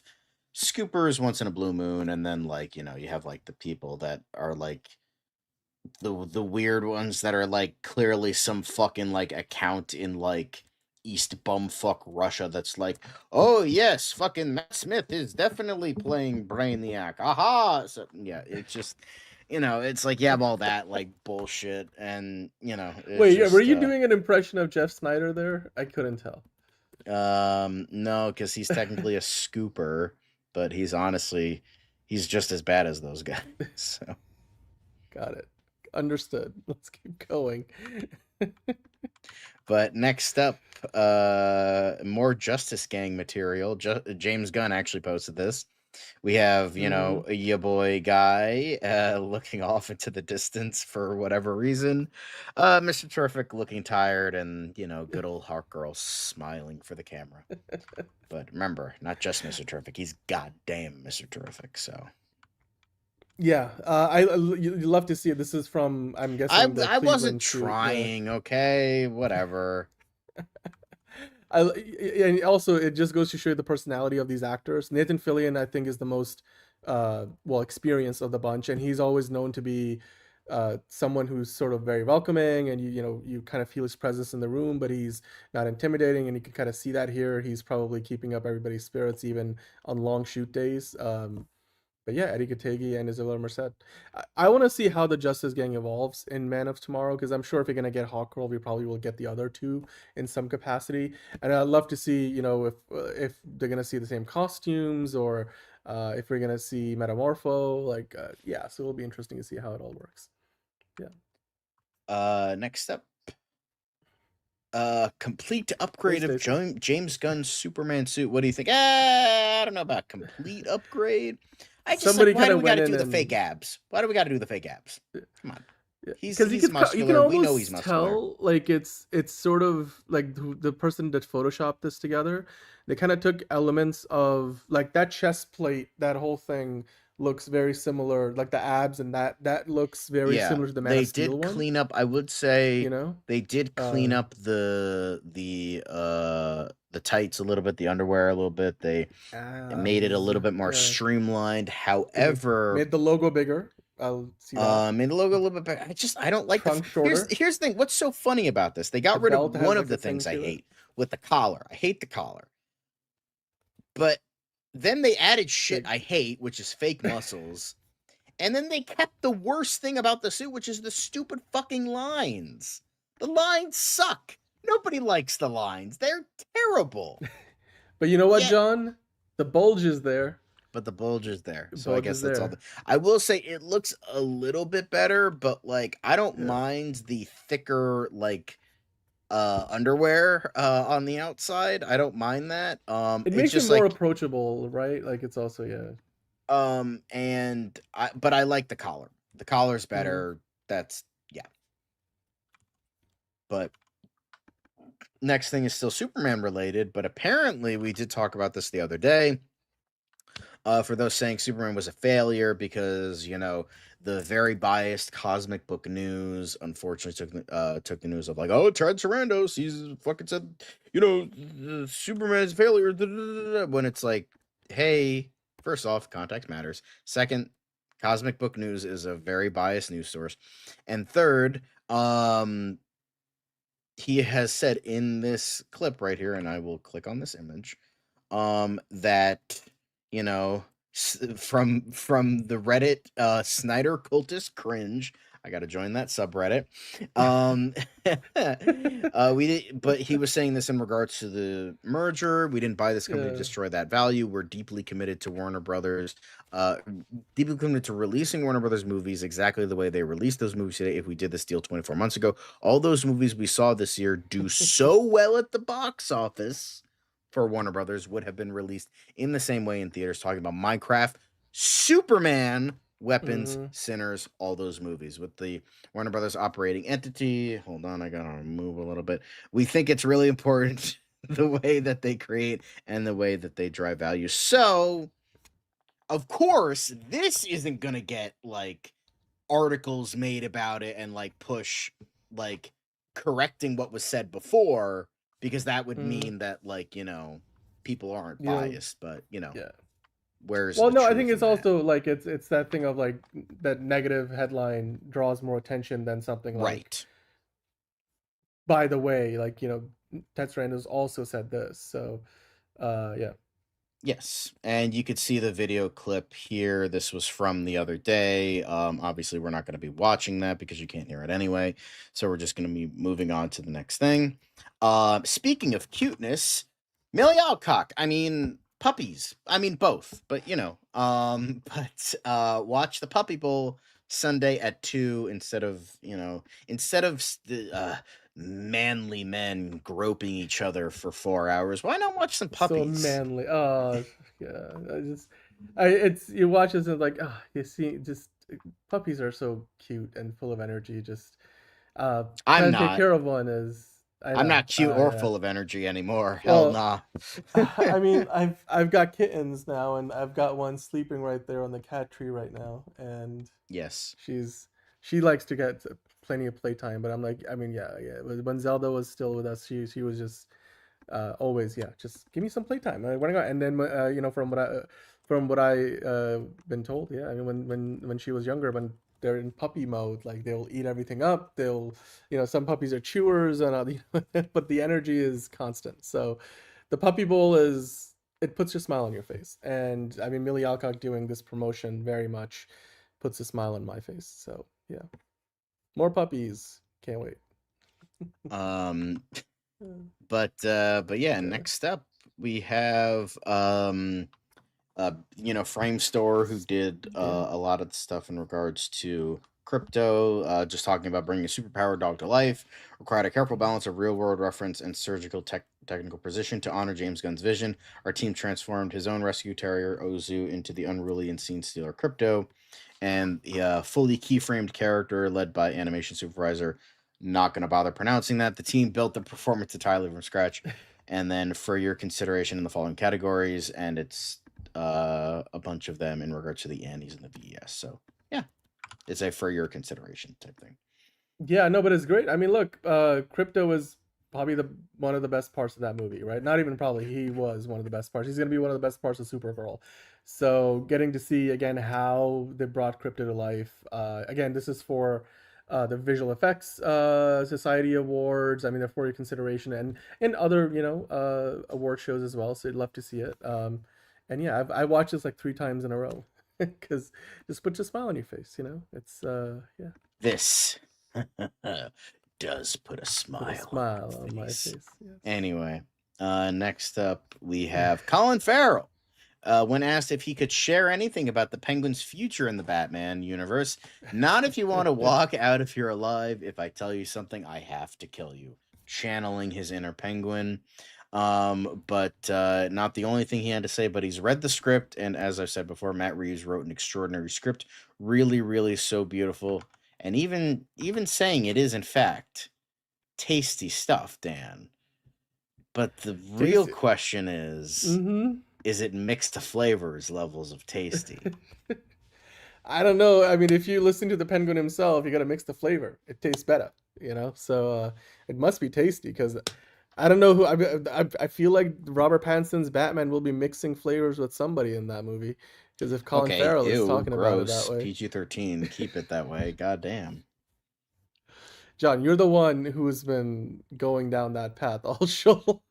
[SPEAKER 1] Scoopers once in a blue moon, and then like, you know, you have like the people that are like the weird ones that are like clearly some fucking like account in like East bumfuck Russia that's like, oh yes, fucking Matt Smith is definitely playing Brainiac. Aha! So yeah, it's just, you know, it's like you have all that like bullshit, and you know.
[SPEAKER 4] Wait, were you doing an impression of Jeff Snyder there? I couldn't tell.
[SPEAKER 1] No, because he's technically a scooper, but he's just as bad as those guys. So,
[SPEAKER 4] got it. Understood. Let's keep going.
[SPEAKER 1] But next up, more Justice Gang material. James Gunn actually posted this. We have, you know, your boy Guy looking off into the distance for whatever reason. Mr. Terrific looking tired, and, you know, good old Hawk Girl smiling for the camera. But remember, not just Mr. Terrific. He's goddamn Mr. Terrific, so.
[SPEAKER 4] Yeah, you love to see it. This is from, I'm guessing,
[SPEAKER 1] I wasn't trying, okay? Whatever.
[SPEAKER 4] And also, it just goes to show you the personality of these actors. Nathan Fillion, I think, is the most experienced of the bunch, and he's always known to be someone who's sort of very welcoming, and you kind of feel his presence in the room, but he's not intimidating, and you can kind of see that here. He's probably keeping up everybody's spirits even on long shoot days. But yeah, Eddie Kategi and Isabella Merced. I want to see how the Justice Gang evolves in Man of Tomorrow, because I'm sure if you're going to get Hawkgirl, we probably will get the other two in some capacity. And I'd love to see, you know, if they're going to see the same costumes, or if we're gonna see Metamorpho, like so it'll be interesting to see how it all works.
[SPEAKER 1] Next up, complete upgrade of James Gunn's Superman suit. What do you think? I don't know about complete upgrade. I just
[SPEAKER 4] Somebody
[SPEAKER 1] like, why do
[SPEAKER 4] kinda
[SPEAKER 1] we got to
[SPEAKER 4] went
[SPEAKER 1] do
[SPEAKER 4] in
[SPEAKER 1] the
[SPEAKER 4] and-
[SPEAKER 1] fake abs? Why do we got to do the fake abs? Come on. He's
[SPEAKER 4] Because you
[SPEAKER 1] muscular.
[SPEAKER 4] can almost
[SPEAKER 1] We know he's muscular.
[SPEAKER 4] tell, like it's sort of like the person that photoshopped this together. They kind of took elements of like that chest plate, that whole thing looks very similar, like the abs and that looks very
[SPEAKER 1] Yeah,
[SPEAKER 4] similar to the Man
[SPEAKER 1] they
[SPEAKER 4] of Steel
[SPEAKER 1] did
[SPEAKER 4] one.
[SPEAKER 1] clean up. I would say
[SPEAKER 4] You know,
[SPEAKER 1] they did clean up the tights a little bit, the underwear a little bit. They made it a little bit more streamlined. However,
[SPEAKER 4] made the logo bigger. I'll see that.
[SPEAKER 1] made the logo a little bit better. I don't like
[SPEAKER 4] Trunk
[SPEAKER 1] the
[SPEAKER 4] shorter.
[SPEAKER 1] Here's the thing. What's so funny about this? They got
[SPEAKER 4] The
[SPEAKER 1] rid
[SPEAKER 4] belt
[SPEAKER 1] of
[SPEAKER 4] has,
[SPEAKER 1] one
[SPEAKER 4] like,
[SPEAKER 1] of the
[SPEAKER 4] a thing
[SPEAKER 1] things I
[SPEAKER 4] to it.
[SPEAKER 1] hate with the collar. I hate the collar. But then they added shit I hate, which is fake muscles. And then they kept the worst thing about the suit, which is the stupid fucking lines. The lines suck. Nobody likes the lines. They're terrible.
[SPEAKER 4] But you know what,
[SPEAKER 1] Yeah.
[SPEAKER 4] John? The bulge is there.
[SPEAKER 1] But the bulge is there.
[SPEAKER 4] The
[SPEAKER 1] So I
[SPEAKER 4] bulge
[SPEAKER 1] guess
[SPEAKER 4] is
[SPEAKER 1] that's all.
[SPEAKER 4] there.
[SPEAKER 1] I will say it looks a little bit better, but like I don't mind the thicker like underwear on the outside. I don't mind that.
[SPEAKER 4] It
[SPEAKER 1] It's
[SPEAKER 4] makes it
[SPEAKER 1] just
[SPEAKER 4] more
[SPEAKER 1] like
[SPEAKER 4] approachable, right? Like it's also
[SPEAKER 1] but I like the collar. The collar's
[SPEAKER 4] Mm-hmm.
[SPEAKER 1] better. That's But next thing is still Superman related, but apparently we did talk about this the other day. For those saying Superman was a failure because, you know, the very biased Cosmic Book News unfortunately took the news of like, oh, Ted Sarandos, he's fucking said, you know, Superman is a failure, when it's like, hey, first off, context matters. Second, Cosmic Book News is a very biased news source. And third, he has said in this clip right here, and I will click on this image, that, you know, from the Reddit Snyder cultist cringe. I got to join that subreddit. But he was saying this in regards to the merger. We didn't buy this company to destroy that value. We're deeply committed to Warner Brothers, deeply committed to releasing Warner Brothers movies exactly the way they released those movies today. If we did this deal 24 months ago, all those movies we saw this year do so well at the box office for Warner Brothers would have been released in the same way in theaters, talking about Minecraft, Superman, Weapons, Sinners, all those movies with the Warner Brothers operating entity. Hold on, I gotta move a little bit. We think it's really important the way that they create and the way that they drive value. So, of course, this isn't gonna get like articles made about it and like push like correcting what was said before, because that would mean that, like, you know, people aren't biased, but you know, where's
[SPEAKER 4] well,
[SPEAKER 1] the
[SPEAKER 4] no, I
[SPEAKER 1] truth
[SPEAKER 4] think
[SPEAKER 1] in
[SPEAKER 4] it's
[SPEAKER 1] that?
[SPEAKER 4] also like it's that thing of like that negative headline draws more attention than something like,
[SPEAKER 1] right.
[SPEAKER 4] By the way, like, you know, Ted Sarandos also said this, so
[SPEAKER 1] Yes, and you could see the video clip here. This was from the other day. Obviously, we're not going to be watching that because you can't hear it anyway. So we're just going to be moving on to the next thing. Speaking of cuteness, Millie Alcock. I mean, puppies. I mean, both. But, you know, watch the Puppy Bowl Sunday at 2 instead of manly men groping each other for 4 hours. Why not watch some puppies?
[SPEAKER 4] so manly. Oh, yeah. It's you watch this and it's like, you see, just puppies are so cute and full of energy. Just
[SPEAKER 1] I'm
[SPEAKER 4] trying to
[SPEAKER 1] not.
[SPEAKER 4] take care of one is.
[SPEAKER 1] I'm not cute or full of energy anymore. Hell nah.
[SPEAKER 4] I mean, I've got kittens now, and I've got one sleeping right there on the cat tree right now, and
[SPEAKER 1] yes,
[SPEAKER 4] she likes to get plenty of playtime. But I'm like, I mean, yeah. When Zelda was still with us, she was just always, just give me some playtime. I want to go. And then you know, from what I been told, I mean, when she was younger, when they're in puppy mode, like they'll eat everything up. They'll, you know, some puppies are chewers and but the energy is constant. So the Puppy Bowl it puts your smile on your face. And I mean, Millie Alcock doing this promotion very much puts a smile on my face. So yeah, more puppies. Can't wait.
[SPEAKER 1] But yeah, next up we have Frame Store, who did a lot of the stuff in regards to crypto, just talking about bringing a superpowered dog to life, required a careful balance of real world reference and surgical technical precision to honor James Gunn's vision. Our team transformed his own rescue terrier, Ozu, into the unruly and scene stealer Crypto, and the fully keyframed character led by animation supervisor. Not going to bother pronouncing that. The team built the performance entirely from scratch. And then for your consideration in the following categories, and it's a bunch of them in regards to the Annies and the VES. So yeah, it's a for your consideration type thing.
[SPEAKER 4] Yeah, no, but it's great. I mean, look, Crypto was probably one of the best parts of that movie, right? Not even probably, he was one of the best parts. He's gonna be one of the best parts of Supergirl. So getting to see again how they brought Crypto to life. Again, this is for the Visual Effects Society Awards. I mean, they're for your consideration, and other award shows as well. So I'd love to see it. And yeah, I watched this like 3 times in a row because just puts a smile on your face. It's yeah.
[SPEAKER 1] This does put a smile
[SPEAKER 4] on my face. Yes.
[SPEAKER 1] Anyway, next up we have Colin Farrell. When asked if he could share anything about the Penguin's future in the Batman universe, not if you want to walk out if you're alive. If I tell you something, I have to kill you. Channeling his inner Penguin. But not the only thing he had to say, but he's read the script. And as I said before, Matt Reeves wrote an extraordinary script. Really, really so beautiful. And even saying it is, in fact, tasty stuff, Dan. But the real question is... Is it mixed to flavors levels of tasty?
[SPEAKER 4] I don't know. I mean, if you listen to the Penguin himself, you got to mix the flavor. It tastes better, So it must be tasty because I don't know who. I feel like Robert Pattinson's Batman will be mixing flavors with somebody in that movie. Because if Colin Farrell is talking about it that way,
[SPEAKER 1] PG-13, keep it that way. Goddamn.
[SPEAKER 4] John, you're the one who's been going down that path all show.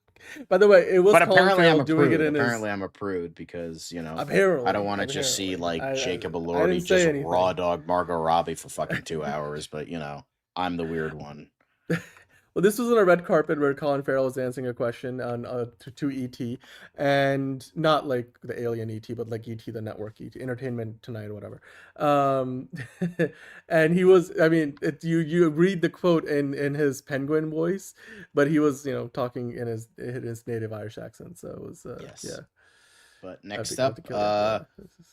[SPEAKER 4] By the way, it was Colin Farrell doing it in
[SPEAKER 1] Apparently I'm a prude because,
[SPEAKER 4] apparently,
[SPEAKER 1] I don't want to just see Jacob Elordi just raw dog Margot Robbie for fucking 2 hours, but I'm the weird one.
[SPEAKER 4] Well, this was on a red carpet where Colin Farrell was answering a question on to ET, and not like the alien ET, but like ET, the network ET, Entertainment Tonight or whatever. And he was, I mean, you read the quote in his Penguin voice, but he was talking in his native Irish accent. So it was
[SPEAKER 1] yes.
[SPEAKER 4] Yeah.
[SPEAKER 1] But next up,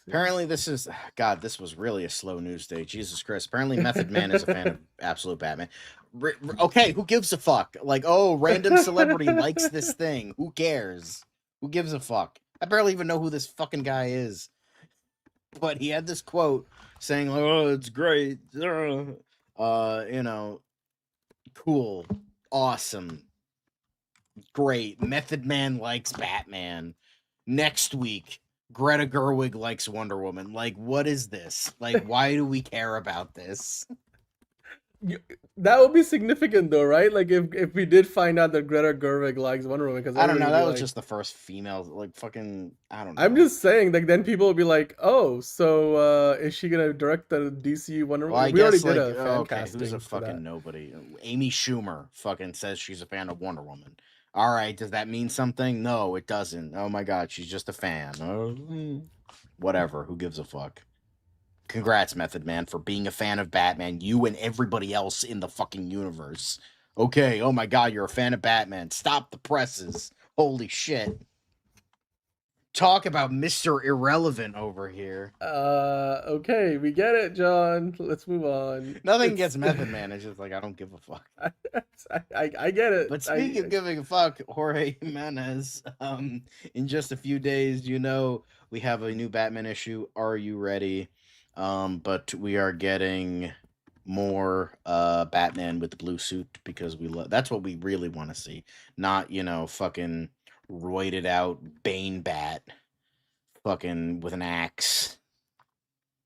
[SPEAKER 1] apparently this was really a slow news day. Jesus Christ. Apparently Method Man is a fan of Absolute Batman. Okay, who gives a fuck? Like, random celebrity likes this thing. Who cares? Who gives a fuck? I barely even know who this fucking guy is. But he had this quote saying, it's great. Cool. Awesome. Great. Method Man likes Batman. Next week, Greta Gerwig likes Wonder Woman. Like, what is this? Like, why do we care about this?
[SPEAKER 4] That would be significant, though, right? Like, if we did find out that Greta Gerwig likes Wonder Woman, because
[SPEAKER 1] I don't know, that was just the first female, like, fucking, I don't know.
[SPEAKER 4] I'm just saying, like, then people would be like, oh, so is she gonna direct the DCU Wonder Woman?
[SPEAKER 1] Well,
[SPEAKER 4] we already did a fan casting.
[SPEAKER 1] Who's a fucking nobody? Amy Schumer fucking says she's a fan of Wonder Woman. All right, does that mean something? No, it doesn't. Oh my god, she's just a fan. Whatever, who gives a fuck? Congrats, Method Man, for being a fan of Batman, you and everybody else in the fucking universe. Okay, oh my god, you're a fan of Batman. Stop the presses. Holy shit. Talk about Mr. Irrelevant over here.
[SPEAKER 4] Okay, we get it, John. Let's move on.
[SPEAKER 1] Nothing gets Method Man. It's just like, I don't give a fuck.
[SPEAKER 4] I get it.
[SPEAKER 1] But speaking of giving a fuck, Jorge Jimenez, in just a few days, we have a new Batman issue. Are you ready? But we are getting more Batman with the blue suit because that's what we really want to see. Not, fucking roided out Bane Bat fucking with an axe.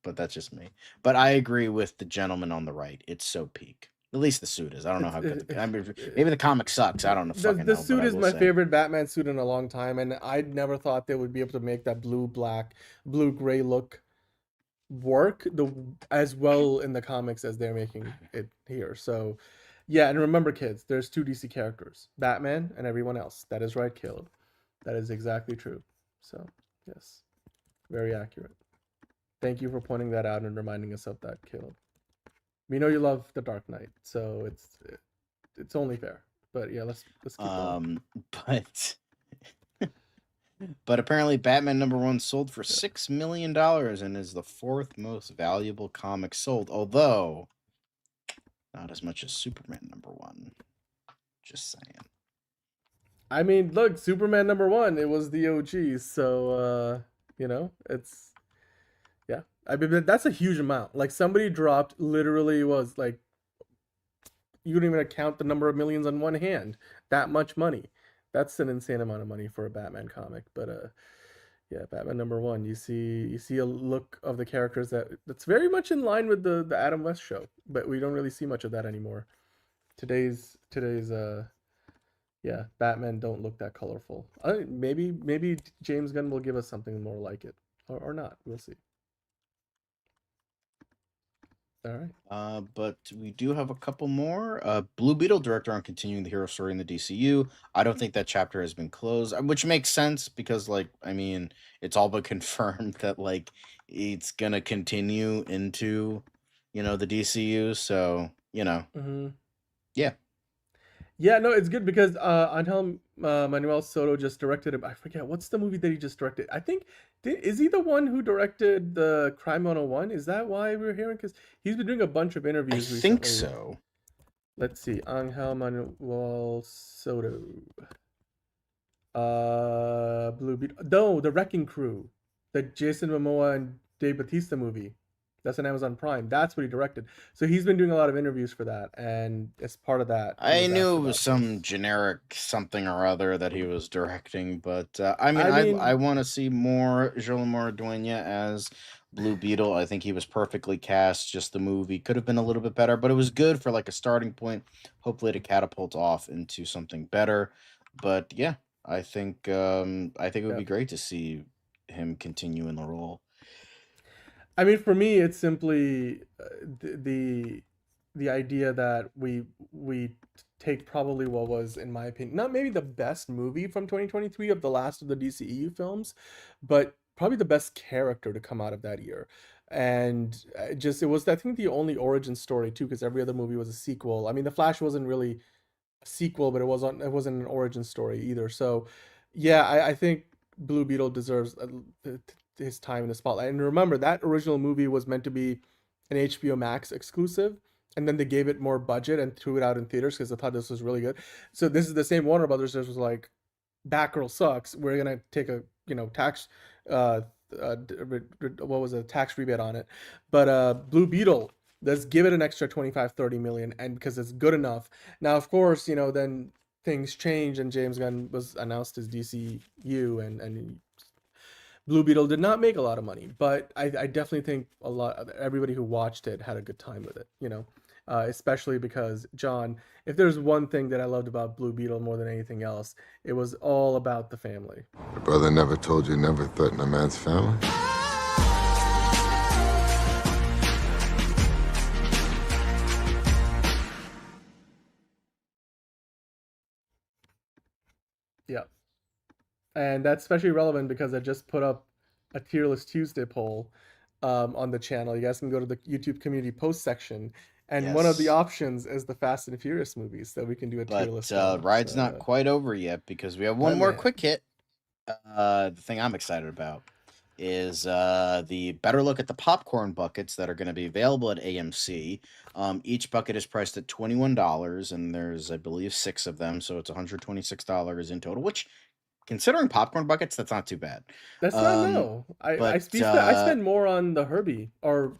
[SPEAKER 1] But that's just me. But I agree with the gentleman on the right. It's so peak. At least the suit is. I don't know how good. Maybe the comic sucks. I don't know.
[SPEAKER 4] The suit is my favorite Batman suit in a long time, and I never thought they would be able to make that blue gray look work as well in the comics as they're making it here. So yeah, and remember, kids, there's 2 DC characters, Batman and everyone else. That is right, Caleb. That is exactly true. So yes. Very accurate. Thank you for pointing that out and reminding us of that, Caleb. We know you love The Dark Knight, so it's only fair. But yeah, let's keep going.
[SPEAKER 1] But apparently Batman #1 sold for $6 million and is the 4th most valuable comic sold, although not as much as Superman #1. Just saying.
[SPEAKER 4] I mean, look, Superman #1, it was the OG, so it's yeah. I mean, that's a huge amount. Like, somebody dropped, literally was like, you don't even count the number of millions on one hand. That much money. That's an insane amount of money for a Batman comic. But yeah, Batman #1. You see a look of the characters that's very much in line with the Adam West show, but we don't really see much of that anymore. Today's yeah, Batman don't look that colorful. Maybe James Gunn will give us something more like it, or not. We'll see. All right.
[SPEAKER 1] But we do have a couple more. Blue Beetle director on continuing the hero story in the DCU. I don't think that chapter has been closed, which makes sense because, like, I mean, it's all but confirmed that, like, it's gonna continue into, the DCU. So,
[SPEAKER 4] Mm-hmm.
[SPEAKER 1] yeah.
[SPEAKER 4] Yeah, no, it's good because Angel Manuel Soto just directed it. I forget what's the movie that he just directed. I think is he the one who directed the Crime 101? Is that why we're hearing? Because he's been doing a bunch of interviews
[SPEAKER 1] I
[SPEAKER 4] recently.
[SPEAKER 1] think so.
[SPEAKER 4] Let's see, Angel Manuel Soto. Blue Beetle. No, The Wrecking Crew, the Jason Momoa and Dave Bautista movie. That's on Amazon Prime. That's what he directed. So he's been doing a lot of interviews for that, and as part of that,
[SPEAKER 1] I knew it was some generic something or other that he was directing, but I want to see more Guillermo Dueña as Blue Beetle. I think he was perfectly cast. Just the movie could have been a little bit better, but it was good for like a starting point. Hopefully, to catapult off into something better. But yeah, I think it would be great to see him continue in the role.
[SPEAKER 4] I mean, for me, it's simply the idea that we take probably what was, in my opinion, not maybe the best movie from 2023 of the last of the DCEU films, but probably the best character to come out of that year. And it was, I think, the only origin story too, because every other movie was a sequel. I mean, The Flash wasn't really a sequel, but it wasn't an origin story either. So yeah, I think Blue Beetle deserves his time in the spotlight. And remember, that original movie was meant to be an HBO Max exclusive, and then they gave it more budget and threw it out in theaters because they thought this was really good. So this is the same Warner Brothers that was like, Batgirl sucks. We're gonna take a tax what was a tax rebate on it, but Blue Beetle, let's give it an extra 25-30 million, and because it's good enough. Now, of course, then things change, and James Gunn was announced as DCU, and Blue Beetle did not make a lot of money, but I definitely think everybody who watched it had a good time with it, especially because, John, if there's one thing that I loved about Blue Beetle more than anything else, it was all about the family.
[SPEAKER 11] Your brother never told you never threaten a man's family?
[SPEAKER 4] Yeah. And that's especially relevant because I just put up a Tier List Tuesday poll on the channel. You guys can go to the YouTube community post section, and one of the options is the Fast and Furious movies that we can do a tier list.
[SPEAKER 1] But ride's not quite over yet because we have one more quick hit. The thing I'm excited about is the better look at the popcorn buckets that are going to be available at AMC. Each bucket is priced at $21, and there's, I believe, 6 of them, so it's $126 in total, which, considering popcorn buckets, that's not too bad.
[SPEAKER 4] That's not, no. I spend more on the Herbie, or...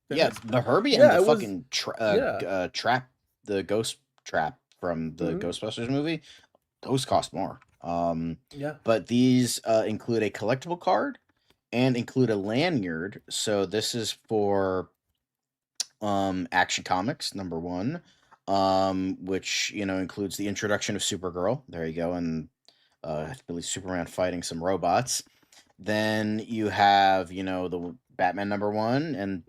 [SPEAKER 1] the Herbie and the fucking trap, the ghost trap from the Ghostbusters movie, those cost more. But these include a collectible card and include a lanyard. So this is for Action Comics #1, which includes the introduction of Supergirl. There you go, and I believe Superman fighting some robots. Then you have the Batman #1 and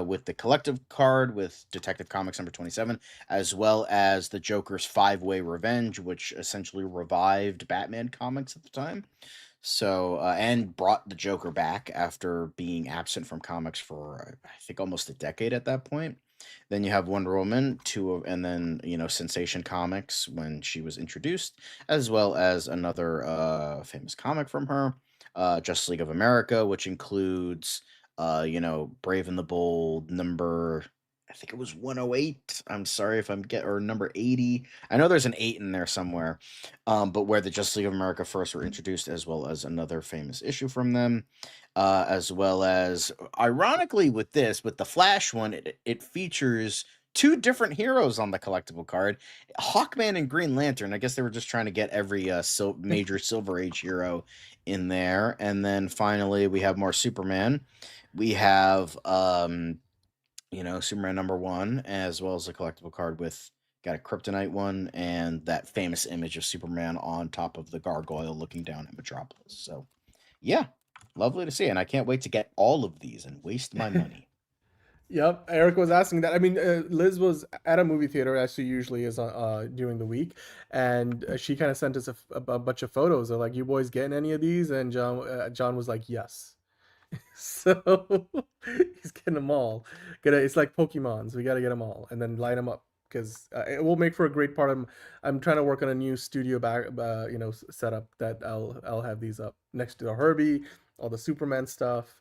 [SPEAKER 1] with the collective card with Detective Comics #27, as well as the Joker's 5-Way Revenge, which essentially revived Batman comics at the time. So, and brought the Joker back after being absent from comics for, I think, almost a decade at that point. Then you have Wonder Woman, and then, Sensation Comics when she was introduced, as well as another famous comic from her, Justice League of America, which includes, Brave and the Bold number, I think it was 108. I'm sorry if or number 80. I know there's an 8 in there somewhere, but where the Justice League of America first were introduced, as well as another famous issue from them, as well as, ironically, with the Flash one, it features two different heroes on the collectible card, Hawkman and Green Lantern. I guess they were just trying to get every major Silver Age hero in there. And then finally, we have more Superman. We have Superman #1, as well as a collectible card with got a Kryptonite one and that famous image of Superman on top of the gargoyle looking down at Metropolis. So, yeah, lovely to see, and I can't wait to get all of these and waste my money.
[SPEAKER 4] Yep, Eric was asking that. I mean, Liz was at a movie theater, as she usually is during the week, and she kind of sent us a bunch of photos of like, "You boys getting any of these?" And John was like, "Yes." So he's getting them all. It's like Pokemons. We got to get them all and then line them up because it will make for a great part. I'm trying to work on a new studio setup that I'll have these up next to the Herbie, all the Superman stuff,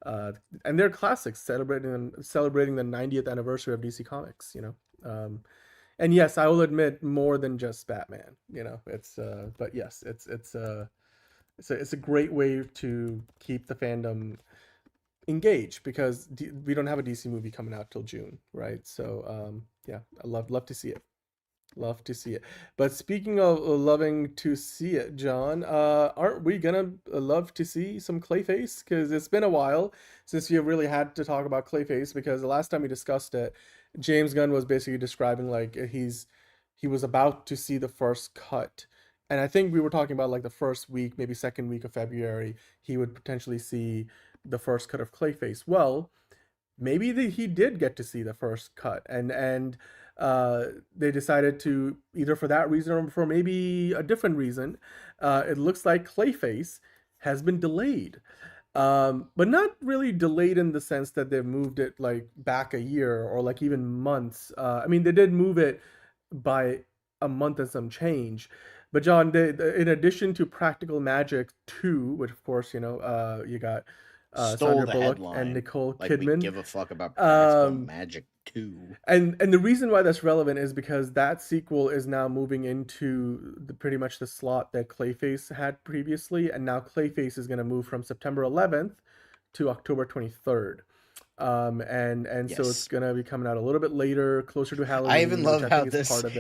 [SPEAKER 4] and they're classics celebrating the 90th anniversary of DC Comics. And yes, I will admit more than just Batman. It's but yes, it's a great way to keep the fandom engaged because we don't have a DC movie coming out till June, right? So yeah, I love to see it. Love to see it. But speaking of loving to see it, John, aren't we gonna love to see some Clayface? Because it's been a while since we have really had to talk about Clayface, because the last time we discussed it, James Gunn was basically describing like he was about to see the first cut. And I think we were talking about like the first week, maybe second week of February, he would potentially see the first cut of Clayface. Well, maybe he did get to see the first cut, and they decided to, either for that reason or for maybe a different reason, it looks like Clayface has been delayed. But not really delayed in the sense that they've moved it like back a year or like even months. I mean, they did move it by a month and some change. But John, in addition to Practical Magic 2, which of course, you got Sandra Bullock and Nicole Kidman.
[SPEAKER 1] We give a fuck about Practical Magic 2.
[SPEAKER 4] And the reason why that's relevant is because that sequel is now moving into pretty much the slot that Clayface had previously, and now Clayface is going to move from September 11th to October 23rd. And yes. So it's going to be coming out a little bit later, closer to Halloween.
[SPEAKER 1] I even love how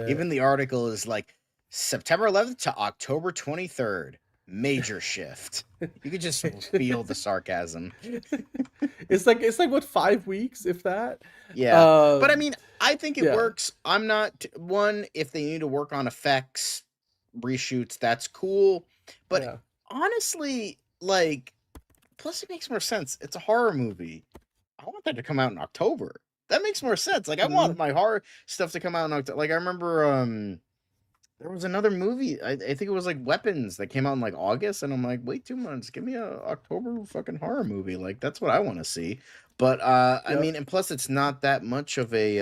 [SPEAKER 1] even the article is like September 11th to October 23rd. Major shift. You could just feel the sarcasm.
[SPEAKER 4] It's like what, 5 weeks, if that?
[SPEAKER 1] Yeah. But I mean, I think it works. I'm not one, if they need to work on effects, reshoots, that's cool. But honestly, like, plus it makes more sense. It's a horror movie. I want that to come out in October. That makes more sense. Like, I want my horror stuff to come out in October. Like, I remember there was another movie, I think it was like Weapons, that came out in like August, and I'm like, wait 2 months, give me a October fucking horror movie. Like, that's what I want to see. But I mean, and plus it's not that much of a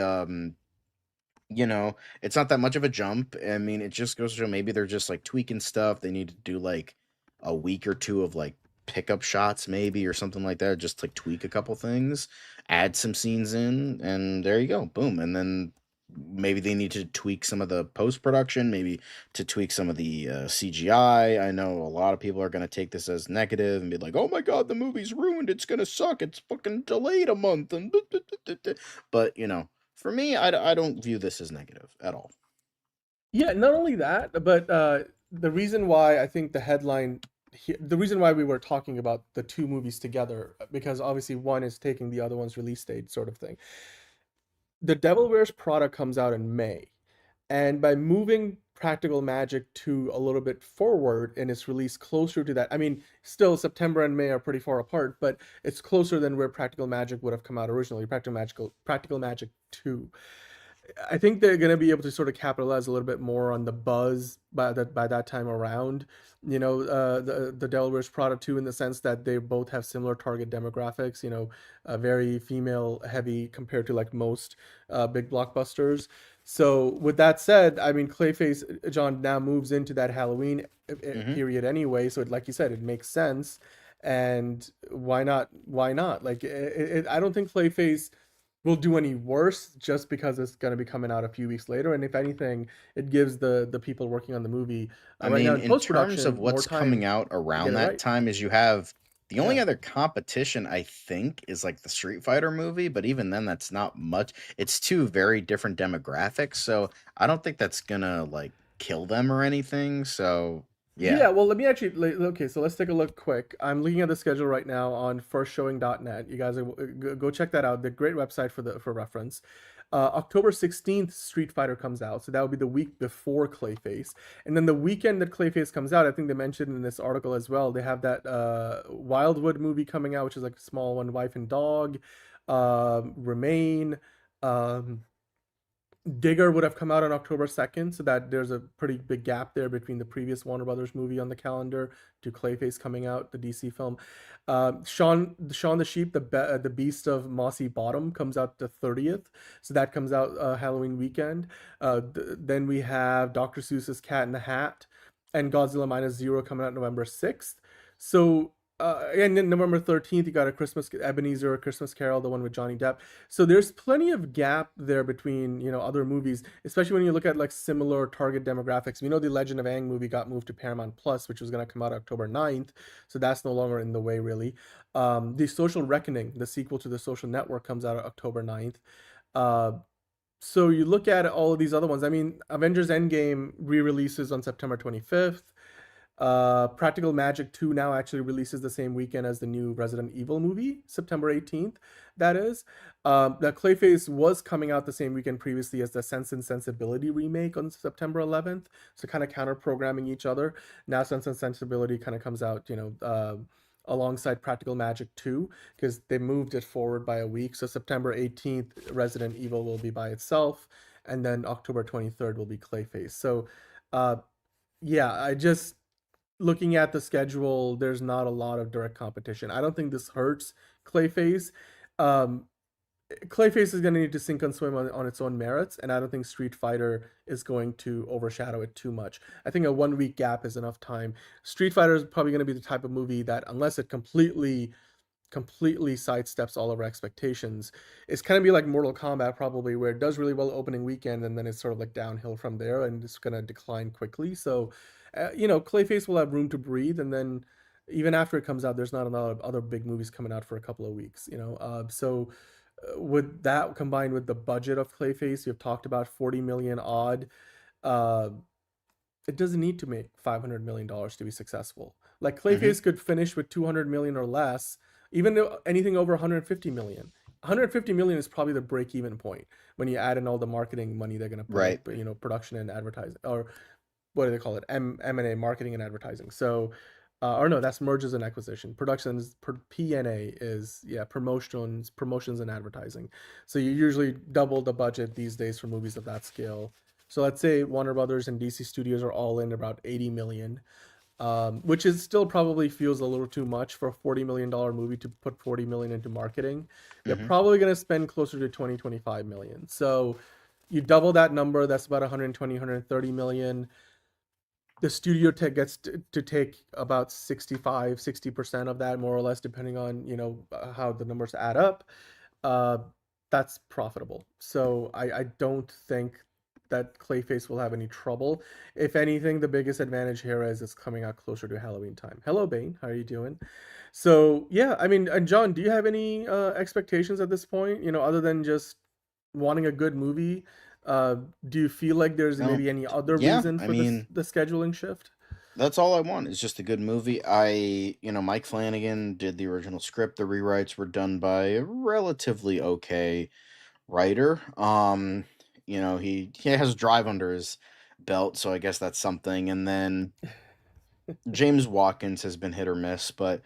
[SPEAKER 1] it's not that much of a jump. I mean, it just goes to show maybe they're just like tweaking stuff. They need to do like a week or two of like pickup shots maybe, or something like that, just like tweak a couple things, add some scenes in, and there you go, boom. And then maybe they need to tweak some of the post-production, maybe to tweak some of the CGI. I know a lot of people are going to take this as negative and be like, oh my god, the movie's ruined, it's going to suck, it's fucking delayed a month. And but, for me, I don't view this as negative at all.
[SPEAKER 4] Yeah, not only that, but the reason why I think the reason why we were talking about the two movies together, because obviously one is taking the other one's release date sort of thing. The Devil Wears Prada comes out in May, and by moving Practical Magic 2 a little bit forward in its release closer to that, I mean, still September and May are pretty far apart, but it's closer than where Practical Magic would have come out originally, Practical Magic 2. I think they're going to be able to sort of capitalize a little bit more on the buzz by that time around. The Devil Wears Prada 2, in the sense that they both have similar target demographics. Very female heavy compared to like most big blockbusters. So with that said, I mean, Clayface, John, now moves into that Halloween period anyway. So like you said, it makes sense. And why not? Why not? Like, I don't think Clayface will do any worse just because it's going to be coming out a few weeks later. And if anything, it gives the people working on the movie
[SPEAKER 1] I
[SPEAKER 4] right
[SPEAKER 1] mean,
[SPEAKER 4] now in
[SPEAKER 1] in
[SPEAKER 4] post-production
[SPEAKER 1] terms of
[SPEAKER 4] more
[SPEAKER 1] what's
[SPEAKER 4] time
[SPEAKER 1] coming out
[SPEAKER 4] to
[SPEAKER 1] around
[SPEAKER 4] get it
[SPEAKER 1] that
[SPEAKER 4] right.
[SPEAKER 1] time, is you have the only
[SPEAKER 4] Yeah.
[SPEAKER 1] other competition I think is like the Street Fighter movie, but even then, that's not much. It's two very different demographics, so I don't think that's gonna like kill them or anything. So yeah,
[SPEAKER 4] Yeah, well, let me actually. Okay, so let's take a look quick. I'm looking at the schedule right now on firstshowing.net. You guys go check that out. The great website for reference. October 16th, Street Fighter comes out, so that would be the week before Clayface. And then the weekend that Clayface comes out, I think they mentioned in this article as well, they have that Wildwood movie coming out, which is like a small one, Wife and Dog, Remain. Um, Digger would have come out on October 2nd, so that there's a pretty big gap there between the previous Warner Brothers movie on the calendar to Clayface coming out, the DC film. Shaun the Sheep, the Beast of Mossy Bottom, comes out the 30th, so that comes out Halloween weekend. Then we have Dr. Seuss's Cat in the Hat and Godzilla Minus Zero coming out November 6th. So and then November 13th, you got Ebenezer, a Christmas Carol, the one with Johnny Depp. So there's plenty of gap there between, other movies, especially when you look at like similar target demographics. We know the Legend of Aang movie got moved to Paramount Plus, which was going to come out October 9th. So that's no longer in the way, really. The Social Reckoning, the sequel to The Social Network, comes out October 9th. So you look at all of these other ones. I mean, Avengers Endgame re-releases on September 25th. Practical Magic 2 now actually releases the same weekend as the new Resident Evil movie, September 18th, that is. The Clayface was coming out the same weekend previously as the Sense and Sensibility remake on September 11th, so kind of counter-programming each other. Now Sense and Sensibility kind of comes out, alongside Practical Magic 2, because they moved it forward by a week. So September 18th, Resident Evil will be by itself, and then October 23rd will be Clayface. So, yeah, looking at the schedule, there's not a lot of direct competition. I don't think this hurts Clayface. Clayface is going to need to sink and swim on its own merits, and I don't think Street Fighter is going to overshadow it too much. I think a 1 week gap is enough time. Street Fighter is probably going to be the type of movie that, unless it completely sidesteps all of our expectations, it's kind of be like Mortal Kombat, probably, where it does really well opening weekend and then it's sort of like downhill from there and it's going to decline quickly. So Clayface will have room to breathe, and then even after it comes out, there's not a lot of other big movies coming out for a couple of weeks. With that combined with the budget of Clayface, you've talked about 40 million odd. It doesn't need to make $500 million to be successful. Like Clayface could finish with 200 million or less, even though anything over 150 million. 150 million is probably the break-even point when you add in all the marketing money they're going to put, right, production and advertising, or what do they call it? M&A, marketing and advertising. So, or no, that's mergers and acquisition. Productions, P&A is, promotions and advertising. So you usually double the budget these days for movies of that scale. So let's say Warner Brothers and DC Studios are all in about 80 million, which is still probably feels a little too much for a $40 million movie to put 40 million into marketing. They're probably going to spend closer to 25 million. So you double that number, that's about 120, 130 million. The studio gets to take about 60% of that, more or less, depending on, how the numbers add up. That's profitable. So I don't think that Clayface will have any trouble. If anything, the biggest advantage here is it's coming out closer to Halloween time. Hello, Bane. How are you doing? So, yeah, I mean, and John, do you have any expectations at this point, other than just wanting a good movie? Do you feel like there's maybe any other reason for the scheduling shift?
[SPEAKER 1] That's all I want, is just a good movie. Mike Flanagan did the original script. The rewrites were done by a relatively okay writer. He has Drive under his belt, so I guess that's something. And then James Watkins has been hit or miss, but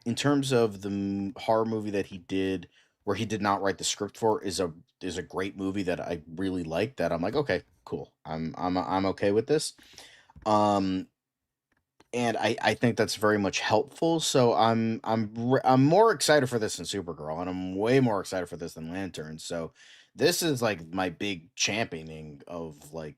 [SPEAKER 1] in terms of the horror movie that he did, where he did not write the script for, is a is a great movie that I really like, that I'm like, okay, cool, I'm okay with this. Um, and I think that's very much helpful. So I'm more excited for this than Supergirl, and I'm way more excited for this than Lantern. So this is like my big championing of like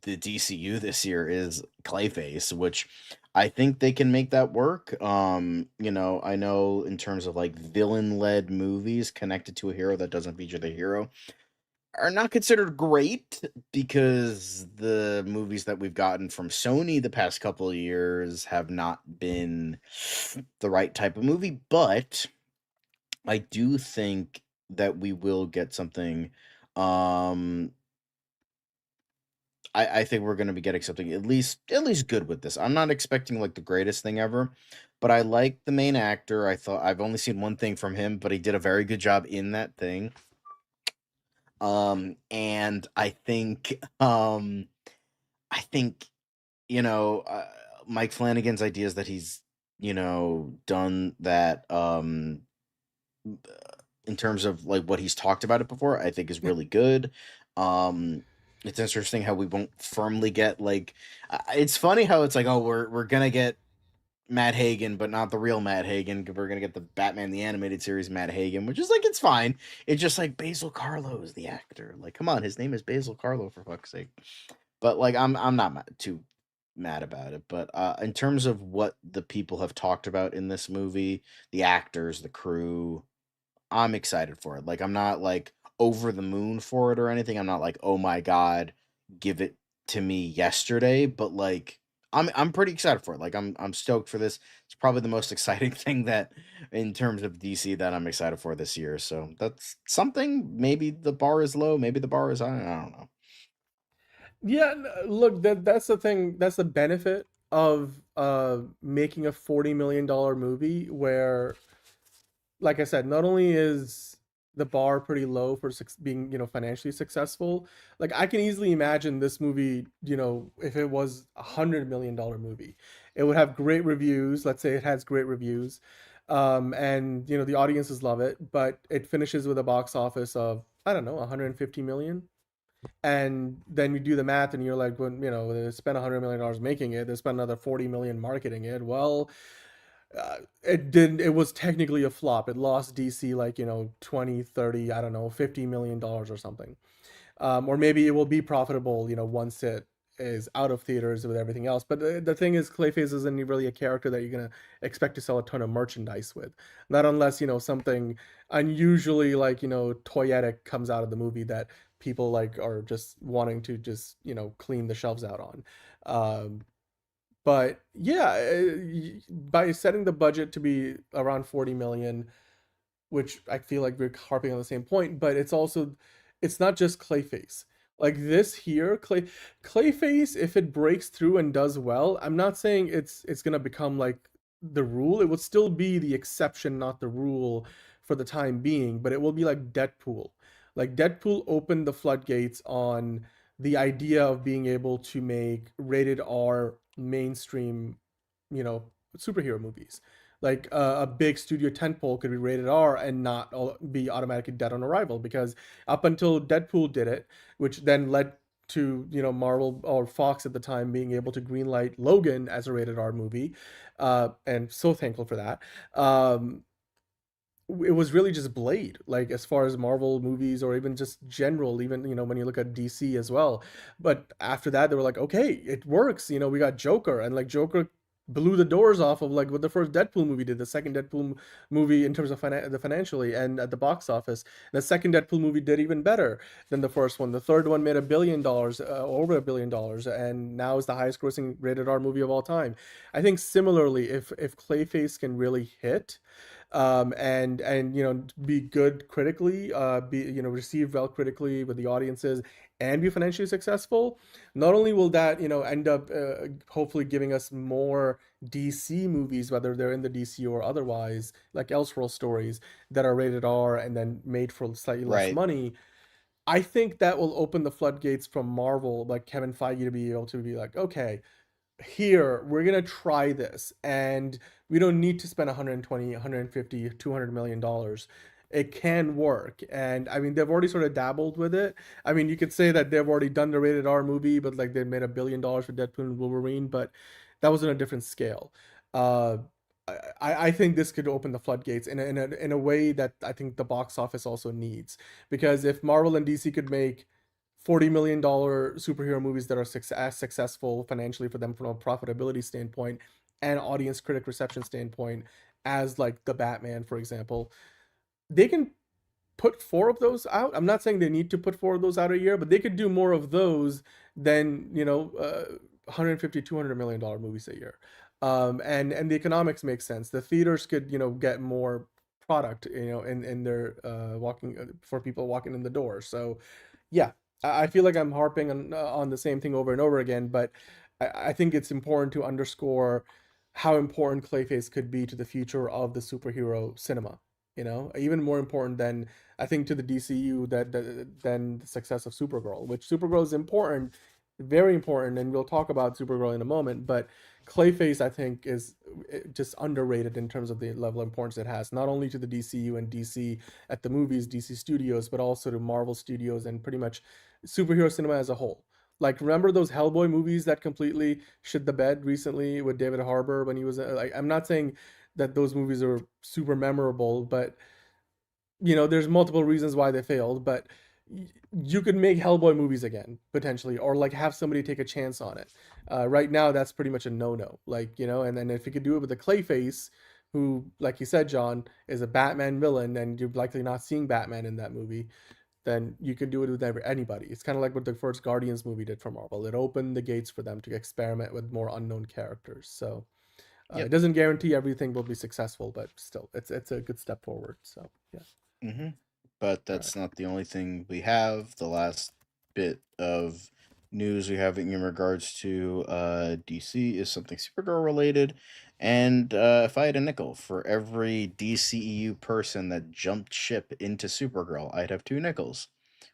[SPEAKER 1] the DCU this year is Clayface, which I think they can make that work. I know in terms of like villain led movies connected to a hero that doesn't feature the hero are not considered great, because the movies that we've gotten from Sony the past couple of years have not been the right type of movie. But I do think that we will get something. Um, I think we're going to be getting something at least good with this. I'm not expecting like the greatest thing ever, but I like the main actor. I thought I've only seen one thing from him, but he did a very good job in that thing. And I think, you know, Mike Flanagan's ideas that he's, done that, in terms of like what he's talked about it before, I think is really good. Um, it's interesting how we won't firmly get like, it's funny how it's like, oh, we're gonna get Matt Hagen, but not the real Matt Hagen. We're gonna get the Batman the Animated Series Matt Hagen, which is like, it's fine. It's just like Basil Carlo is the actor. Like, come on, his name is Basil Carlo, for fuck's sake. But like, I'm not too mad about it. But in terms of what the people have talked about in this movie, the actors, the crew, I'm excited for it. Like, I'm not like over the moon for it or anything. I'm not like, oh my god, give it to me yesterday. But like, I'm pretty excited for it. Like, I'm stoked for this. It's probably the most exciting thing that in terms of DC that I'm excited for this year. So that's something. Maybe the bar is low. Maybe the bar is high. I don't know.
[SPEAKER 4] Yeah, look, that's the thing. That's the benefit of making a $40 million movie where, like I said, not only is the bar pretty low for being, financially successful. Like, I can easily imagine this movie, if it was $100 million movie, it would have great reviews. Let's say it has great reviews, and the audiences love it, but it finishes with a box office of, I don't know, 150 million. And then you do the math and you're like, when they spent $100 million making it, they spent another 40 million marketing it. Well, it was technically a flop. It lost DC like 20, 30, I don't know, $50 million or something. Or maybe it will be profitable once it is out of theaters with everything else. But the thing is, Clayface isn't really a character that you're gonna expect to sell a ton of merchandise with, not unless something unusually like toyetic comes out of the movie that people like are just wanting to just clean the shelves out on. But yeah, by setting the budget to be around 40 million, which I feel like we're harping on the same point, but it's not just Clayface. Like this here, Clayface, if it breaks through and does well, I'm not saying it's gonna become like the rule. It would still be the exception, not the rule for the time being, but it will be like Deadpool. Like Deadpool opened the floodgates on the idea of being able to make rated R mainstream, you know, superhero movies. Like a big studio tentpole could be rated R and not be automatically dead on arrival, because up until Deadpool did it, which then led to Marvel or Fox at the time being able to greenlight Logan as a rated R movie, and so thankful for that. It was really just Blade, like as far as Marvel movies or even just general, even when you look at DC as well. But after that, they were like, okay, it works. We got Joker, and like Joker blew the doors off of like what the first Deadpool movie did, the second Deadpool movie in terms of the financially and at the box office. The second Deadpool movie did even better than the first one. The third one made $1 billion, over $1 billion, and now is the highest grossing rated R movie of all time. I think similarly, if Clayface can really hit, and be good critically, be received well critically with the audiences, and be financially successful, not only will that end up hopefully giving us more DC movies, whether they're in the DC or otherwise, like Elseworld stories that are rated R and then made for slightly less money. I think that will open the floodgates from Marvel, like Kevin Feige, to be able to be like, okay, here we're gonna try this, and we don't need to spend 120, 150, 200 million dollars. it can work. And I mean, they've already sort of dabbled with it. I mean, you could say that they've already done the rated R movie, but like they made $1 billion for Deadpool and Wolverine, but that was on a different scale. Uh, I think this could open the floodgates in a way that I think the box office also needs. Because if Marvel and DC could make $40 million superhero movies that are successful financially for them from a profitability standpoint and audience critic reception standpoint, as like the Batman, for example, they can put 4 of those out. I'm not saying they need to put 4 of those out a year, but they could do more of those than, 150, $200 million movies a year. And the economics make sense. The theaters could, get more product, in their walking for people walking in the door. So yeah, I feel like I'm harping on the same thing over and over again, but I think it's important to underscore how important Clayface could be to the future of the superhero cinema. Even more important than I think to the DCU than the success of Supergirl, which Supergirl is important, very important, and we'll talk about Supergirl in a moment. But Clayface, I think, is just underrated in terms of the level of importance it has, not only to the DCU and DC at the movies, DC Studios, but also to Marvel Studios and pretty much superhero cinema as a whole. Like, remember those Hellboy movies that completely shit the bed recently with David Harbour when he was like, I'm not saying that those movies are super memorable, but there's multiple reasons why they failed, but you could make Hellboy movies again potentially, or like have somebody take a chance on it. Right now that's pretty much a no-no, and then if you could do it with a Clayface, who, like you said, John, is a Batman villain, and you're likely not seeing Batman in that movie, then you can do it with anybody. It's kind of like what the first Guardians movie did for Marvel. It opened the gates for them to experiment with more unknown characters. So it doesn't guarantee everything will be successful, but still, it's a good step forward. So yeah.
[SPEAKER 1] Mm-hmm. But that's not the only thing we have. The last bit of news we have in regards to DC is something Supergirl related. And if I had a nickel for every DCEU person that jumped ship into Supergirl, I'd have 2 nickels,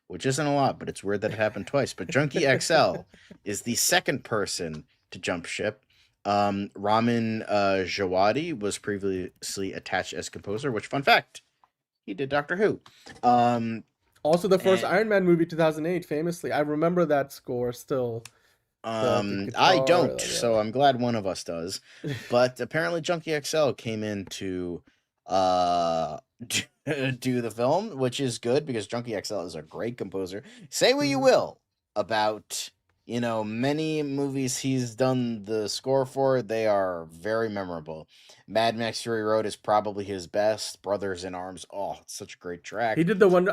[SPEAKER 1] which isn't a lot, but it's weird that it happened twice. But Junkie XL is the second person to jump ship. Ramin Djawadi was previously attached as composer, which, fun fact, he did Doctor Who.
[SPEAKER 4] Also, the first Iron Man movie, 2008, famously. I remember that score still.
[SPEAKER 1] I don't, so I'm glad one of us does. But apparently Junkie XL came in to do the film, which is good because Junkie XL is a great composer. Say what you will about, many movies he's done the score for. They are very memorable. Mad Max Fury Road is probably his best. Brothers in Arms, oh, it's such a great track.
[SPEAKER 4] He did the one.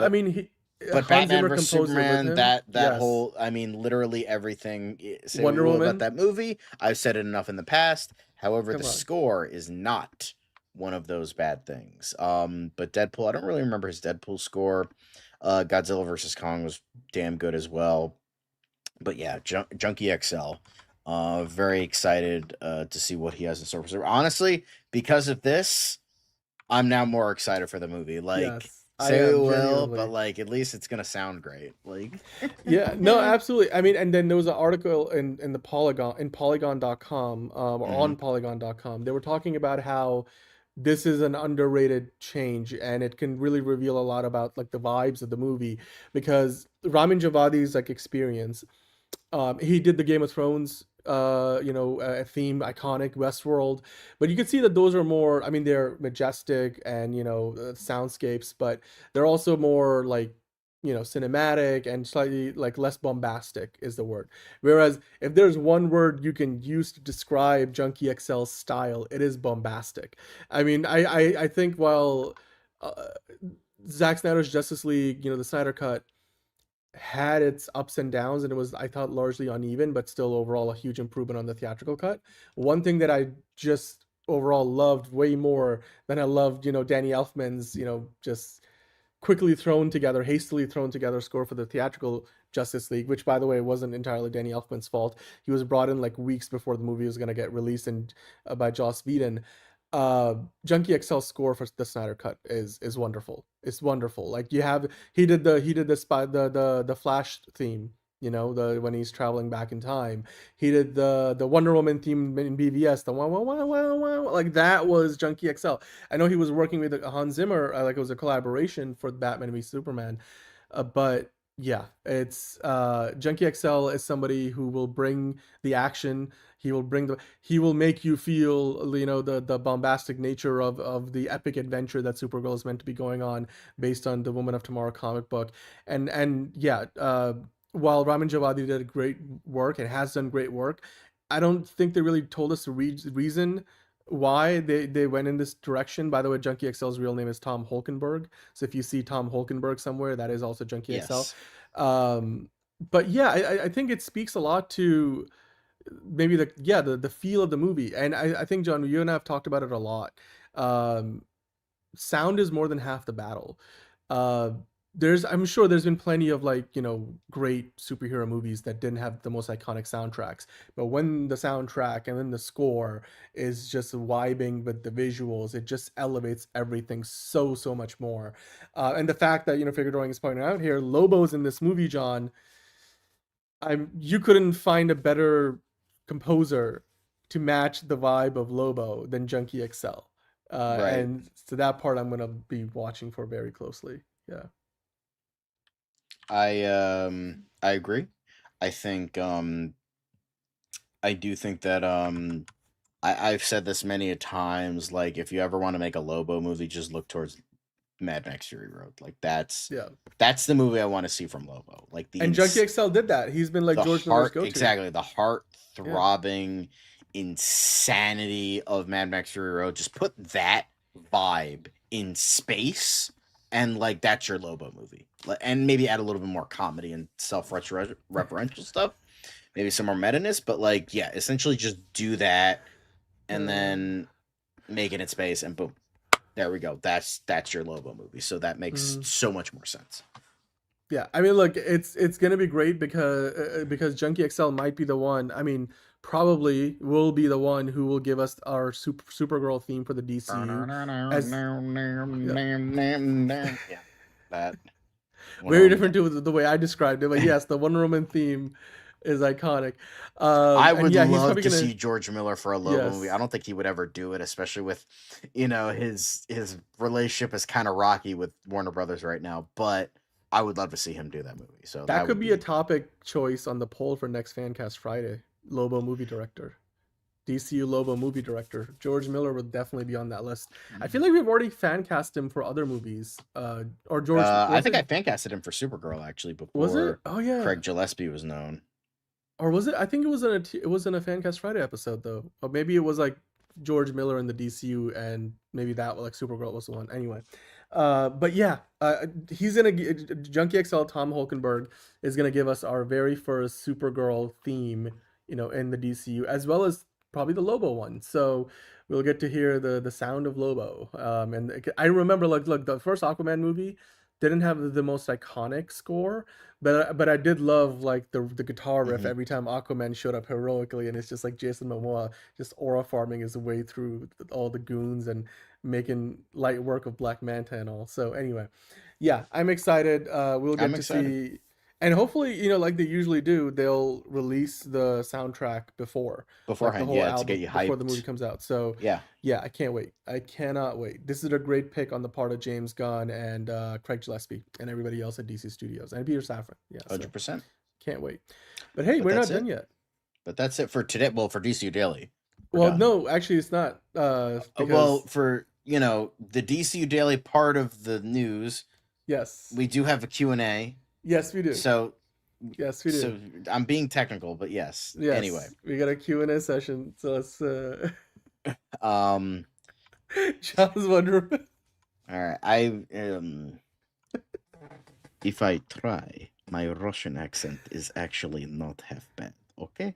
[SPEAKER 4] But
[SPEAKER 1] Batman vs Superman, that yes. Whole, literally everything. Say Wonder Woman about that movie. I've said it enough in the past. However, the score is not one of those bad things. But Deadpool, I don't really remember his Deadpool score. Godzilla vs Kong was damn good as well. But yeah, Junkie XL. Very excited to see what he has in store for. Honestly, because of this, I'm now more excited for the movie. Say it will, but at least it's gonna sound great.
[SPEAKER 4] Yeah, no, absolutely. And then there was an article in the Polygon.com or on Polygon.com. They were talking about how this is an underrated change, and it can really reveal a lot about the vibes of the movie, because Ramin Djawadi's experience. He did the Game of Thrones theme, iconic Westworld, but you can see that those are more, they're majestic and soundscapes, but they're also more cinematic and slightly less bombastic is the word. Whereas if there's one word you can use to describe Junkie XL's style, it is bombastic. I think while Zack Snyder's Justice League, the Snyder Cut, had its ups and downs, and it was, I thought, largely uneven, but still overall a huge improvement on the theatrical cut. One thing that I just overall loved way more than I loved, Danny Elfman's, just hastily thrown together score for the theatrical Justice League, which, by the way, wasn't entirely Danny Elfman's fault. He was brought in weeks before the movie was going to get released by Joss Whedon. Junkie XL's score for the Snyder Cut is wonderful. It's wonderful. He did the Flash theme when he's traveling back in time. He did the Wonder Woman theme in BVS, the wow, like that was Junkie XL. I know he was working with Hans Zimmer, like it was a collaboration for Batman v Superman, but yeah, it's Junkie XL is somebody who will bring the action. He will make you feel the bombastic nature of the epic adventure that Supergirl is meant to be going on based on the Woman of Tomorrow comic book. And yeah, while Ramin Djawadi did great work and has done great work, I don't think they really told us the reason why they went in this direction. By the way, Junkie XL's real name is Tom Holkenberg. So if you see Tom Holkenberg somewhere, that is also Junkie XL. But yeah, I think it speaks a lot to maybe the feel of the movie. And I think, John, you and I have talked about it a lot. Sound is more than half the battle. I'm sure there's been plenty of great superhero movies that didn't have the most iconic soundtracks, but when the soundtrack and then the score is just vibing with the visuals, it just elevates everything so much more. And the fact that Figure Drawing is pointing out here, Lobo's in this movie, John. You couldn't find a better composer to match the vibe of Lobo than Junkie XL.
[SPEAKER 1] Right.
[SPEAKER 4] And so that part I'm gonna be watching for very closely. Yeah.
[SPEAKER 1] I agree. I think I do think that I've said this many a times, like if you ever want to make a Lobo movie, just look towards Mad Max Fury Road. Like that's the movie I want to see from Lobo. Like
[SPEAKER 4] and Junkie XL did that. He's been like George Miller's go-to.
[SPEAKER 1] Exactly, the heart throbbing insanity of Mad Max Fury Road. Just put that vibe in space, and like that's your Lobo movie. And maybe add a little bit more comedy and self-referential stuff. Maybe some more meta-ness, but like essentially just do that, and then make it in space, and boom. There we go. That's your Lobo movie. So that makes so much more sense.
[SPEAKER 4] Yeah, I mean, look, it's gonna be great because Junkie XL might be the one. I mean, probably will be the one who will give us our Supergirl theme for the DCU.
[SPEAKER 1] That
[SPEAKER 4] very different to the way I described it, but yes, the Wonder Woman theme is iconic.
[SPEAKER 1] I would love to see George Miller for a Lobo movie. I don't think he would ever do it, especially with, his relationship is kind of rocky with Warner Brothers right now. But I would love to see him do that movie. So
[SPEAKER 4] that could be a topic choice on the poll for next Fancast Friday. Lobo movie director, DCU Lobo movie director. George Miller would definitely be on that list. I feel like we've already fan cast him for other movies. Or George.
[SPEAKER 1] I think I fan casted him for Supergirl actually before.
[SPEAKER 4] Was it? Oh yeah.
[SPEAKER 1] Craig Gillespie was known.
[SPEAKER 4] Or was it? I think it was in a Fancast Friday episode though. Or maybe it was like George Miller in the DCU, and maybe that like Supergirl was the one. Anyway, but yeah, he's gonna Junkie XL. Tom Holkenberg is gonna give us our very first Supergirl theme, in the DCU, as well as probably the Lobo one. So we'll get to hear the sound of Lobo. And I remember look the first Aquaman movie didn't have the most iconic score, but I did love like the guitar riff every time Aquaman showed up heroically, and it's just like Jason Momoa just aura farming his way through all the goons and making light work of Black Manta and all. So anyway, yeah, I'm excited. We'll get to see, and hopefully, like they usually do, they'll release the soundtrack beforehand,
[SPEAKER 1] to get you hyped
[SPEAKER 4] before the movie comes out. So yeah, I can't wait. I cannot wait. This is a great pick on the part of James Gunn and Craig Gillespie and everybody else at DC Studios and Peter Safran. Yeah,
[SPEAKER 1] 100%.
[SPEAKER 4] Can't wait. But hey, we're not done yet.
[SPEAKER 1] But that's it for today. Well, for DCU Daily.
[SPEAKER 4] Well, no, actually, it's not.
[SPEAKER 1] Well, for the DCU Daily part of the news.
[SPEAKER 4] Yes.
[SPEAKER 1] We do have a Q&A.
[SPEAKER 4] Yes, we do.
[SPEAKER 1] So,
[SPEAKER 4] yes, we do.
[SPEAKER 1] So I'm being technical, but yes. Anyway,
[SPEAKER 4] we got a Q&A session. So let's. John's wondering.
[SPEAKER 1] All right, if I try, my Russian accent is actually not half bad. Okay.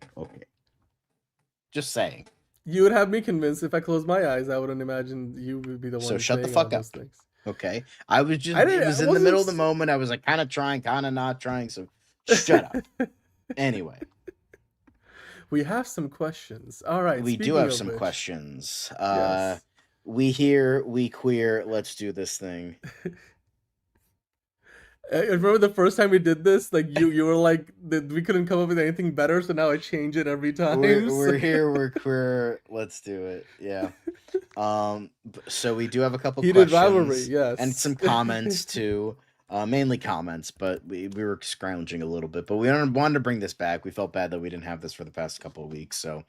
[SPEAKER 1] Just saying.
[SPEAKER 4] You would have me convinced if I closed my eyes. I wouldn't imagine you would be the one.
[SPEAKER 1] So shut the fuck up.
[SPEAKER 4] Things.
[SPEAKER 1] Okay, I was just. It was in the middle of the moment. I was like, kind of trying, kind of not trying. So, shut up. Anyway,
[SPEAKER 4] we have some questions. All right,
[SPEAKER 1] we do have some questions. Yes. We here, we queer. Let's do this thing.
[SPEAKER 4] I remember the first time we did this, like you were like that we couldn't come up with anything better, so now I change it every time.
[SPEAKER 1] We're here, we're queer. Let's do it. Yeah. So we do have a couple
[SPEAKER 4] Heated rivalry,
[SPEAKER 1] questions
[SPEAKER 4] yes.
[SPEAKER 1] and some comments too. Mainly comments, but we were scrounging a little bit. But we wanted to bring this back. We felt bad that we didn't have this for the past couple of weeks, so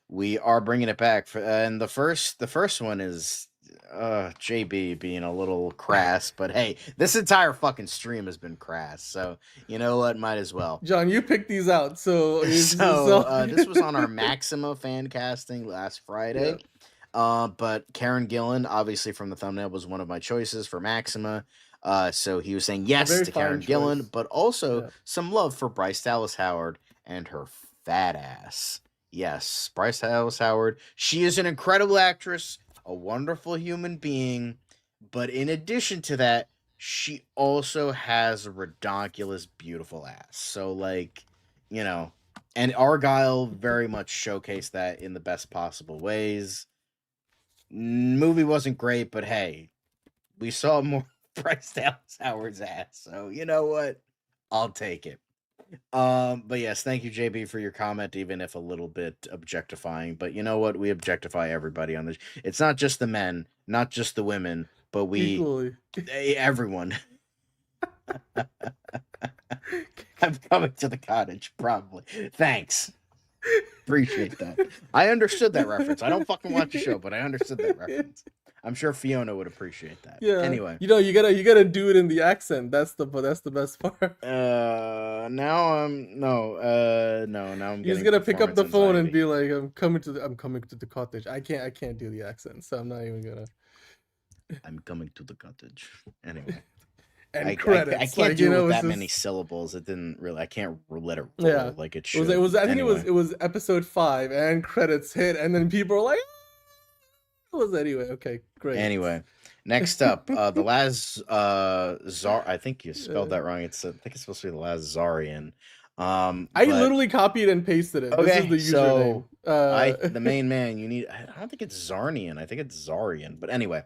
[SPEAKER 1] we are bringing it back. And the first one is JB being a little crass, but hey, this entire fucking stream has been crass, so you know what, might as well.
[SPEAKER 4] John, you picked these out, so
[SPEAKER 1] this was on our Maxima fan casting last Friday. Yeah. But Karen Gillan, obviously from the thumbnail, was one of my choices for Maxima. So he was saying yes to Karen Gillan, but also some love for Bryce Dallas Howard and her fat ass. Yes, Bryce Dallas Howard. She is an incredible actress, a wonderful human being, but in addition to that, she also has a redonkulous, beautiful ass. So, like, you know, and Argyle very much showcased that in the best possible ways. Movie wasn't great, but hey, we saw more Bryce Dallas Howard's ass, so you know what? I'll take it. But yes, thank you, JB, for your comment, even if a little bit objectifying. But you know what? We objectify everybody on this. It's not just the men, not just the women, but everyone. I'm coming to the cottage, probably. Thanks. Appreciate that. I understood that reference. I don't fucking watch the show, but I understood that reference. I'm sure Fiona would appreciate that.
[SPEAKER 4] Yeah.
[SPEAKER 1] Anyway,
[SPEAKER 4] you gotta do it in the accent. That's the best part.
[SPEAKER 1] Now I'm.
[SPEAKER 4] He's gonna pick up the phone and be like, "I'm coming to the cottage." I can't do the accent, so I'm not even gonna.
[SPEAKER 1] I'm coming to the cottage. Anyway.
[SPEAKER 4] And credits.
[SPEAKER 1] I can't do it with that many syllables. It didn't really. I can't let it roll like it should.
[SPEAKER 4] It was episode 5, and credits hit, and then people are like, anyway. Okay, great.
[SPEAKER 1] Anyway, next up, the Zar. I think you spelled that wrong. I think it's supposed to be the Lazarian.
[SPEAKER 4] I literally copied and pasted it.
[SPEAKER 1] Okay,
[SPEAKER 4] this is the username.
[SPEAKER 1] The main man. I don't think it's Zarnian. I think it's Zarian. But anyway,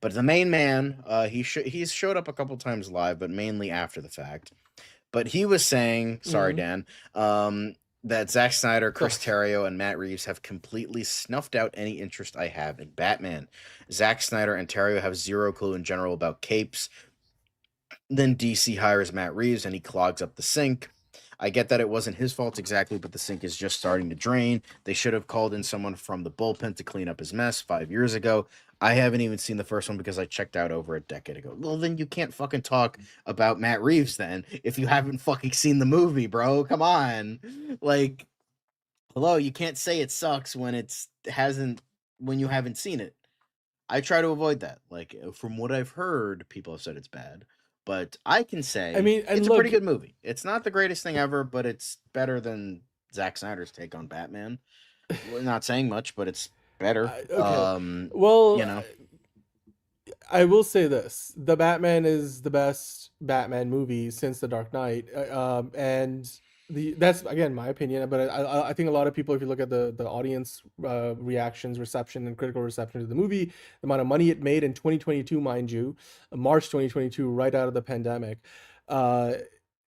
[SPEAKER 1] the main man. He's showed up a couple times live, but mainly after the fact. But he was saying, sorry, Dan, that Zack Snyder, Chris Terrio, and Matt Reeves have completely snuffed out any interest I have in Batman. Zack Snyder and Terrio have zero clue in general about capes. Then DC hires Matt Reeves, and he clogs up the sink. I get that it wasn't his fault exactly, but the sink is just starting to drain. They should have called in someone from the bullpen to clean up his mess 5 years ago. I haven't even seen the first one because I checked out over a decade ago. Well, then you can't fucking talk about Matt Reeves then if you haven't fucking seen the movie, bro. Come on. Like, hello, you can't say it sucks when when you haven't seen it. I try to avoid that. Like, from what I've heard, people have said it's bad. But I can say, it's a pretty good movie. It's not the greatest thing ever, but it's better than Zack Snyder's take on Batman. We're not saying much, but it's better.
[SPEAKER 4] Okay. Well,
[SPEAKER 1] you know,
[SPEAKER 4] I will say this: The Batman is the best Batman movie since The Dark Knight, and that's again my opinion. But I think a lot of people, if you look at the audience reactions, reception, and critical reception to the movie, the amount of money it made in 2022, mind you, March 2022, right out of the pandemic.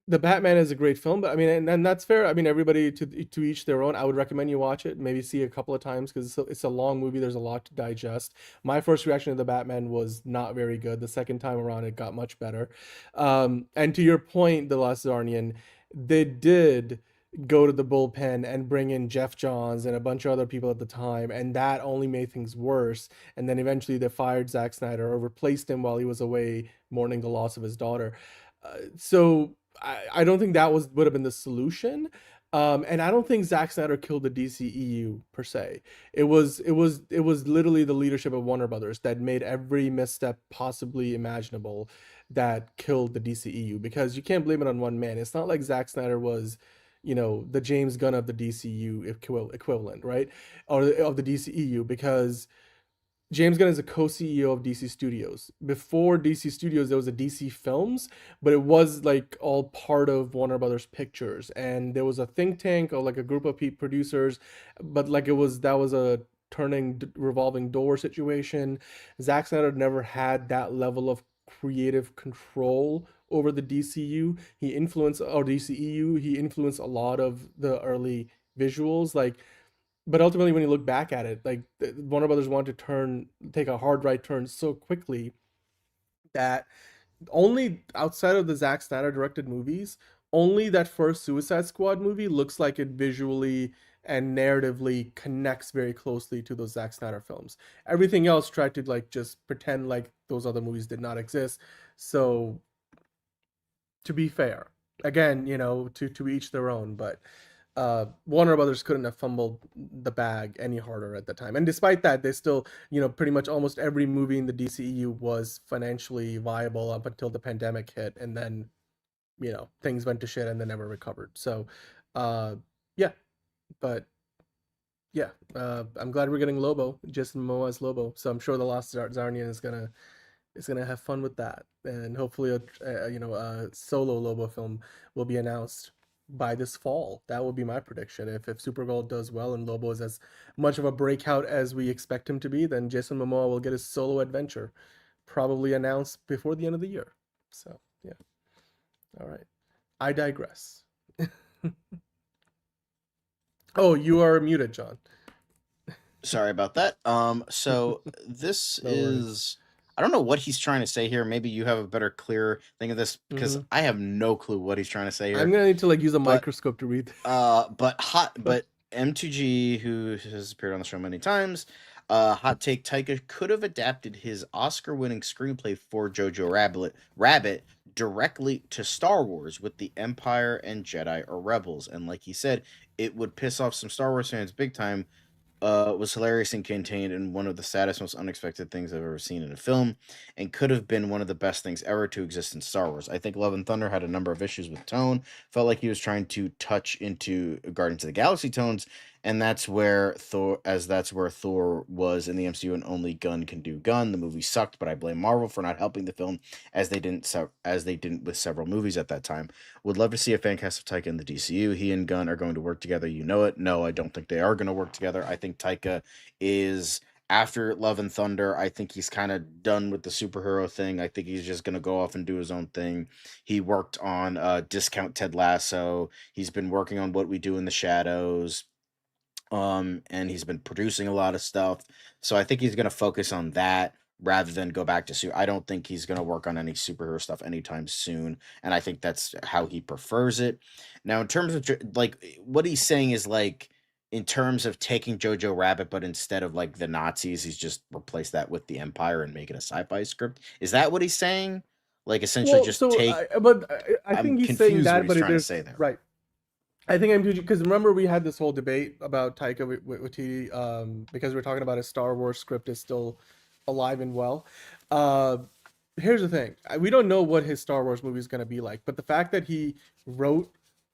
[SPEAKER 4] The Batman is a great film, but I mean, and that's fair. I mean, everybody to each their own. I would recommend you watch it, maybe see it a couple of times because it's a long movie. There's a lot to digest. My first reaction to the Batman was not very good. The second time around, it got much better. And to your point, The Last Zarnian, they did go to the bullpen and bring in Jeff Johns and a bunch of other people at the time, and that only made things worse. And then eventually they fired Zack Snyder or replaced him while he was away mourning the loss of his daughter. So I don't think that would have been the solution. And I don't think Zack Snyder killed the DCEU per se. It was literally the leadership of Warner Brothers that made every misstep possibly imaginable that killed the DCEU, because you can't blame it on one man. It's not like Zack Snyder was, the James Gunn of the DCU equivalent, right? Or of the DCEU, because James Gunn is a co-CEO of DC Studios. Before DC Studios, there was a DC Films, but it was like all part of Warner Brothers Pictures. And there was a think tank or like a group of producers, but like that was a revolving door situation. Zack Snyder never had that level of creative control over the DCU. He influenced, or DCEU, he influenced a lot of the early visuals. Like, but ultimately, when you look back at it, like Warner Brothers wanted to take a hard right turn so quickly that only outside of the Zack Snyder directed movies, only that first Suicide Squad movie looks like it visually and narratively connects very closely to those Zack Snyder films. Everything else tried to like just pretend like those other movies did not exist. So to be fair, again, to each their own, but Warner Brothers couldn't have fumbled the bag any harder at the time. And despite that, they still, pretty much almost every movie in the DCEU was financially viable up until the pandemic hit. And then, things went to shit and they never recovered. So, yeah. But, yeah, I'm glad we're getting Lobo, Jason Momoa's Lobo. So I'm sure The Last Zarnian is gonna have fun with that. And hopefully a solo Lobo film will be announced by this fall. That would be my prediction. If Supergirl does well and Lobo is as much of a breakout as we expect him to be, then Jason Momoa will get his solo adventure probably announced before the end of the year. So yeah. All right. I digress. Oh, you are muted, John.
[SPEAKER 1] Sorry about that. So this
[SPEAKER 4] No
[SPEAKER 1] is
[SPEAKER 4] worries.
[SPEAKER 1] I don't know what he's trying to say here. Maybe you have a better, clear thing of this because I have no clue what he's trying to say here.
[SPEAKER 4] I'm gonna need to use a
[SPEAKER 1] But
[SPEAKER 4] microscope to read.
[SPEAKER 1] but M2G, who has appeared on the show many times, hot take: Taika could have adapted his Oscar-winning screenplay for Jojo Rabbit directly to Star Wars with the Empire and Jedi or Rebels, and like he said, it would piss off some Star Wars fans big time. Was hilarious and contained in one of the saddest, most unexpected things I've ever seen in a film, and could have been one of the best things ever to exist in Star Wars. I think Love and Thunder had a number of issues with tone, felt like he was trying to touch into Guardians of the Galaxy tones, and that's where Thor was in the MCU, and only Gunn can do Gunn. The movie sucked, but I blame Marvel for not helping the film as they didn't with several movies at that time. Would love to see a fan cast of Taika in the DCU. He and Gunn are going to work together. You know it. No, I don't think they are going to work together. I think Taika is, after Love and Thunder, I think he's kind of done with the superhero thing. I think he's just going to go off and do his own thing. He worked on Discount Ted Lasso. He's been working on What We Do in the Shadows. And he's been producing a lot of stuff. So I think he's going to focus on that rather than go back to I don't think he's going to work on any superhero stuff anytime soon, and I think that's how he prefers it. Now, in terms of what he's saying is in terms of taking Jojo Rabbit, but instead of the Nazis, he's just replaced that with the Empire and make it a sci-fi script. Is that what he's saying? Essentially,
[SPEAKER 4] Well,
[SPEAKER 1] just
[SPEAKER 4] so
[SPEAKER 1] take.
[SPEAKER 4] I think
[SPEAKER 1] I'm
[SPEAKER 4] he's saying
[SPEAKER 1] confused
[SPEAKER 4] that,
[SPEAKER 1] what he's
[SPEAKER 4] but
[SPEAKER 1] trying to
[SPEAKER 4] there's
[SPEAKER 1] say there.
[SPEAKER 4] right. I think I'm because remember we had this whole debate about Taika Waititi because we're talking about a Star Wars script is still alive and well. Here's the thing: we don't know what his Star Wars movie is going to be like, but the fact that he wrote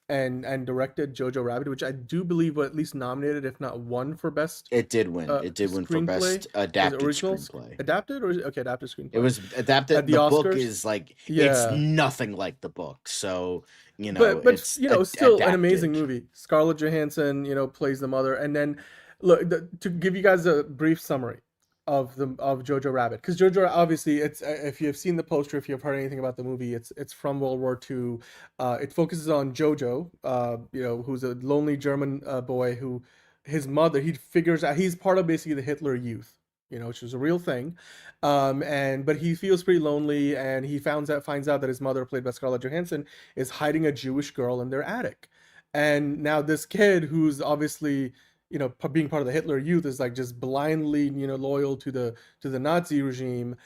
[SPEAKER 4] and directed Jojo Rabbit, which I do believe was at least nominated, if not won, for best.
[SPEAKER 1] It did win. It did win for best adapted
[SPEAKER 4] original
[SPEAKER 1] screenplay.
[SPEAKER 4] Adapted or adapted screenplay?
[SPEAKER 1] It was adapted.
[SPEAKER 4] At the
[SPEAKER 1] book
[SPEAKER 4] Oscars?
[SPEAKER 1] is
[SPEAKER 4] Yeah.
[SPEAKER 1] it's nothing like the book. So
[SPEAKER 4] but
[SPEAKER 1] it's
[SPEAKER 4] still an amazing
[SPEAKER 1] adapted.
[SPEAKER 4] movie. Scarlett Johansson, plays the mother, and then look to give you guys a brief summary of Jojo Rabbit, because Jojo, obviously, it's if you've seen the poster, if you've heard anything about the movie, it's from World War II. It focuses on Jojo, who's a lonely German boy who his mother, he figures out he's part of basically the Hitler Youth, which is a real thing. But he feels pretty lonely, and he finds out that his mother, played by Scarlett Johansson, is hiding a Jewish girl in their attic. And now this kid, who's obviously, being part of the Hitler Youth, is just blindly, loyal to the Nazi regime,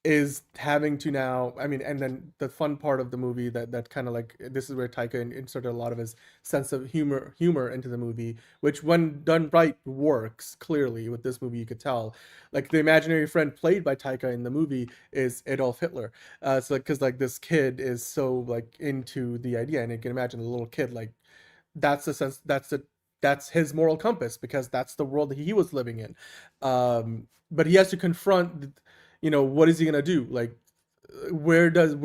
[SPEAKER 4] is having to now, and then the fun part of the movie that kind of this is where Taika inserted a lot of his sense of humor into the movie, which when done right works. Clearly with this movie, you could tell the imaginary friend played by Taika in the movie is Adolf Hitler. So because this kid is so into the idea, and you can imagine a little kid, that's the sense, that's his moral compass, because that's the world that he was living in. But he has to confront, what is he gonna do? Where does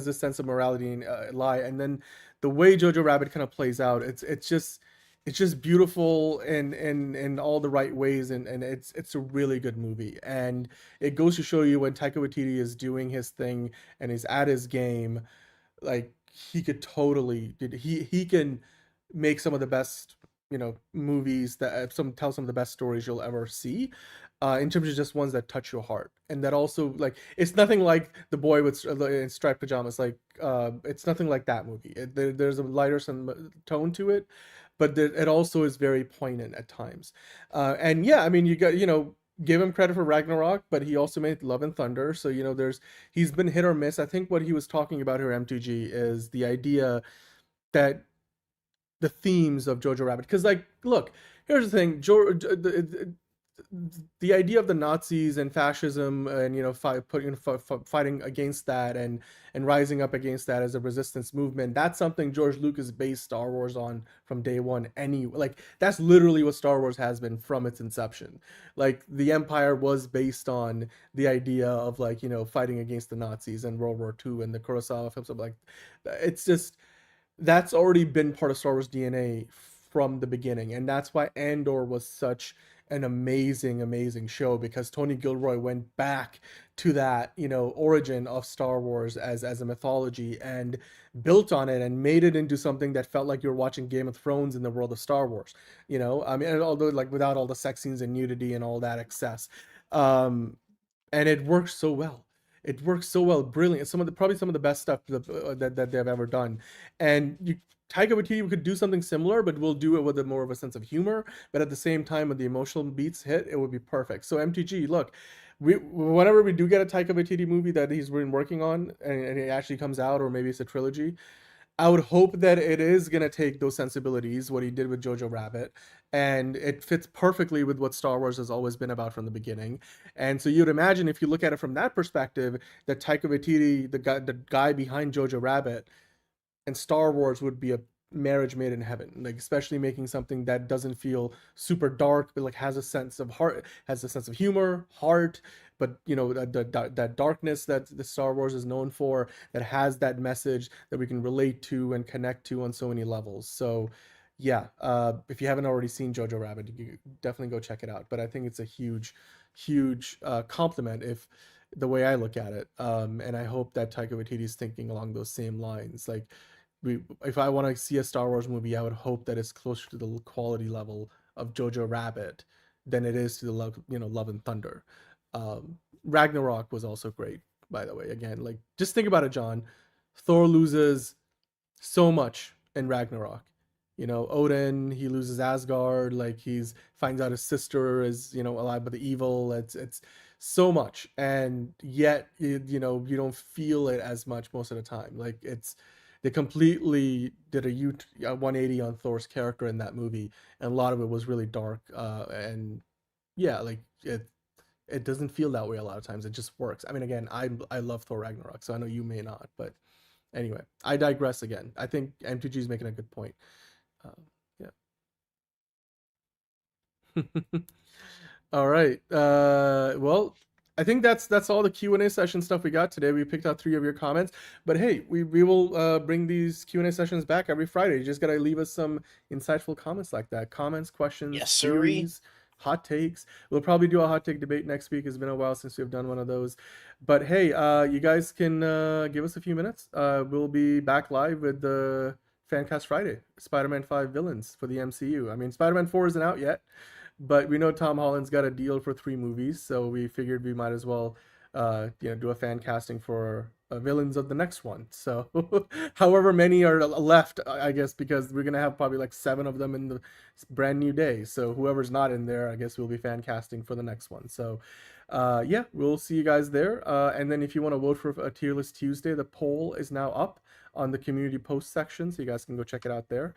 [SPEAKER 4] this sense of morality lie? And then the way Jojo Rabbit kind of plays out, it's just it's just beautiful in all the right ways, and it's a really good movie. And it goes to show you when Taika Waititi is doing his thing and he's at his game, like he could totally he can make some of the best movies that tell some of the best stories you'll ever see, in terms of just ones that touch your heart. And that also, like, it's nothing like The Boy with in striped pajamas, like it's nothing like that movie. There's a lighter some tone to it, but it also is very poignant at times. And yeah, I mean, you got give him credit for Ragnarok, but he also made Love and Thunder. So he's been hit or miss. I think what he was talking about here, M2G, is the idea that the themes of Jojo Rabbit, because, like, look, here's the thing, the idea of the Nazis and fascism, and fighting against that, and rising up against that as a resistance movement, that's something George Lucas based Star Wars on from day one. Like, that's literally what Star Wars has been from its inception. Like, the Empire was based on the idea of, like, fighting against the Nazis and World War II and the Kurosawa films. Like, it's just, that's already been part of Star Wars DNA from the beginning. And that's why Andor was such an amazing show, because Tony Gilroy went back to that origin of Star Wars as a mythology, and built on it and made it into something that felt like you're watching Game of Thrones in the world of Star Wars. I mean, and although, like, without all the sex scenes and nudity and all that excess, and it works so well. It works so well, brilliant. Probably some of the best stuff that they've ever done. And Taika Waititi could do something similar, but we'll do it with more of a sense of humor. But at the same time, when the emotional beats hit, it would be perfect. So MTG, look, whenever we do get a Taika Waititi movie that he's been working on, and it actually comes out, or maybe it's a trilogy, I would hope that it is going to take those sensibilities, what he did with Jojo Rabbit, and it fits perfectly with what Star Wars has always been about from the beginning. And so you'd imagine, if you look at it from that perspective, that Taika Waititi, the guy behind Jojo Rabbit, and Star Wars would be a marriage made in heaven. Like, especially making something that doesn't feel super dark, but, like, has a sense of heart, has a sense of humor, heart, but that darkness that the Star Wars is known for, that has that message that we can relate to and connect to on so many levels. So yeah, if you haven't already seen Jojo Rabbit, you definitely go check it out. But I think it's a huge compliment, if the way I look at it, and I hope that Taika Waititi is thinking along those same lines. Like, if I want to see a Star Wars movie, I would hope that it's closer to the quality level of Jojo Rabbit than it is to the Love and Thunder. Ragnarok was also great, by the way. Again, like, just think about it, John. Thor loses so much in Ragnarok. Odin, he loses Asgard. Like, finds out his sister is alive by the evil. It's so much, and yet you don't feel it as much most of the time. Like, they completely did a 180 on Thor's character in that movie, and a lot of it was really dark. And yeah, like, it doesn't feel that way a lot of times. It just works. I mean, again, I love Thor Ragnarok, so I know you may not, but anyway, I digress again. I think MTG is making a good point. Yeah. All right. Well, I think that's all the Q&A session stuff we got today. We picked out 3 of your comments, but hey, we will bring these Q&A sessions back every Friday. You just got to leave us some insightful comments like that. Comments, questions,
[SPEAKER 1] Yes,
[SPEAKER 4] theories, hot takes. We'll probably do a hot take debate next week. It's been a while since we've done one of those. But hey, you guys can give us a few minutes. We'll be back live with the Fancast Friday, Spider-Man 5 villains for the MCU. I mean, Spider-Man 4 isn't out yet, but we know Tom Holland's got a deal for 3 movies, so we figured we might as well do a fan casting for villains of the next one. So however many are left, I guess, because we're gonna have probably like 7 of them in the brand new day. So whoever's not in there, I guess we'll be fan casting for the next one. So yeah, we'll see you guys there. And then if you want to vote for a Tier List Tuesday, the poll is now up on the community post section, so you guys can go check it out there.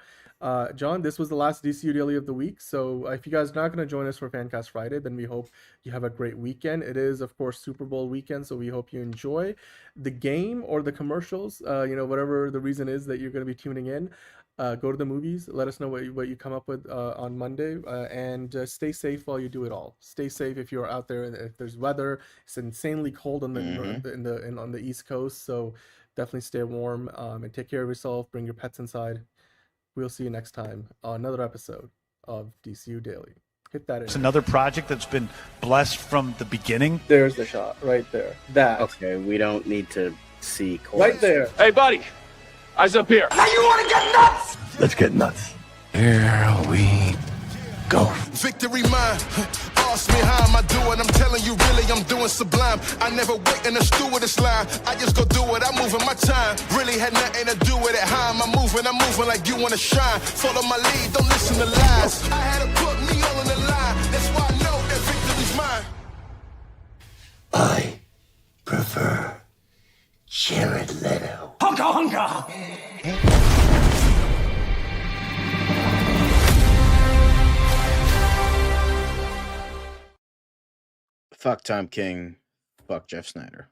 [SPEAKER 4] John, this was the last DCU Daily of the week, so if you guys are not going to join us for Fancast Friday, then we hope you have a great weekend. It is, of course, Super Bowl weekend, so we hope you enjoy the game or the commercials, whatever the reason is that you're going to be tuning in. Go to the movies, let us know what you come up with on Monday, and stay safe while you do it all. Stay safe if you're out there, if there's weather. It's insanely cold on on the East Coast, so definitely stay warm, and take care of yourself. Bring your pets inside. we'll see you next time on another episode of DCU Daily. Hit that in.
[SPEAKER 9] It's another project that's been blessed from the beginning.
[SPEAKER 4] There's the shot right there. That.
[SPEAKER 1] Okay, we don't need to see
[SPEAKER 4] Right there.
[SPEAKER 6] Hey, buddy. Eyes up here.
[SPEAKER 10] Now you want to get nuts?
[SPEAKER 7] Let's get nuts.
[SPEAKER 11] Here we go.
[SPEAKER 10] Victory mine. Ask me how am I doing? I'm telling you, really, I'm doing sublime. I never wait in a stewardess line. I just go do it. I'm moving my time. Really had nothing to do with it. How am I moving? I'm moving like you wanna shine. Follow my lead. Don't listen to lies. I had to put me all in the line. That's why I know that victory's mine.
[SPEAKER 2] I prefer Jared Leto.
[SPEAKER 1] Fuck Tom King. Fuck Jeff Snyder.